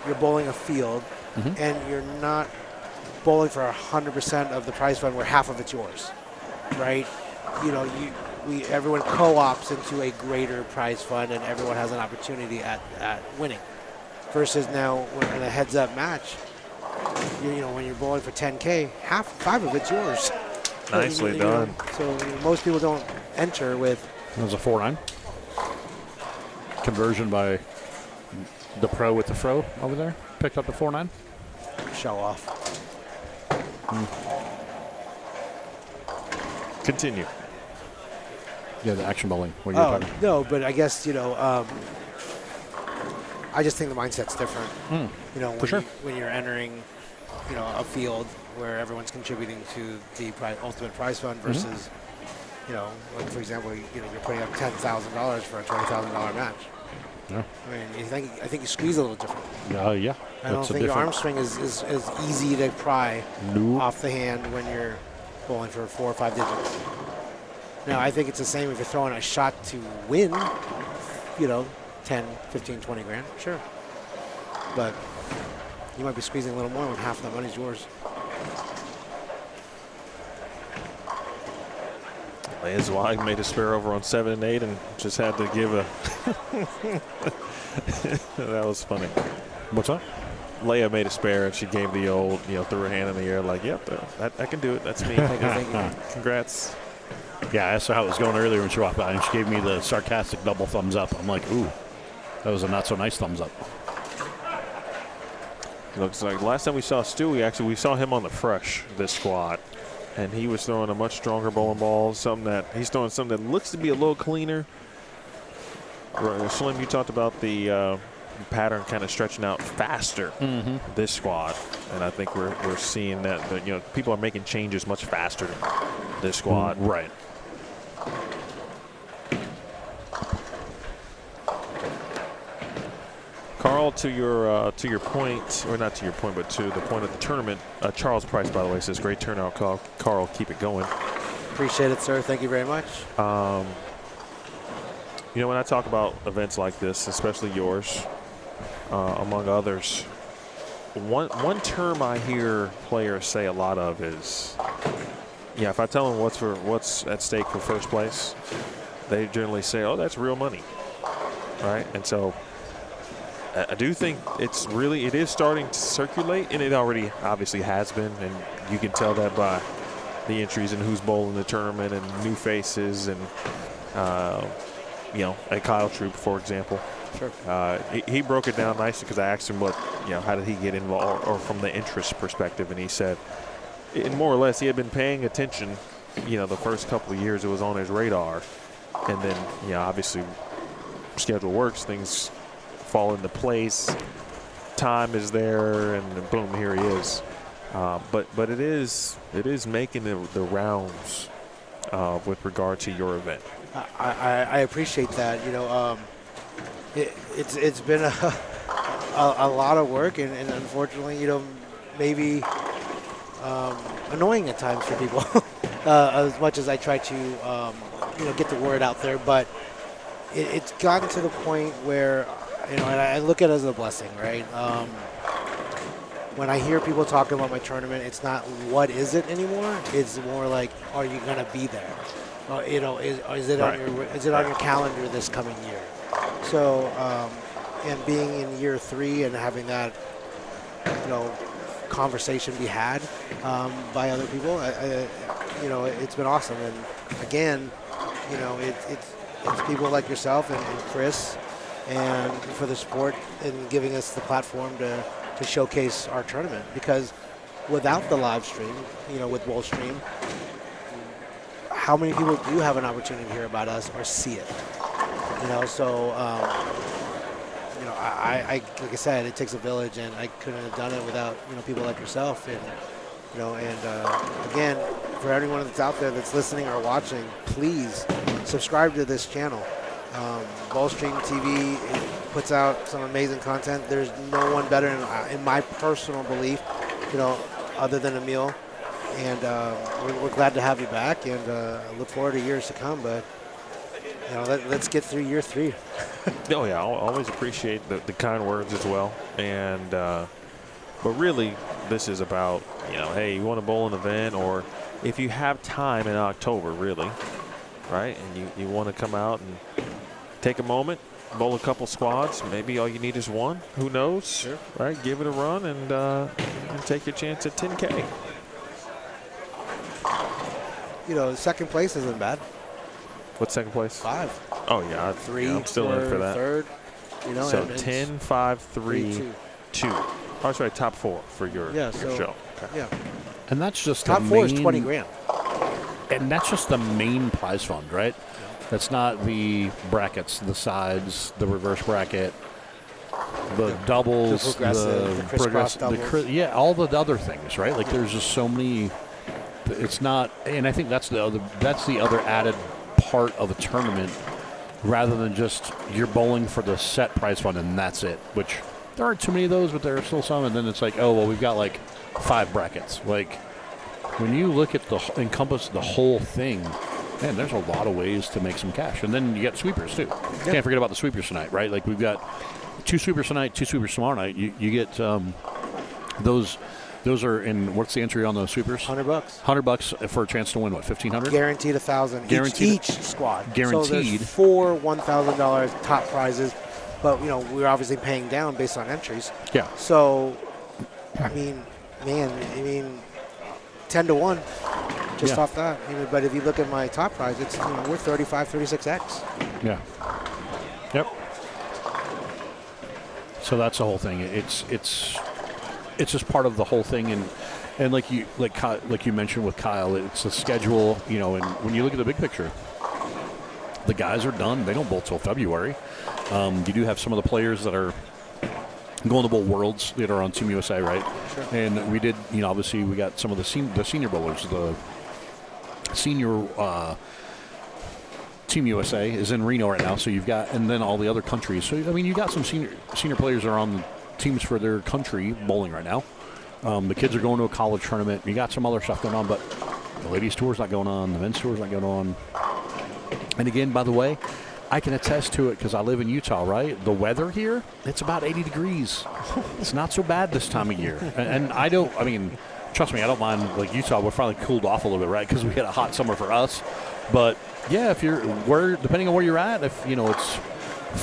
you're bowling a field and you're not bowling for 100% of the prize fund where half of it's yours, right? Everyone co-ops into a greater prize fund and everyone has an opportunity at winning. Versus now in a heads-up match, when you're bowling for 10K, 5 of it's yours. Nicely done. So most people don't enter with. That was a 4-9 conversion by the pro with the fro over there. Picked up the 4-9. Show off. Continue. Yeah, the action bowling. What are you talking? No, but I guess I just think the mindset's different. For sure. When you're entering, a field where everyone's contributing to the ultimate prize fund versus, like for example, you're putting up $10,000 for a $20,000 match. Yeah. I mean, I think you squeeze a little different. Yeah. I don't think your arm swing is easy to pry off the hand when you're bowling for 4 or 5 digits. Now, I think it's the same if you're throwing a shot to win, 10, 15, 20 grand, sure. But you might be squeezing a little more when half of the money's yours. His wife made a spare over on 7 and 8 and just had to give a. That was funny. What's up? Leia made a spare and she gave the old, threw her hand in the air like, yep, I can do it. That's me. Thank you. Congrats. Yeah, I asked her how it was going earlier when she walked by, and she gave me the sarcastic double thumbs up. I'm like, ooh, that was a not so nice thumbs up. Looks like last time we saw Stu, we saw him on the fresh this squad, and he was throwing a much stronger bowling ball. He's throwing something that looks to be a little cleaner. Schlemer, you talked about the pattern kind of stretching out faster this squad, and I think we're seeing that people are making changes much faster this squad. Right. Carl, to your point, or not to your point, but to the point of the tournament, Charles Price, by the way, says, great turnout, Carl. Keep it going. Appreciate it, sir. Thank you very much. You know, when I talk about events like this, especially yours, among others, one term I hear players say a lot of is, yeah, if I tell them what's at stake for first place, they generally say, oh, that's real money, right? And so I do think it is starting to circulate, and it already obviously has been, and you can tell that by the entries and who's bowling the tournament and new faces and, you know, like Kyle Troop, for example. Sure. He broke it down nicely because I asked him how did he get involved, or from the interest perspective, and he said, more or less, he had been paying attention, you know, the first couple of years it was on his radar, and then, you know, obviously schedule works, things fall into place, time is there, and boom, here he is. But it is making the rounds with regard to your event. I appreciate that. You know, it's been a lot of work, and unfortunately, you know, maybe annoying at times for people, as much as I try to, you know, get the word out there. But it's gotten to the point where, you know, and I look at it as a blessing, right? When I hear people talking about my tournament, it's not what is it anymore. It's more like, are you going to be there? You know, is it Right. on your calendar this coming year? So, and being in year 3 and having that, you know, conversation be had by other people, you know, it's been awesome. And again, you know, it's people like yourself and Chris, and for the support and giving us the platform to showcase our tournament, because without the live stream, you know, with Bowlstream, how many people do have an opportunity to hear about us or see it? You know, so, you know, I like I said, it takes a village, and I couldn't have done it without, you know, people like yourself. And, you know, and again, for anyone that's out there that's listening or watching, please subscribe to this channel. Bowlstream TV puts out some amazing content. There's no one better, in my personal belief, you know, other than Emil. And we're glad to have you back, and look forward to years to come. But, you know, let's get through year 3. Oh yeah, I'll always appreciate the kind words as well. And but really, this is about, you know, hey, you want to bowl an event, or if you have time in October, really, right? And you want to come out and take a moment, bowl a couple squads. Maybe all you need is one. Who knows? Sure. Right? Give it a run and take your chance at 10K. You know, second place isn't bad. What's second place? 5. Oh yeah, 3. I'm still in for that. Third. You know, So and it's 10, 5, 3, 2. 2. Oh, sorry, top 4 for your So, show. Okay. yeah. And that's just Top the 4 is main- 20 grand. And that's just the main prize fund, right? That's not the brackets, the sides, the reverse bracket, the doubles, the progressive, the crisscross doubles. yeah, all the other things, right? Like there's just so many. It's not, and I think that's the other added part of a tournament, rather than just you're bowling for the set prize fund and that's it. Which there aren't too many of those, but there are still some. And then it's like, oh well, we've got like 5 brackets. Like when you look at encompass the whole thing, man, there's a lot of ways to make some cash. And then you got sweepers too. Can't forget about the sweepers tonight, right? Like we've got 2 sweepers tonight, 2 sweepers tomorrow night. You get those. Those are in, what's the entry on those sweepers? $100. $100 for a chance to win, what, $1,500? Guaranteed 1,000. Guaranteed. Each squad. Guaranteed. So there's 4 $1,000 top prizes, but you know we're obviously paying down based on entries. Yeah. So, I mean, man, 10 to 1, just off that. I mean, but if you look at my top prize, it's, you know, we're 35, 36x. Yeah. Yep. So that's the whole thing. It's just part of the whole thing, and like you mentioned with Kyle, it's the schedule, you know. And when you look at the big picture, the guys are done. They don't bowl till February. You do have some of the players that are going to bowl Worlds that are on Team USA, right? Sure. And we did, you know, obviously we got some of the senior bowlers, the senior Team USA is in Reno right now, so you've got, and then all the other countries. So, I mean, you got some senior players that are on the teams for their country bowling right now. The kids are going to a college tournament. You got some other stuff going on, but the ladies' tour's not going on. The men's tour's not going on. And again, by the way, I can attest to it because I live in Utah, right? The weather here, it's about 80 degrees. It's not so bad this time of year. And I mean, trust me, I don't mind. Like Utah, we're finally cooled off a little bit, right? Because we had a hot summer for us. But yeah, depending on where you're at, if it's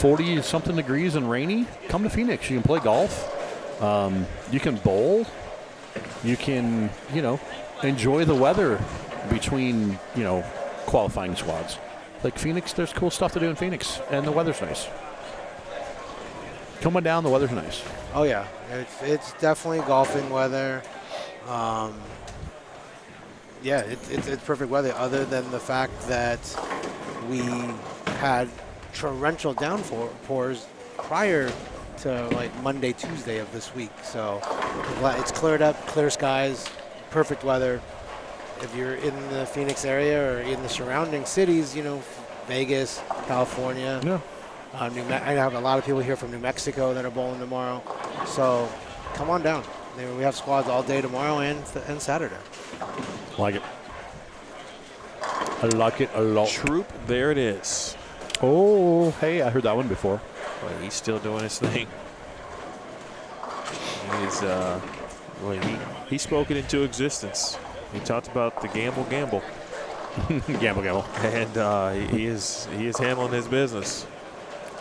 40-something degrees and rainy, come to Phoenix. You can play golf. You can bowl. You can, enjoy the weather between, qualifying squads. Like Phoenix, there's cool stuff to do in Phoenix, and the weather's nice. Coming down, the weather's nice. Oh yeah, it's definitely golfing weather. Yeah, it's perfect weather. Other than the fact that we had torrential downpours prior to like Monday, Tuesday of this week. So it's cleared up, clear skies, perfect weather. If you're in the Phoenix area or in the surrounding cities, Vegas, California. Yeah. I have a lot of people here from New Mexico that are bowling tomorrow. So come on down. We have squads all day tomorrow and Saturday. Like it. I like it a lot. Troop, there it is. Oh, hey, I heard that one before. Well, he's still doing his thing. He spoke it into existence. He talked about the gamble. gamble. And he is handling his business.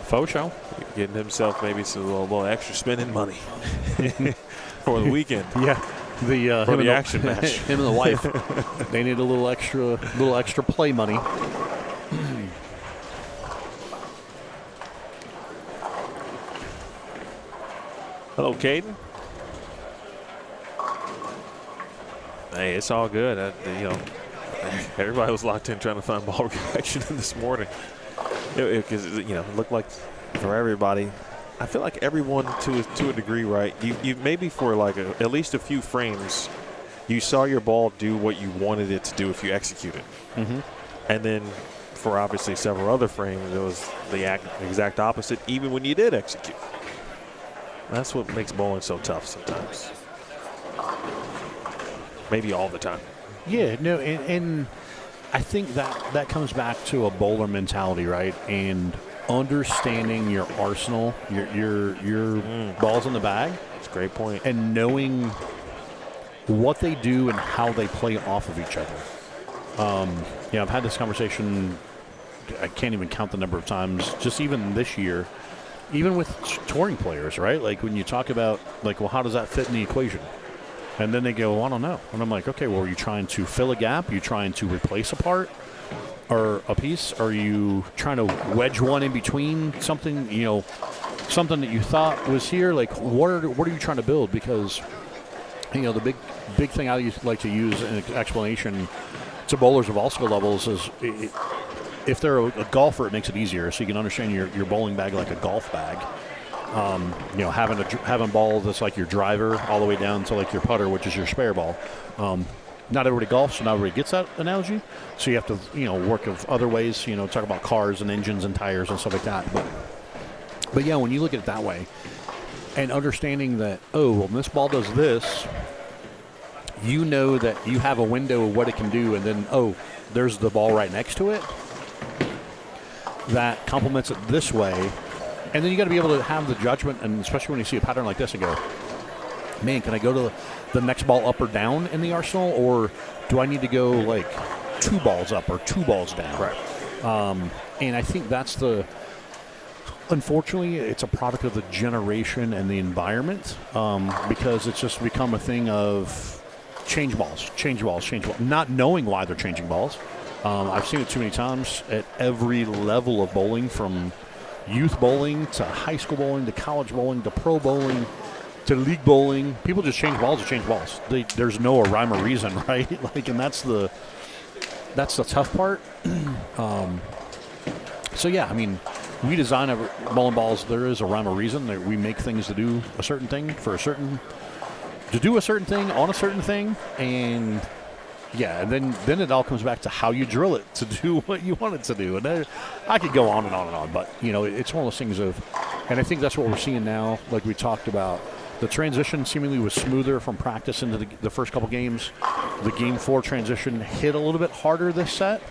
Faux show. Getting himself maybe some little extra spending money for the weekend. Yeah. For the action match. Him and the wife. They need a little extra play money. Hello, Caden. Hey, it's all good. Everybody was locked in trying to find ball action this morning. Because it looked like for everybody, I feel like everyone to a degree, right? You maybe for like at least a few frames, you saw your ball do what you wanted it to do if you execute it. Mm-hmm. And then for obviously several other frames, it was the exact opposite, even when you did execute. That's what makes bowling so tough sometimes. Maybe all the time. Yeah, no, and I think that comes back to a bowler mentality, right? And understanding your arsenal, your balls in the bag. That's a great point. And knowing what they do and how they play off of each other. I've had this conversation, I can't even count the number of times, just even this year, even with touring players, right? Like when you talk about, like, well, how does that fit in the equation? And then they go, well, I don't know. And I'm like, okay, well, are you trying to fill a gap? Are you trying to replace a part or a piece? Are you trying to wedge one in between something, something that you thought was here? Like, what are you trying to build? Because, the big thing I like to use in explanation to bowlers of all skill levels is if they're a golfer, it makes it easier. So you can understand your bowling bag like a golf bag. Having ball that's like your driver all the way down to like your putter, which is your spare ball. Not everybody golfs, so not everybody gets that analogy. So you have to, work of other ways, talk about cars and engines and tires and stuff like that. But yeah, when you look at it that way and understanding that, when this ball does this, that you have a window of what it can do, and then, there's the ball right next to it that complements it this way. And then you got to be able to have the judgment, and especially when you see a pattern like this and go, man, can I go to the next ball up or down in the arsenal, or do I need to go like 2 balls up or 2 balls down? Right. And I think that's unfortunately, it's a product of the generation and the environment because it's just become a thing of change balls, not knowing why they're changing balls. I've seen it too many times at every level of bowling, from youth bowling to high school bowling to college bowling to pro bowling to league bowling. People just change balls to change balls. There's no rhyme or reason, right? And that's the tough part. So yeah, I mean, we design bowling balls. There is a rhyme or reason that we make things to do a certain thing to do a certain thing on a certain thing, and Yeah, and then it all comes back to how you drill it to do what you want it to do. And I could go on and on and on, but it's one of those things of, and I think that's what we're seeing now. Like we talked about, the transition seemingly was smoother from practice into the first couple games. The Game 4 transition hit a little bit harder this set.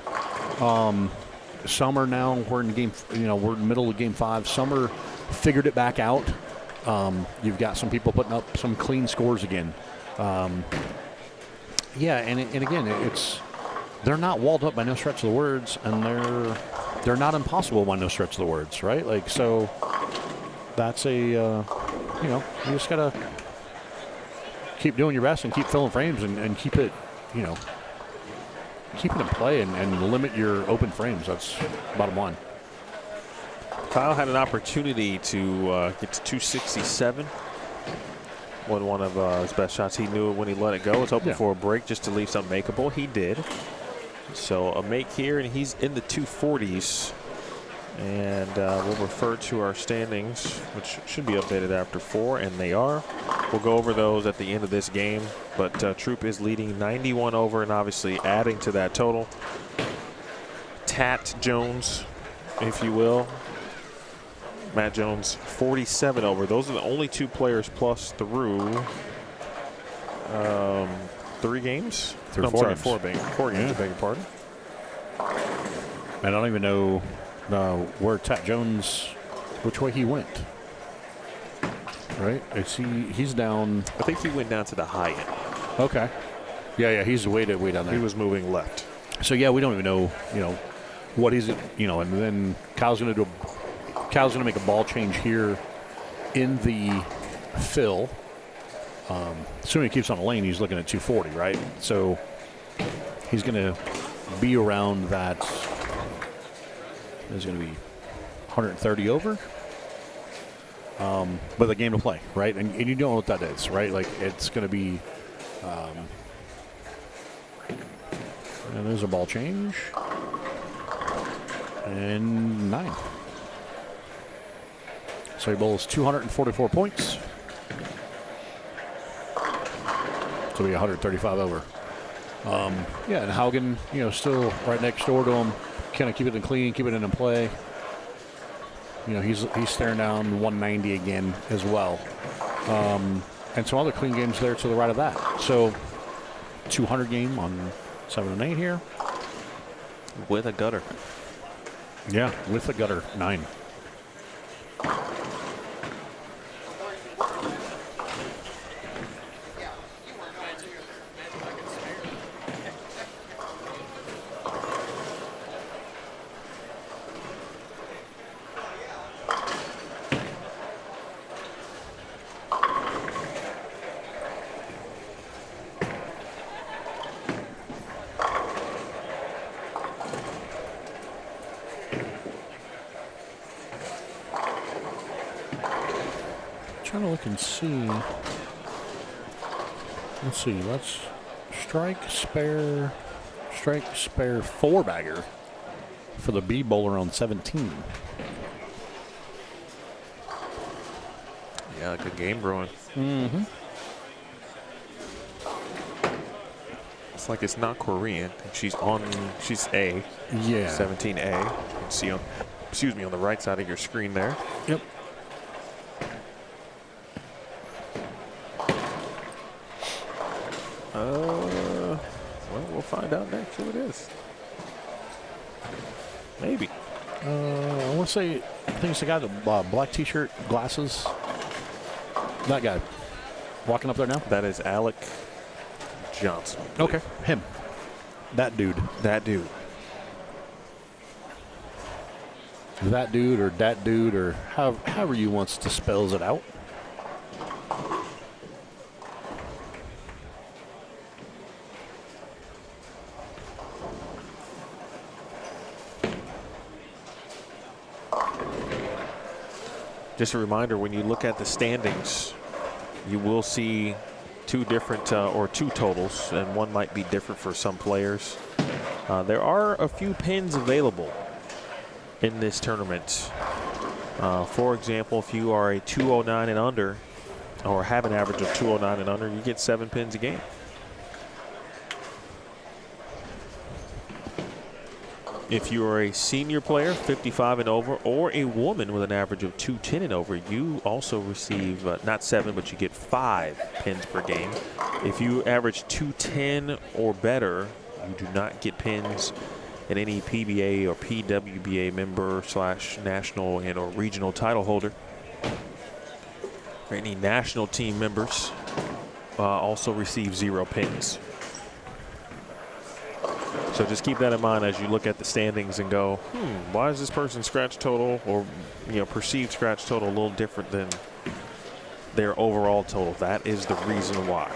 Some are now, we're in we're in the middle of Game 5. Some are figured it back out. You've got some people putting up some clean scores again. Yeah, and again, they're not walled up by no stretch of the words, and they're not impossible by no stretch of the words, right? Like, so that's you just gotta keep doing your best and keep filling frames and keep it, keep it in play and limit your open frames. That's bottom line. Kyle had an opportunity to get to 267. One of his best shots. He knew it when he let it go. Was hoping for a break just to leave something makeable. He did. So a make here, and he's in the 240s. And we'll refer to our standings, which should be updated after 4, and they are. We'll go over those at the end of this game. But Troop is leading 91 over, and obviously adding to that total. Tat Jones, if you will. Matt Jones, 47 over. Those are the only 2 players plus through 3 games? Through 4 games. 4 games, I beg your pardon. I don't even know where Tat Jones, which way he went. Right? He's down. I think he went down to the high end. Okay. Yeah, he's way down there. He was moving left. So, yeah, we don't even know, what he's, and then Kyle's going to make a ball change here in the fill. Assuming he keeps on the lane, he's looking at 240, right? So he's going to be around that. There's going to be 130 over. But the game to play, right? And you don't know what that is, right? Like, it's going to be. And there's a ball change. And 9. So he bowls 244 points. So be 135 over. Yeah, and Haugen, still right next door to him. Kind of keep it in clean, keep it in play. He's staring down 190 again as well. And some other clean games there to the right of that. So 200 game on 7 and 8 here. With a gutter. Yeah, with a gutter, 9. Trying to look and see. Let's see. Let's strike spare 4-bagger for the B bowler on 17. Yeah, good game brewing. Mm-hmm. It's like it's not Korean. She's A. Yeah. 17A. You can see on the right side of your screen there. Yep. Well, we'll find out next who it is. Maybe. I want to say, I think it's the guy with the black T-shirt, glasses. That guy. Walking up there now? That is Alec Johnson. Okay. Him. That dude. That dude. That dude or that dude or however you wants to spells it out. Just a reminder, when you look at the standings, you will see 2 different or 2 totals, and one might be different for some players. There are a few pins available in this tournament. For example, if you are a 209 and under, or have an average of 209 and under, you get 7 pins a game. If you are a senior player, 55 and over, or a woman with an average of 210 and over, you also receive not 7, but you get 5 pins per game. If you average 210 or better, you do not get pins. And any PBA or PWBA member / national and or regional title holder, or any national team members, also receive 0 pins. So just keep that in mind as you look at the standings and go, why is this person's scratch total or perceived scratch total a little different than their overall total? That is the reason why.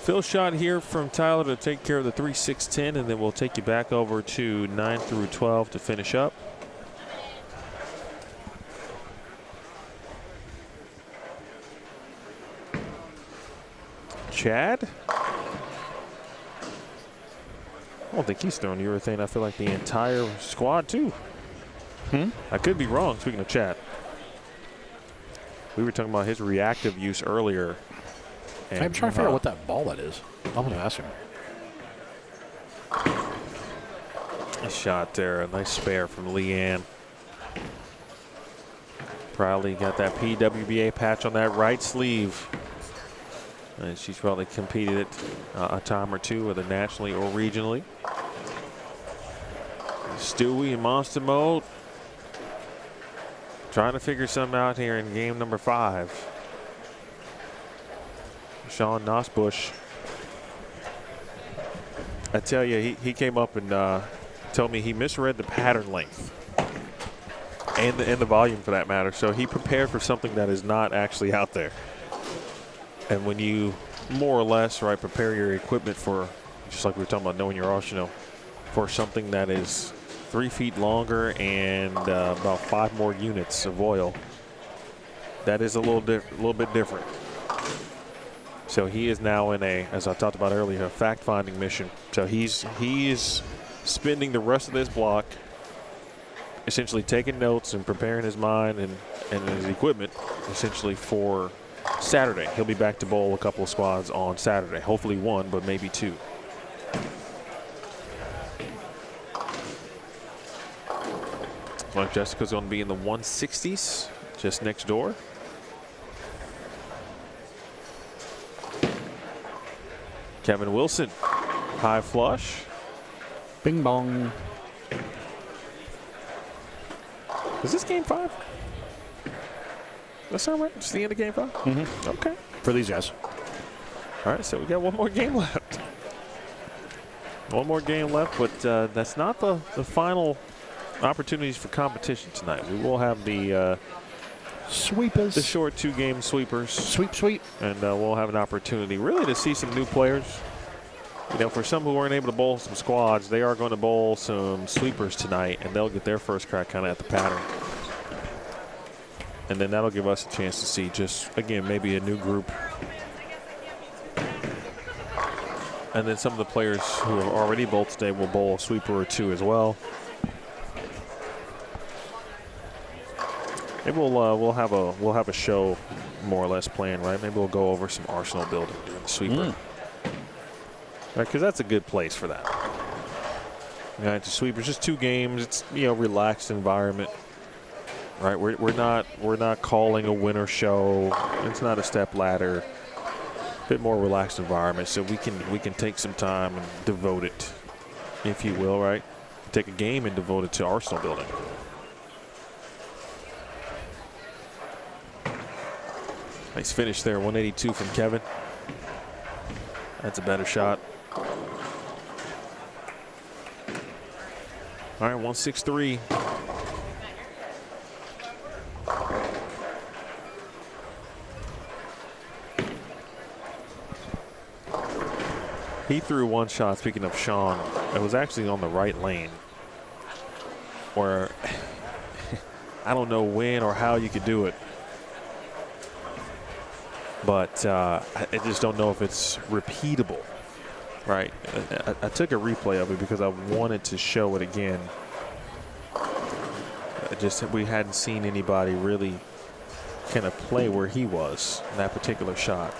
Fill shot here from Tyler to take care of the 3, 6, 10, and then we'll take you back over to 9 through 12 to finish up. Chad? I don't think he's throwing urethane. I feel like the entire squad, too. I could be wrong, speaking of Chad. We were talking about his reactive use earlier. I'm trying to figure out what that ball that is. I'm going to ask him. A shot there. A nice spare from Leanne. Probably got that PWBA patch on that right sleeve. And she's probably competed it a time or two, whether nationally or regionally. Stewie in monster mode. Trying to figure something out here in game number 5. Sean Nosbush. I tell you, he came up and told me he misread the pattern length and the volume for that matter. So he prepared for something that is not actually out there. And when you more or less, right, prepare your equipment for, just like we were talking about knowing your arsenal, for something that is 3 feet longer and about 5 more units of oil, that is a little bit different. So he is now in a, as I talked about earlier, a fact-finding mission. So he is spending the rest of this block essentially taking notes and preparing his mind and his equipment essentially for Saturday. He'll be back to bowl a couple of squads on Saturday. Hopefully 1, but maybe 2. Like Jessica's going to be in the 160s, just next door. Kevin Wilson, high flush. Bing bong. Is this game 5? That sound right? It's the end of game 5? Mm-hmm. Okay. For these guys. All right, so we got one more game left. One more game left, but that's not the final opportunities for competition tonight. We will have the sweepers, the short 2-game sweepers. Sweep. And we'll have an opportunity really to see some new players. You know, for some who weren't able to bowl some squads, they are going to bowl some sweepers tonight, and they'll get their first crack kind of at the pattern. And then that'll give us a chance to see just, again, maybe a new group. And then some of the players who have already bowled today will bowl a sweeper or 2 as well. Maybe we'll have a show more or less planned, right? Maybe we'll go over some arsenal building during the sweeper, right? Because that's a good place for that. Yeah, the sweeper's just 2 games. It's relaxed environment, right? We're not calling a winner show. It's not a step ladder. A bit more relaxed environment, so we can take some time and devote it, if you will, right? Take a game and devote it to arsenal building. Nice finish there, 182 from Kevin. That's a better shot. All right, 163. He threw one shot, speaking of Sean, it was actually on the right lane where I don't know when or how you could do it. But I just don't know if it's repeatable, right? I took a replay of it because I wanted to show it again. We hadn't seen anybody really kind of play where he was in that particular shot.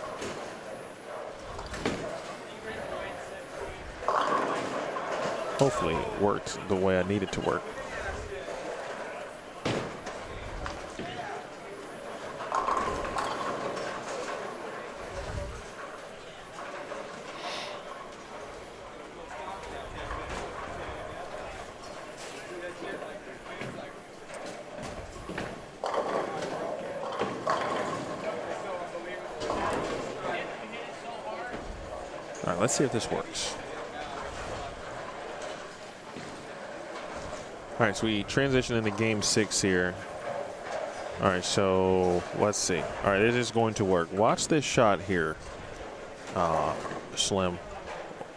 hopefully it worked the way I need it to work. All right, let's see if this works. All right, so we transition into game 6 here. All right, so let's see. All right, it is going to work. Watch this shot here, Slim.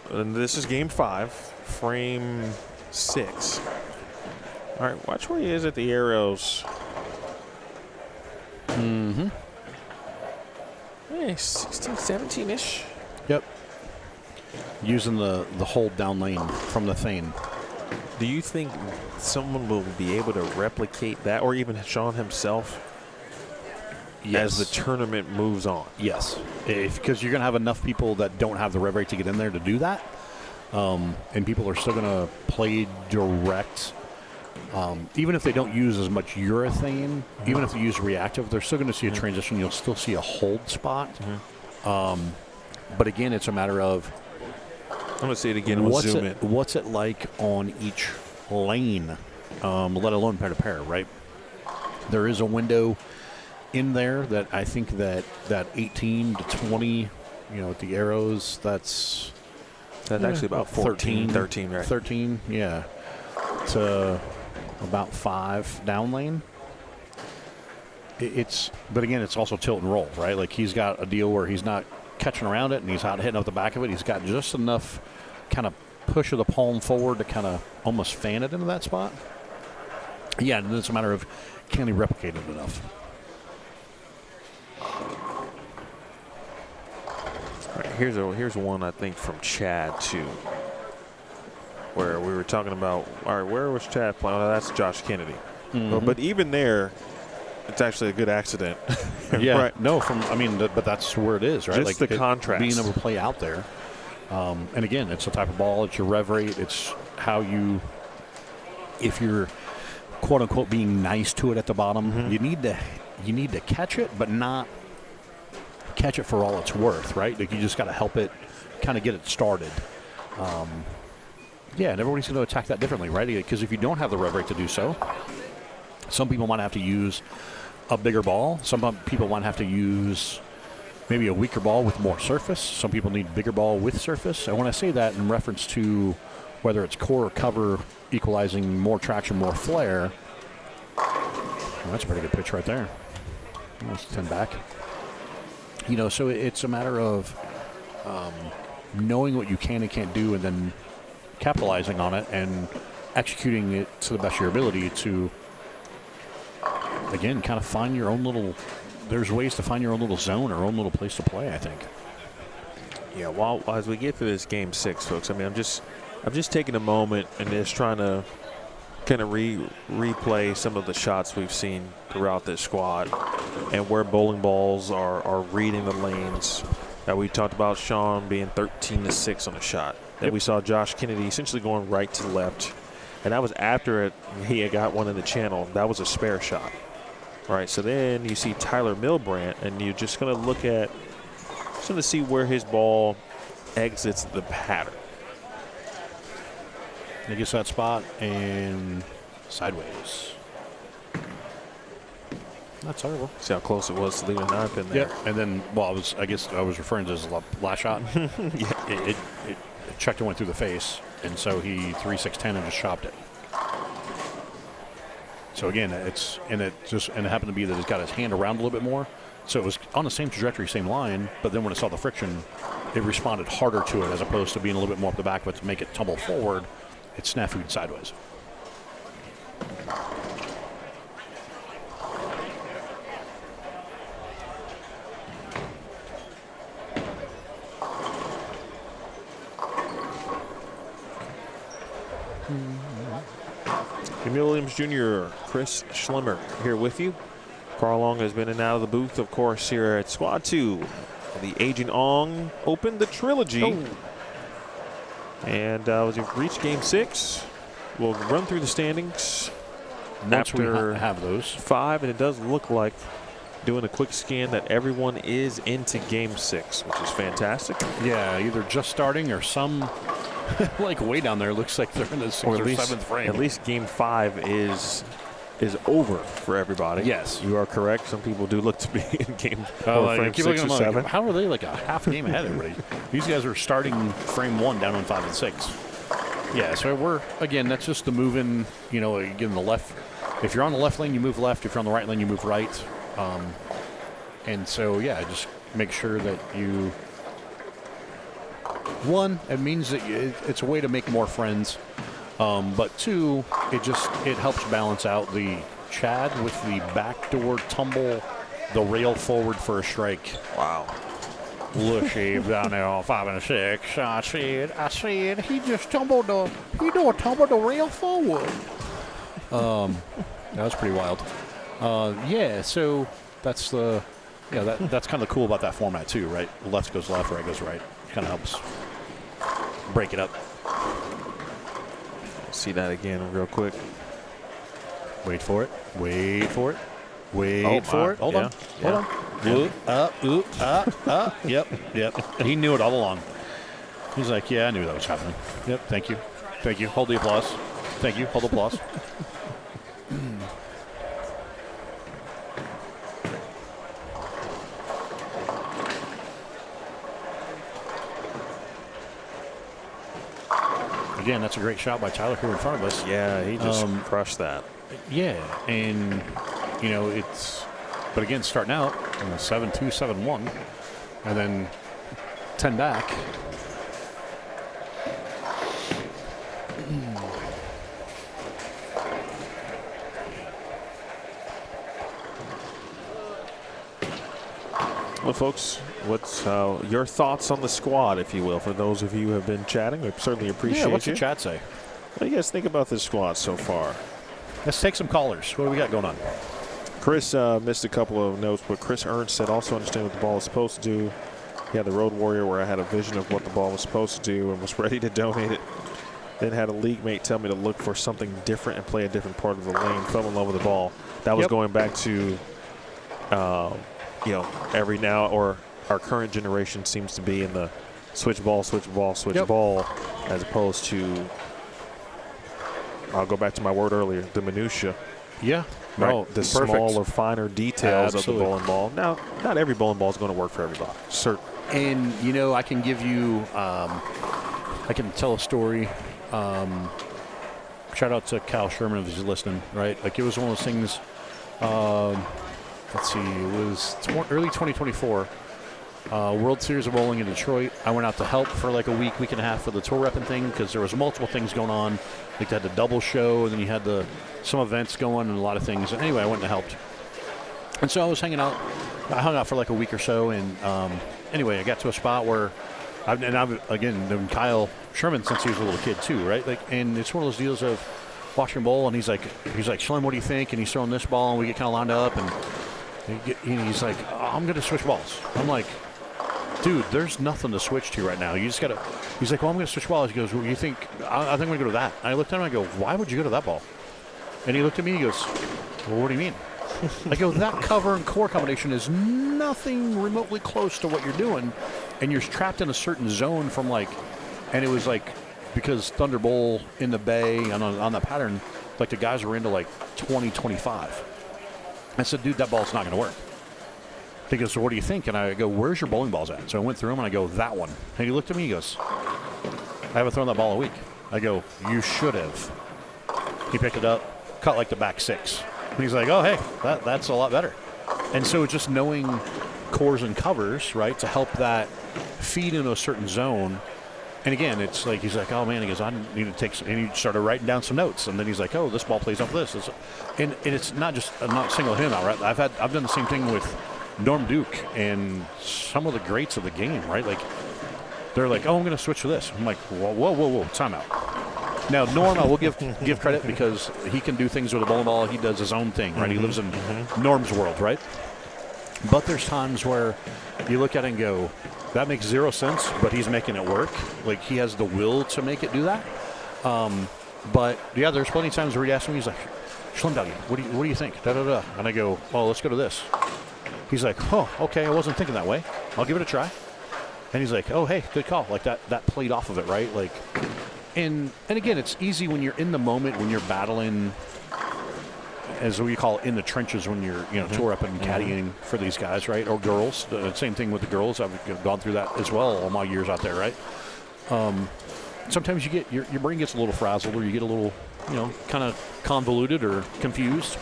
And this is game 5, frame 6. All right, watch where he is at the arrows. Mm-hmm. Hey, 16, 17-ish. Yep. Using the hold down lane from the Thane. Do you think someone will be able to replicate that, or even Sean himself, as the tournament moves on? Yes, because you're going to have enough people that don't have the rev rate to get in there to do that, and people are still going to play direct. Even if they don't use as much urethane, even if they use reactive, they're still going to see a transition. You'll still see a hold spot. But again, it's a matter of, I'm going to see it again. We'll zoom in. What's it like on each lane, let alone pair to pair, right? There is a window in there that I think that 18 to 20, at the arrows, that's actually about 14, 13, right? 13, yeah. To about 5 down lane. But again, it's also tilt and roll, right? Like, he's got a deal where he's not catching around it and he's out hitting up the back of it. He's got just enough kind of push of the palm forward to kind of almost fan it into that spot. Yeah, and it's a matter of, can he replicate it enough? All right, here's one I think from Chad too, where we were talking about, all right, where was Chad playing? Oh, that's Josh Kennedy. But even there, it's actually a good accident. Yeah, right. No, but that's where it is, right? Just like the contrast. Being able to play out there. And again, it's the type of ball, it's your rev rate, it's how you, if you're quote unquote being nice to it at the bottom, you need to catch it, but not catch it for all it's worth, right? Like, you just got to help it kind of get it started. Yeah, and everybody's going to attack that differently, right? Because if you don't have the rev rate to do so, some people might have to use a bigger ball. Some people might have to use maybe a weaker ball with more surface. Some people need bigger ball with surface. And when I say that in reference to whether it's core or cover, equalizing more traction, more flare, well, that's a pretty good pitch right there. That's 10 back. So it's a matter of knowing what you can and can't do, and then capitalizing on it and executing it to the best of your ability to, again, kind of find your own little, there's ways to find your own little zone or own little place to play, I think. Yeah, well, as we get through this game 6, folks, I mean, I'm just taking a moment and just trying to kind of replay some of the shots we've seen throughout this squad and where bowling balls are reading the lanes. We talked about Sean being 13-6 on a shot. Then we saw Josh Kennedy essentially going right to left, and that was after he had got one in the channel. That was a spare shot. All right, so then you see Tyler Milbrandt, and you're just going to look at, just going to see where his ball exits the pattern. He gets that spot and sideways. Not terrible. See how close it was to leaving a 9 pin there. Yeah, and then, well, I guess I was referring to his last shot. Yeah. It checked and went through the face, and so he 3-6-10 and just chopped it. So again, it happened to be that he's got his hand around a little bit more, so it was on the same trajectory, same line, but then when it saw the friction, it responded harder to it as opposed to being a little bit more up the back, but to make it tumble forward, it snafu'd sideways. Emil Williams Jr., Chris Schlemer here with you. Carl Long has been in and out of the booth, of course, here at Squad 2. The Aging Ong opened the trilogy. And as we've reached Game 6, we'll run through the standings Once we after have those. 5, and it does look like, doing a quick scan, that everyone is into Game 6, which is fantastic. Yeah, either just starting or some, like way down there, looks like they're in the 6th or 7th frame. At least Game 5 is over for everybody. Yes. You are correct. Some people do look to be in Game frame 6 or 7. Like, how are they like a half a game ahead of everybody? These guys are starting frame 1 down on 5 and 6. Yeah, so we're, again, that's just the moving, again, the left. If you're on the left lane, you move left. If you're on the right lane, you move right. And so, yeah, just make sure that you, one, it means that it's a way to make more friends. But two, it helps balance out the Chad with the backdoor tumble, the rail forward for a strike. Wow. Look, Abe down there on 5 and 6. I said, he just tumbled the rail forward. That was pretty wild. Yeah, so that's that's kind of cool about that format too, right? Left goes left, right goes right. Kind of helps break it up. See that again real quick. Wait for it. Hold on. Yep. He knew it all along. He's like, yeah, I knew that was happening. Yep, thank you. Hold the applause. Thank you. Hold the applause. Again, that's a great shot by Tyler here in front of us. Yeah, he just crushed that. Yeah, and, but again, starting out, 7-2, 7-1, and then 10 back. Well, folks, what's your thoughts on the squad, if you will, for those of you who have been chatting? We certainly appreciate Yeah, what's you. the chat say? What do you guys think about this squad so far? Let's take some callers. What do we got going on? Chris missed a couple of notes, but Chris Ernst said, also understand what the ball is supposed to do. He had the Road Warrior where I had a vision of what the ball was supposed to do and was ready to donate it. Then had a league mate tell me to look for something different and play a different part of the lane. Fell in love with the ball. That was going back to, every now or our current generation seems to be in the switch ball, as opposed to, I'll go back to my word earlier, the minutia. Yeah. Right? No, the smaller, finer details of the bowling ball. Now, not every bowling ball is going to work for everybody. Certainly. And, I can give you, I can tell a story. Shout out to Kyle Sherman if he's listening, right? Like, it was one of those things, let's see, it was early 2024. World Series of Bowling in Detroit. I went out to help for like a week and a half for the tour repping thing because there was multiple things going on. Like, they had the double show, and then you had some events going and a lot of things. And anyway, I went and helped. And so I was hanging out. I hung out for like a week or so, and anyway, I got to a spot where I've known Kyle Sherman since he was a little kid too, right? Like, and it's one of those deals of watching bowl, and he's like, Schlemer, what do you think? And he's throwing this ball, and we get kind of lined up, and he's like, I'm going to switch balls. I'm like, dude, there's nothing to switch to right now. You just got to. He's like, well, I'm going to switch balls. He goes, well, you think? I think I'm going to go to that. And I looked at him and I go, why would you go to that ball? And he looked at me and he goes, well, what do you mean? I go, that cover and core combination is nothing remotely close to what you're doing, and you're trapped in a certain zone from like, and it was like, because Thunder Bowl in the Bay on that pattern, like the guys were into like 20, 25. I said, dude, that ball's not going to work. He goes, so what do you think? And I go, where's your bowling balls at? So I went through them, and I go, that one. And he looked at me, he goes, I haven't thrown that ball in a week. I go, you should have. He picked it up, caught like the back 6. And he's like, oh, hey, that's a lot better. And so just knowing cores and covers, right, to help that feed into a certain zone. And again, it's like, he's like, oh, man, he goes, I need to take some, and he started writing down some notes. And then he's like, oh, this ball plays off this. And it's not just, I'm not singling him out, right? I've done the same thing with Norm Duke and some of the greats of the game, right? Like, they're like, oh, I'm going to switch to this. I'm like, whoa, time out. Now, Norm, I will give credit because he can do things with a bowling ball. He does his own thing, right? He lives in Norm's world, right? But there's times where you look at it and go, that makes 0 sense, but he's making it work. Like, he has the will to make it do that. But, yeah, there's plenty of times where he asks me, he's like, Schlim Doggy, what do you think? Da-da-da. And I go, well, let's go to this. He's like, oh, okay, I wasn't thinking that way. I'll give it a try. And he's like, oh, hey, good call. Like, that played off of it, right? Like, and again, it's easy when you're in the moment, when you're battling, as we call it, in the trenches, when you're, tour up and caddying for these guys, right? Or girls. The same thing with the girls. I've gone through that as well all my years out there, right? Sometimes you get, your brain gets a little frazzled, or you get a little, kind of convoluted or confused.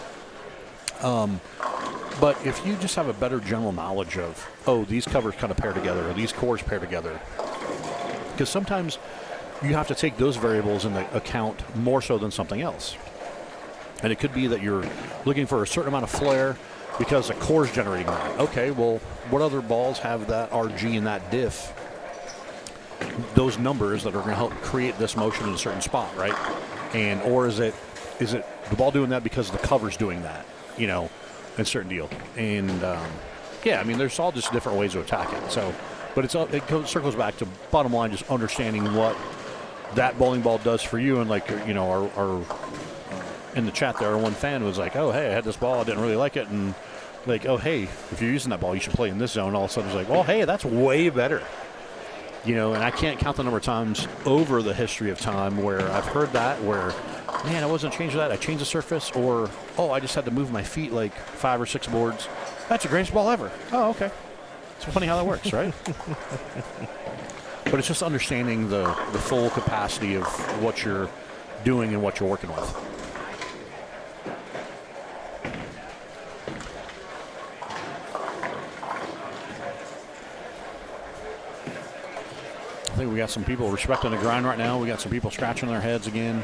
But if you just have a better general knowledge of, these covers kind of pair together, or these cores pair together, because sometimes you have to take those variables into account more so than something else. And it could be that you're looking for a certain amount of flare because the core's generating that. Okay, well, what other balls have that RG and that diff, those numbers that are going to help create this motion in a certain spot, right? And or is it the ball doing that because the cover's doing that, in certain deal? And yeah, I mean, there's all just different ways to attack it. So, but circles back to bottom line, just understanding what that bowling ball does for you. And like, our in the chat there, one fan was like, oh, hey, I had this ball, I didn't really like it. And like, oh, hey, if you're using that ball, you should play in this zone. All of a sudden it's like, well, hey, that's way better. And I can't count the number of times over the history of time where I've heard that, where, man, I wasn't changing that, I changed the surface, or, I just had to move my feet like 5 or 6 boards. That's the greatest ball ever. Oh, okay. It's funny how that works, right? But it's just understanding the full capacity of what you're doing and what you're working with. I think we got some people respecting the grind right now. We got some people scratching their heads again.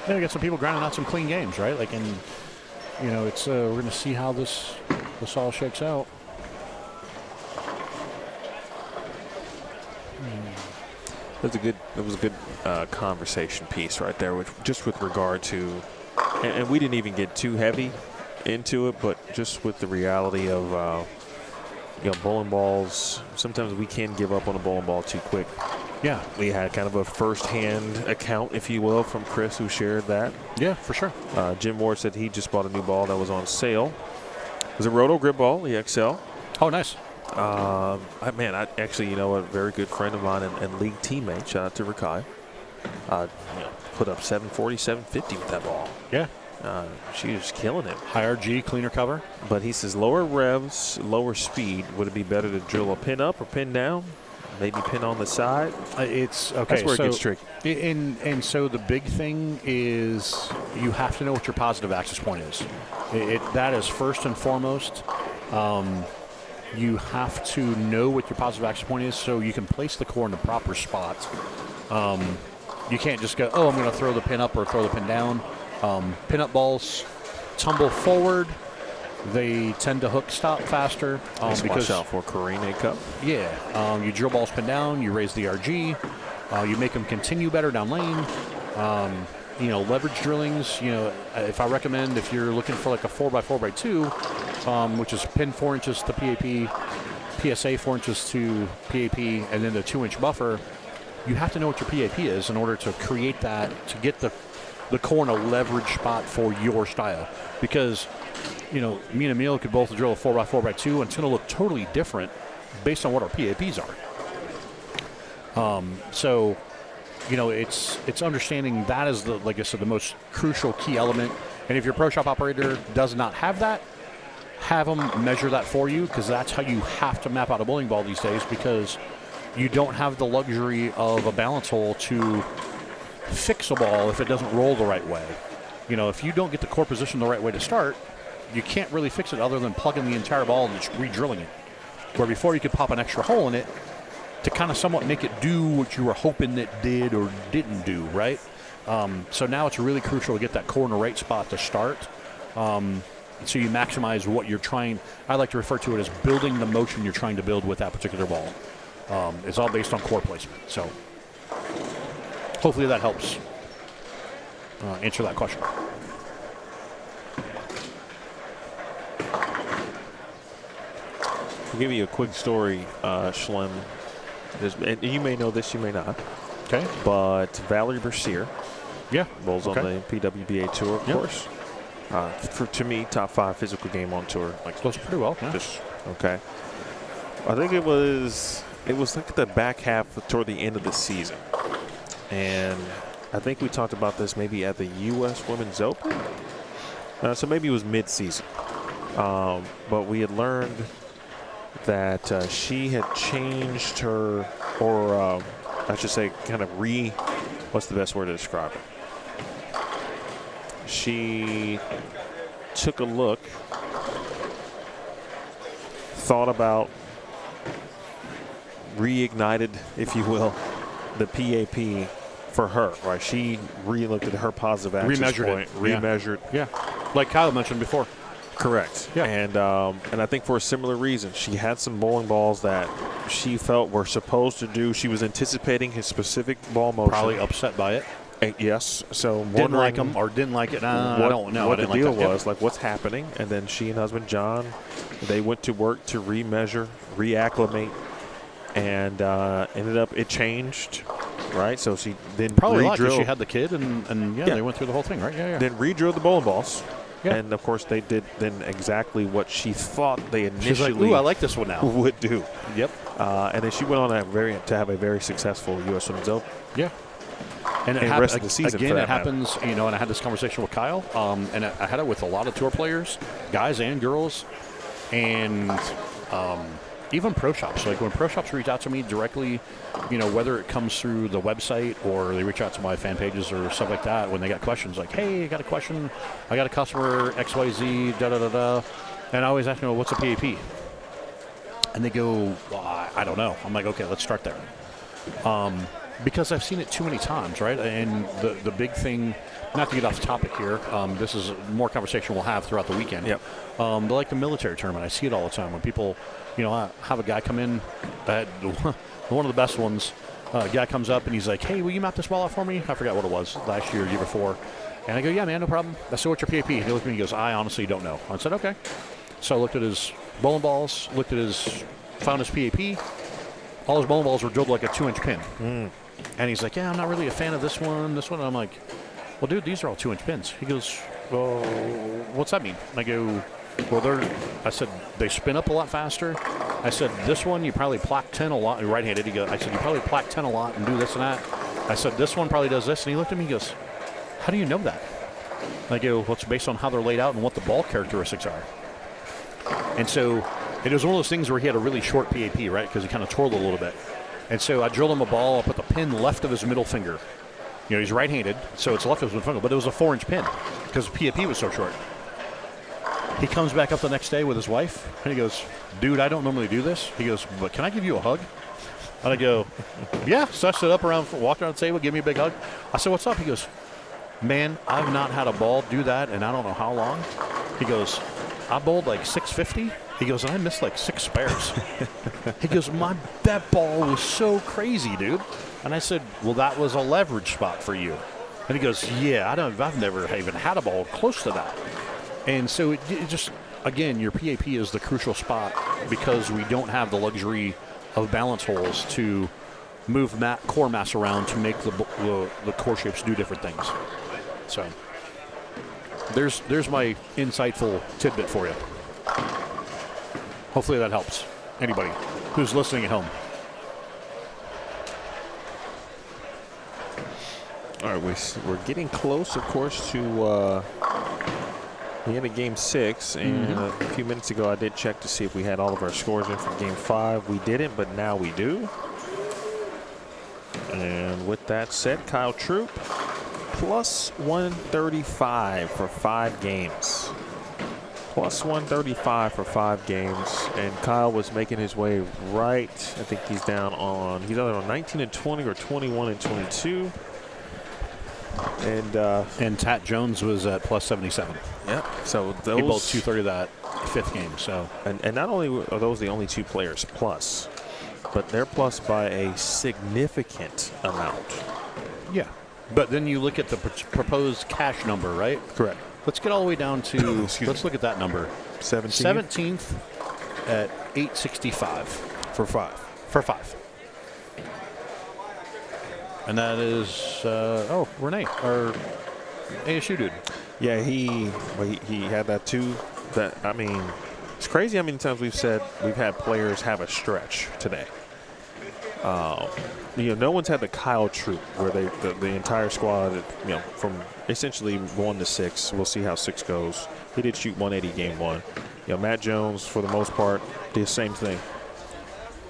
We got some people grinding out some clean games, right? Like, and it's we're going to see how this all shakes out. That was a good conversation piece right there, just with regard to, and we didn't even get too heavy into it, but just with the reality of. Bowling balls, sometimes we can give up on a bowling ball too quick. Yeah. We had kind of a first-hand account, if you will, from Chris, who shared that. Yeah, for sure. Jim Ward said he just bought a new ball that was on sale. It was a Roto grip ball, the XL. Oh, nice. I actually, a very good friend of mine and league teammate, shout out to Rakai, put up 740, 750 with that ball. Yeah. She was killing it. High RG, cleaner cover. But he says lower revs, lower speed. Would it be better to drill a pin up or pin down? Maybe pin on the side? It's okay. That's where it gets tricky. And so the big thing is you have to know what your positive access point is. That is first and foremost. You have to know what your positive access point is so you can place the core in the proper spot. You can't just go, I'm going to throw the pin up or throw the pin down. Pin-up balls tumble forward. They tend to hook stop faster. Because watch out for Kyrene cup. Yeah. You drill balls pin down. You raise the RG. You make them continue better down lane. Leverage drillings. If I recommend, if you're looking for like a 4x4x2, which is pin 4 inches to PAP, PSA 4 inches to PAP, and then the 2-inch buffer, you have to know what your PAP is in order to create that, to get the core in a leverage spot for your style. Because, me and Emil could both drill a 4x4x2, and it's going to look totally different based on what our PAPs are. So, it's understanding that is like I said, the most crucial key element. And if your pro shop operator does not have that, have them measure that for you, because that's how you have to map out a bowling ball these days, because you don't have the luxury of a balance hole to fix a ball if it doesn't roll the right way. If you don't get the core position the right way to start, you can't really fix it other than plugging the entire ball and just re-drilling it. Where before you could pop an extra hole in it to kind of somewhat make it do what you were hoping it did or didn't do, right? So now it's really crucial to get that core in the right spot to start. So you maximize what you're trying. I like to refer to it as building the motion you're trying to build with that particular ball. It's all based on core placement. So hopefully that helps answer that question. I'll give you a quick story, Schlem. And you may know this, you may not. Okay. But Valerie Bercier, Yeah. bowls on the PWBA tour, of Yep. course. To me, top 5 physical game on tour. Like, Goes pretty well. Yeah. just okay. I think it was like the back half toward the end of the season, and I think we talked about this maybe at the U.S. Women's Open. So maybe it was mid-season, but we had learned that she had changed her, or I should say, kind of what's the best word to describe it? She took a look, thought about, reignited, if you will, the PAP for her, right? She re-looked at her positive access point, remeasured. Yeah. Like Kyle mentioned before. Correct. Yeah. And I think for a similar reason, she had some bowling balls that she felt were supposed to do. She was anticipating his specific ball motion. Probably upset by it. Yes. So Didn't like them or didn't like it. I don't know. What I the didn't deal like that. was, like what's happening. And then she and husband John, they went to work to remeasure, reacclimate, and ended up it changed, right? So she then Probably a lot 'cause re-drilled. she had the kid and they went through the whole thing, right? Yeah. Then re-drilled the bowling balls. Yeah. And, of course, they did then exactly what she thought they initially She's like, ooh, I like this one now. would do. Yep. And then she went on to have a very successful U.S. Women's Open. Yeah. And And the rest of the season, again, for that it happens, and I had this conversation with Kyle, and I had it with a lot of tour players, guys and girls, and even pro shops. Like when pro shops reach out to me directly, whether it comes through the website or they reach out to my fan pages or stuff like that, when they got questions like, hey, I got a question, I got a customer, XYZ, da-da-da-da, and I always ask them, what's a PAP? And they go, well, I don't know. I'm like, okay, let's start there. Because I've seen it too many times, right? And the big thing, not to get off topic here, this is more conversation we'll have throughout the weekend. Yep. But like the military tournament, I see it all the time when people, I have a guy come in, that one of the best ones, a guy comes up and he's like, hey, will you map this ball out for me? I forgot what it was, last year or year before. And I go, yeah, man, no problem. I said, what's your PAP? And he looked at me and he goes, I honestly don't know. I said, okay. So I looked at his bowling balls, found his PAP. All his bowling balls were drilled like a 2-inch pin. And he's like, yeah, I'm not really a fan of this one. And I'm like, well, dude, these are all 2-inch pins. He goes, well, what's that mean? And I go, well, I said, they spin up a lot faster. I said, this one, you probably plaque 10 a lot. Right-handed. I said, you probably plaque 10 a lot and do this and that. I said, this one probably does this. And he looked at me and goes, how do you know that? And I go, well, it's based on how they're laid out and what the ball characteristics are. And so it was one of those things where he had a really short PAP, right? Because he kind of twirled a little bit. And so I drilled him a ball. I put the pin left of his middle finger. He's right-handed, so it's left of his middle finger. But it was a 4-inch pin because the PAP was so short. He comes back up the next day with his wife, and he goes, dude, I don't normally do this. He goes, but can I give you a hug? And I go, yeah. So I stood up walked around the table, give me a big hug. I said, what's up? He goes, man, I've not had a ball do that in I don't know how long. He goes, I bowled like 650. He goes, and I missed like 6 spares. He goes, that ball was so crazy, dude. And I said, well, that was a leverage spot for you. And he goes, yeah, I've never even had a ball close to that. And so it just, again, your PAP is the crucial spot because we don't have the luxury of balance holes to move core mass around to make the core shapes do different things. So there's my insightful tidbit for you. Hopefully that helps anybody who's listening at home. All right, we're getting close, of course, to the end of Game 6. And a few minutes ago, I did check to see if we had all of our scores in for Game 5. We didn't, but now we do. And with that said, Kyle Troop, plus 135 for 5 games. Plus 135 for 5 games. And Kyle was making his way right. I think he's either on 19 and 20 or 21 and 22. And Tat Jones was at plus 77. Yep. So those, he bowled 230 that 5th game. So and not only are those the only 2 players plus, but they're plus by a significant amount. Yeah. But then you look at the proposed cash number, right? Correct. Let's get all the way down to let's look at that number. 17th. 17th at 865 For 5. for 5. And that is, Renee, our ASU dude. Yeah, he had that too. It's crazy how many times we've said we've had players have a stretch today. No one's had the Kyle troop where the entire squad, from essentially 1 to 6. We'll see how 6 goes. He did shoot 180 game 1. Matt Jones, for the most part, did the same thing.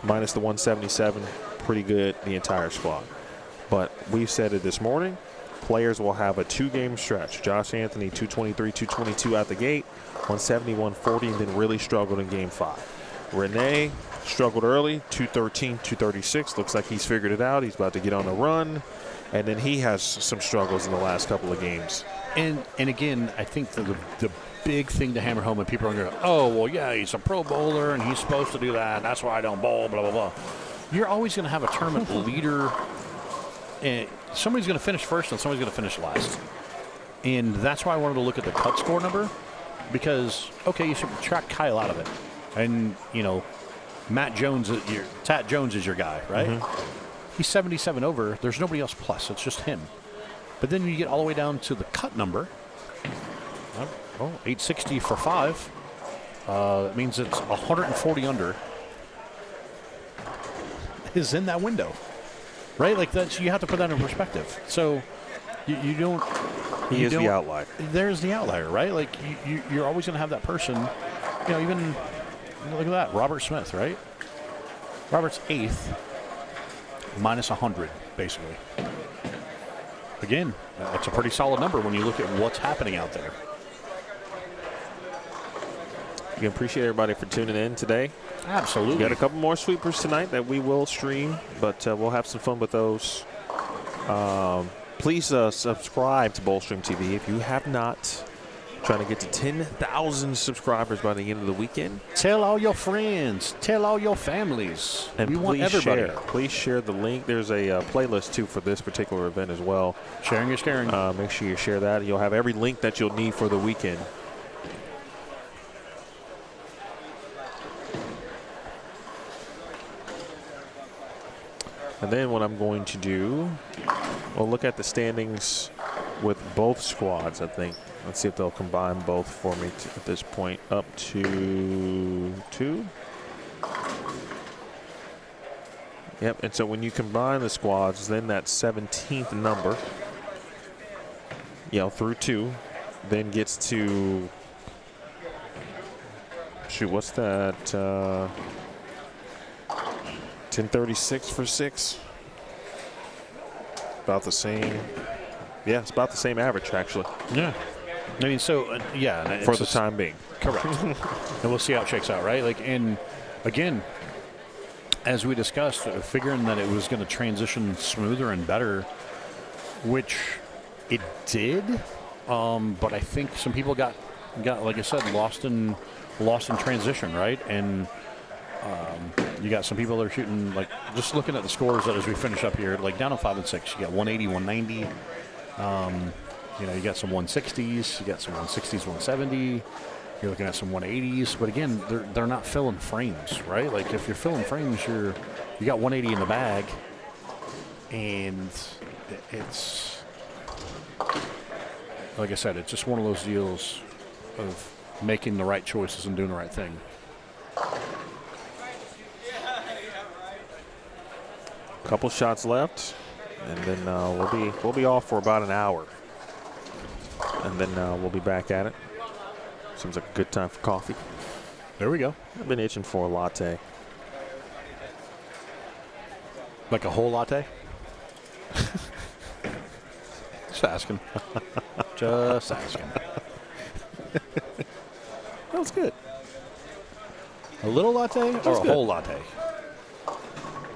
Minus the 177, pretty good, the entire squad. But we said it this morning, players will have a 2-game stretch. Josh Anthony, 223, 222 out the gate, 170, 140, and then really struggled in game 5. Renee struggled early, 213, 236. Looks like he's figured it out. He's about to get on a run. And then he has some struggles in the last couple of games. And again, I think the big thing to hammer home when people are going to go, oh, well, yeah, he's a pro bowler and he's supposed to do that. That's why I don't bowl, blah, blah, blah. You're always going to have a tournament leader. And somebody's going to finish first and somebody's going to finish last. And that's why I wanted to look at the cut score number. Because, okay, you subtract Kyle out of it. And, Tat Jones is your guy, right? Mm-hmm. He's 77 over. There's nobody else plus. It's just him. But then you get all the way down to the cut number. 860 for 5. It means it's 140 under is in that window, right? Like that's, you have to put that in perspective. So you don't. He is the outlier. There's the outlier, right? Like you're always going to have that person. Even look at that, Robert Smith, right? Robert's 8th, minus 100, basically. Again, that's a pretty solid number when you look at what's happening out there. We appreciate everybody for tuning in today. Absolutely. We got a couple more sweepers tonight that we will stream, but we'll have some fun with those. Please subscribe to Bowlstream TV if you have not. Trying to get to 10,000 subscribers by the end of the weekend. Tell all your friends. Tell all your families. And we want everybody. Share. Please share the link. There's a playlist, too, for this particular event as well. Sharing is caring. Make sure you share that. You'll have every link that you'll need for the weekend. And then what I'm going to do, we'll look at the standings with both squads, I think. Let's see if they'll combine both for me at this point. Up to 2. Yep, and so when you combine the squads, then that 17th number, through 2, then gets to, what's that? 1036 for 6. About the same. Yeah, it's about the same average, actually. Yeah. I mean, so, for the time being. Correct. And we'll see how it shakes out, right? And again, as we discussed, figuring that it was going to transition smoother and better, which it did. But I think some people got like I said, lost in transition, right? And you got some people that are shooting, like, just looking at the scores as we finish up here, like down on 5 and 6. You got 180, 190. You got some 160s, you got some 160s, 170. You're looking at some 180s, but again, they're not filling frames, right? Like if you're filling frames, you got 180 in the bag, and it's like I said, it's just one of those deals of making the right choices and doing the right thing. Couple shots left, and then we'll be off for about an hour. And then we'll be back at it. Seems like a good time for coffee. There we go. I've been itching for a latte. Like a whole latte? Just asking. Just asking. That was good. A little latte or a good. whole latte?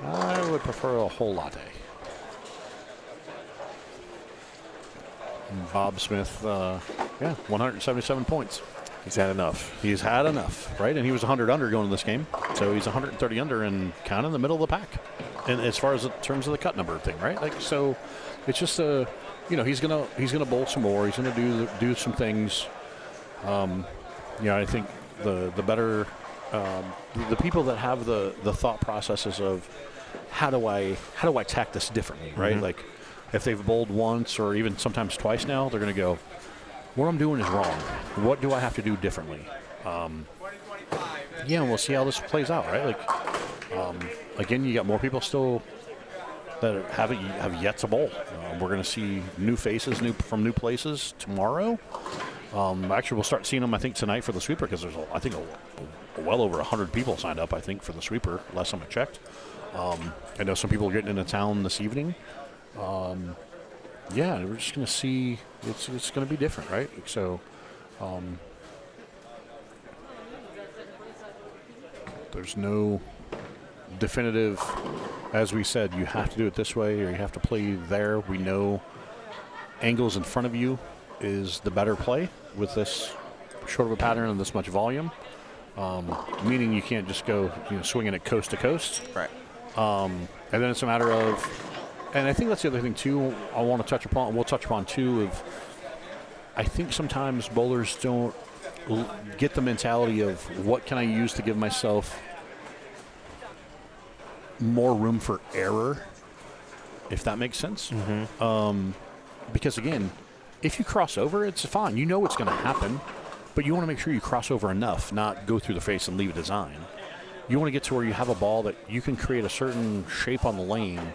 I would prefer a whole latte. Bob Smith, 177 points. He's had enough. He's had enough, right? And he was 100 under going to this game. So he's 130 under and kind of in the middle of the pack. And as far as in terms of the cut number thing, right? Like, so it's just he's gonna bowl some more. He's gonna do some things. I think the better the people that have the thought processes of how do I attack this differently, right? Like if they've bowled once or even sometimes twice now, they're going to go, what I'm doing is wrong. What do I have to do differently? Yeah, and we'll see how this plays out, right? Like, again, you got more people still that have yet to bowl. We're going to see new faces from new places tomorrow. Actually, we'll start seeing them, I think, tonight for the sweeper because there's, I think, well over 100 people signed up, I think, for the sweeper, last time I checked. I know some people are getting into town this evening. Yeah, we're just going to see. It's going to be different, right? So there's no definitive, as we said, you have to do it this way or you have to play there. We know angles in front of you is the better play with this short of a pattern and this much volume, meaning you can't just go swinging it coast to coast. Right. And then it's a matter of, and I think that's the other thing too I want to touch upon, we'll touch upon too, of I think sometimes bowlers don't get the mentality of what can I use to give myself more room for error, if that makes sense. Because again, if you cross over, it's fine. You know what's going to happen, but you want to make sure you cross over enough, not go through the face and leave a design. You want to get to where you have a ball that you can create a certain shape on the lane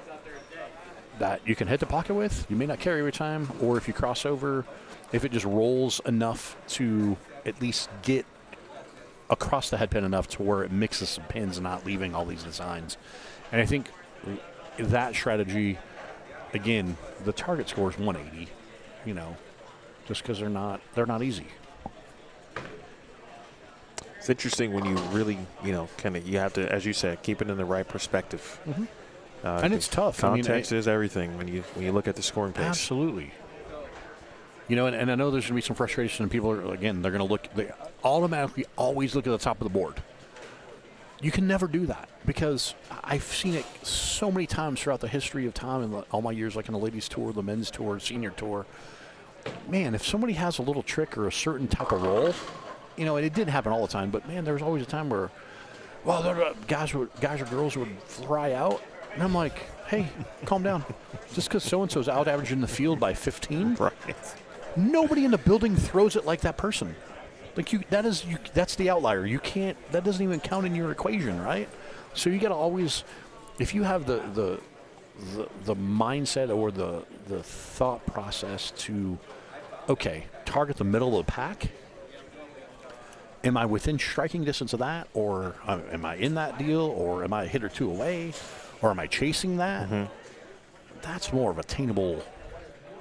that you can hit the pocket with. You may not carry every time, or if you cross over, if it just rolls enough to at least get across the head pin enough to where it mixes some pins and not leaving all these designs. And I think that strategy, again, the target score is 180, just because they're not easy. It's interesting when you really, you have to, as you said, keep it in the right perspective. And it's tough. Context is everything when you look at the scoring page. Absolutely. And I know there's going to be some frustration, and people are, again, they're going to they automatically always look at the top of the board. You can never do that because I've seen it so many times throughout the history of time and all my years, like in the ladies' tour, the men's tour, senior tour. Man, if somebody has a little trick or a certain type of roll, and it didn't happen all the time, but man, there was always a time where, guys or girls would fly out, and I'm like, hey, calm down. Just because so-and-so's out averaging the field by 15, right? Nobody in the building throws it like that person. That's the outlier. You can't. That doesn't even count in your equation, right? So you got to always, if you have the mindset or the thought process to, okay, target the middle of the pack. Am I within striking distance of that, or am I in that deal, or am I a hit or two away, or am I chasing that? That's more of attainable.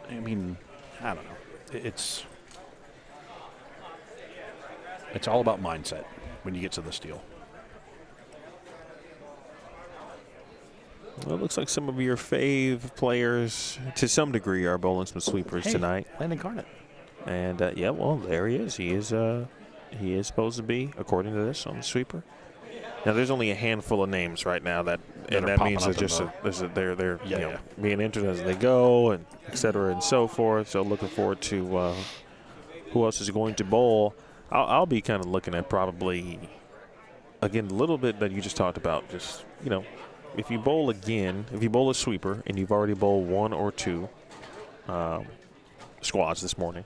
I don't know. It's all about mindset when you get to this deal. Well, it looks like some of your fave players, to some degree, are bowling some sweepers tonight. Landon Garnett. And, there he is. He is supposed to be, according to this, on the sweeper. Now, there's only a handful of names right now that means it's they're being entered as they go, and et cetera and so forth. So looking forward to who else is going to bowl. I'll be kind of looking at probably, again, a little bit that you just talked about. Just, if you bowl a sweeper and you've already bowled one or two squads this morning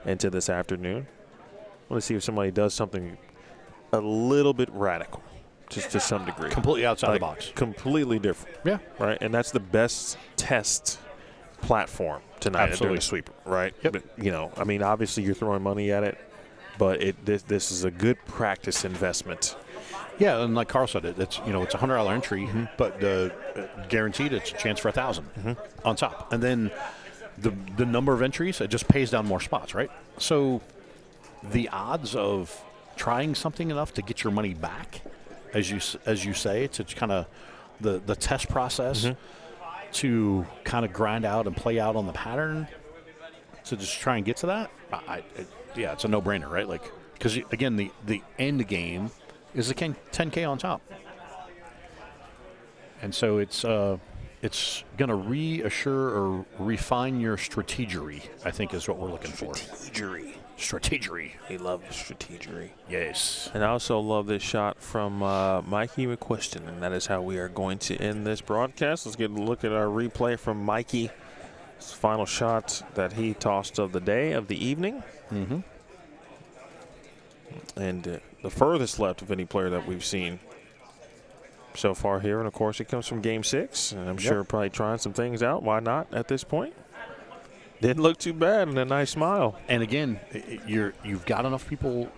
into this afternoon, let's see if somebody does something a little bit radical. Just to some degree. Completely outside the box. Completely different. Yeah. Right? And that's the best test platform tonight at doing a sweeper, right? Yep. But, obviously you're throwing money at it, but this is a good practice investment. Yeah, and like Carl said, it's a $100 entry, but guaranteed it's a chance for 1,000 on top. And then the number of entries, it just pays down more spots, right? So the odds of trying something enough to get your money back, as you say, to kind of the test process to kind of grind out and play out on the pattern to just try and get to that, it's a no-brainer, right? Like, because again, the end game is the 10K on top, and so it's going to reassure or refine your strategery, I think, is what we're looking for. Strategery. Strategery. We love strategery. Yes. And I also love this shot from Mikey McQuiston, and that is how we are going to end this broadcast. Let's get a look at our replay from Mikey. His final shot that he tossed of the day, of the evening. Mm-hmm. And the furthest left of any player that we've seen so far here. And, of course, it comes from Game 6. And I'm sure probably trying some things out. Why not at this point? Didn't look too bad, and a nice smile. And again, you've got enough people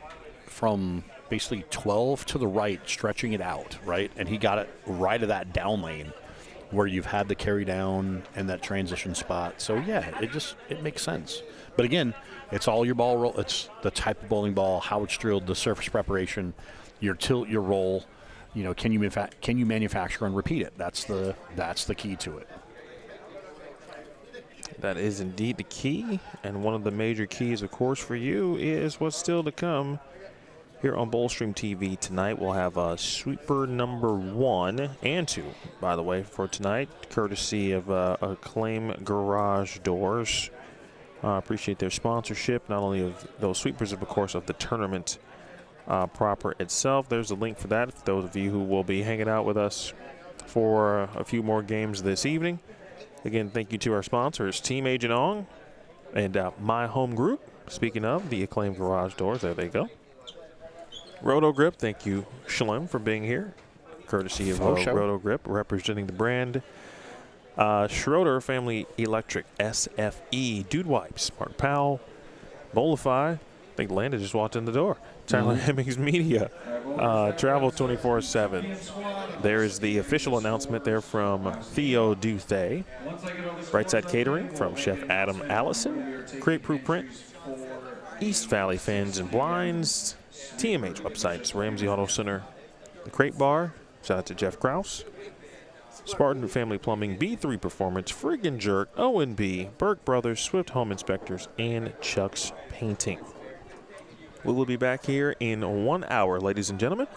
from basically 12 to the right stretching it out, right? And he got it right of that down lane where you've had the carry down and that transition spot. So, yeah, it makes sense. But, again, it's all your ball roll. It's the type of bowling ball, how it's drilled, the surface preparation, your tilt, your roll. You know, can you manufacture and repeat it? That's the key to it. That is indeed the key, and one of the major keys, of course, for you is what's still to come here on Bowlstream TV tonight. We'll have sweeper number 1 and 2, by the way, for tonight, courtesy of Acclaim Garage Doors. Appreciate their sponsorship, not only of those sweepers, but of course, of the tournament proper itself. There's a link for that for those of you who will be hanging out with us for a few more games this evening. Again, thank you to our sponsors, Team Agent Ong and My Home Group. Speaking of the Acclaim Garage Doors, there they go. Roto Grip, thank you, Schlemer, for being here. Courtesy of Roto Grip, representing the brand. Schroeder Family Electric, SFE, Dude Wipes, Mark Powell, Bowlify. I think Landon just walked in the door. Tyler Hemmings Media, Travel 24/7. There is the official announcement there from Theo Duthay. Brightside Catering from Chef Adam Allison. Create Proof Print. East Valley Fans and Blinds. TMH websites, Ramsey Auto Center. The Crate Bar. Shout out to Jeff Krause. Spartan Family Plumbing, B3 Performance, Friggin' Jerk, O&B, Burke Brothers, Swift Home Inspectors, and Chuck's Painting. We will be back here in 1 hour, ladies and gentlemen.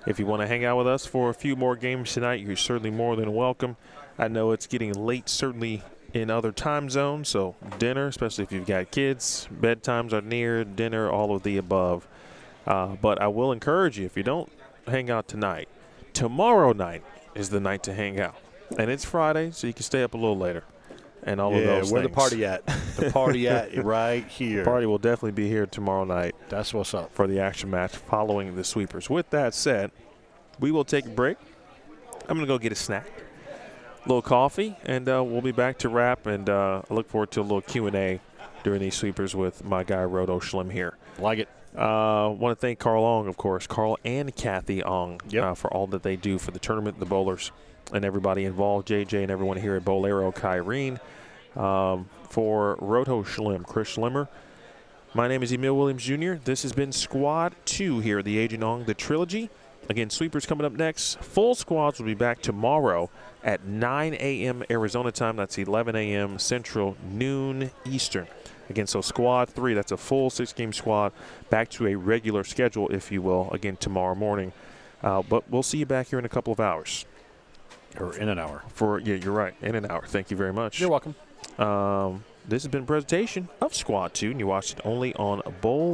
If you want to hang out with us for a few more games tonight, you're certainly more than welcome. I know it's getting late, certainly in other time zones, so dinner, especially if you've got kids, bedtimes are near, dinner, all of the above. But I will encourage you, if you don't hang out tonight, tomorrow night is the night to hang out. And it's Friday, so you can stay up a little later. And all of those where things. the party at? The party at right here. The party will definitely be here tomorrow night. That's what's up. For the action match following the sweepers. With that said, we will take a break. I'm going to go get a snack, a little coffee, and we'll be back to wrap. And I look forward to a little Q&A during these sweepers with my guy Roto Schlemer here. Like it. Want to thank Carl Ong, of course, Carl and Kathy Ong, for all that they do for the tournament, the bowlers, and everybody involved, JJ and everyone here at Bowlero, Kyrene. For Roto Schlemer, Chris Schlemer. My name is Emil Williams Jr. This has been Squad 2 here at the Agent Ong, the Trilogy. Again, sweepers coming up next. Full squads will be back tomorrow at 9 a.m. Arizona time. That's 11 a.m. Central, noon Eastern. Again, so Squad 3, that's a full 6-game squad, back to a regular schedule, if you will, again, tomorrow morning. But we'll see you back here in a couple of hours. Or in an hour. Yeah, you're right, in an hour. Thank you very much. You're welcome. This has been a presentation of Squad 2, and you watched it only on Bowl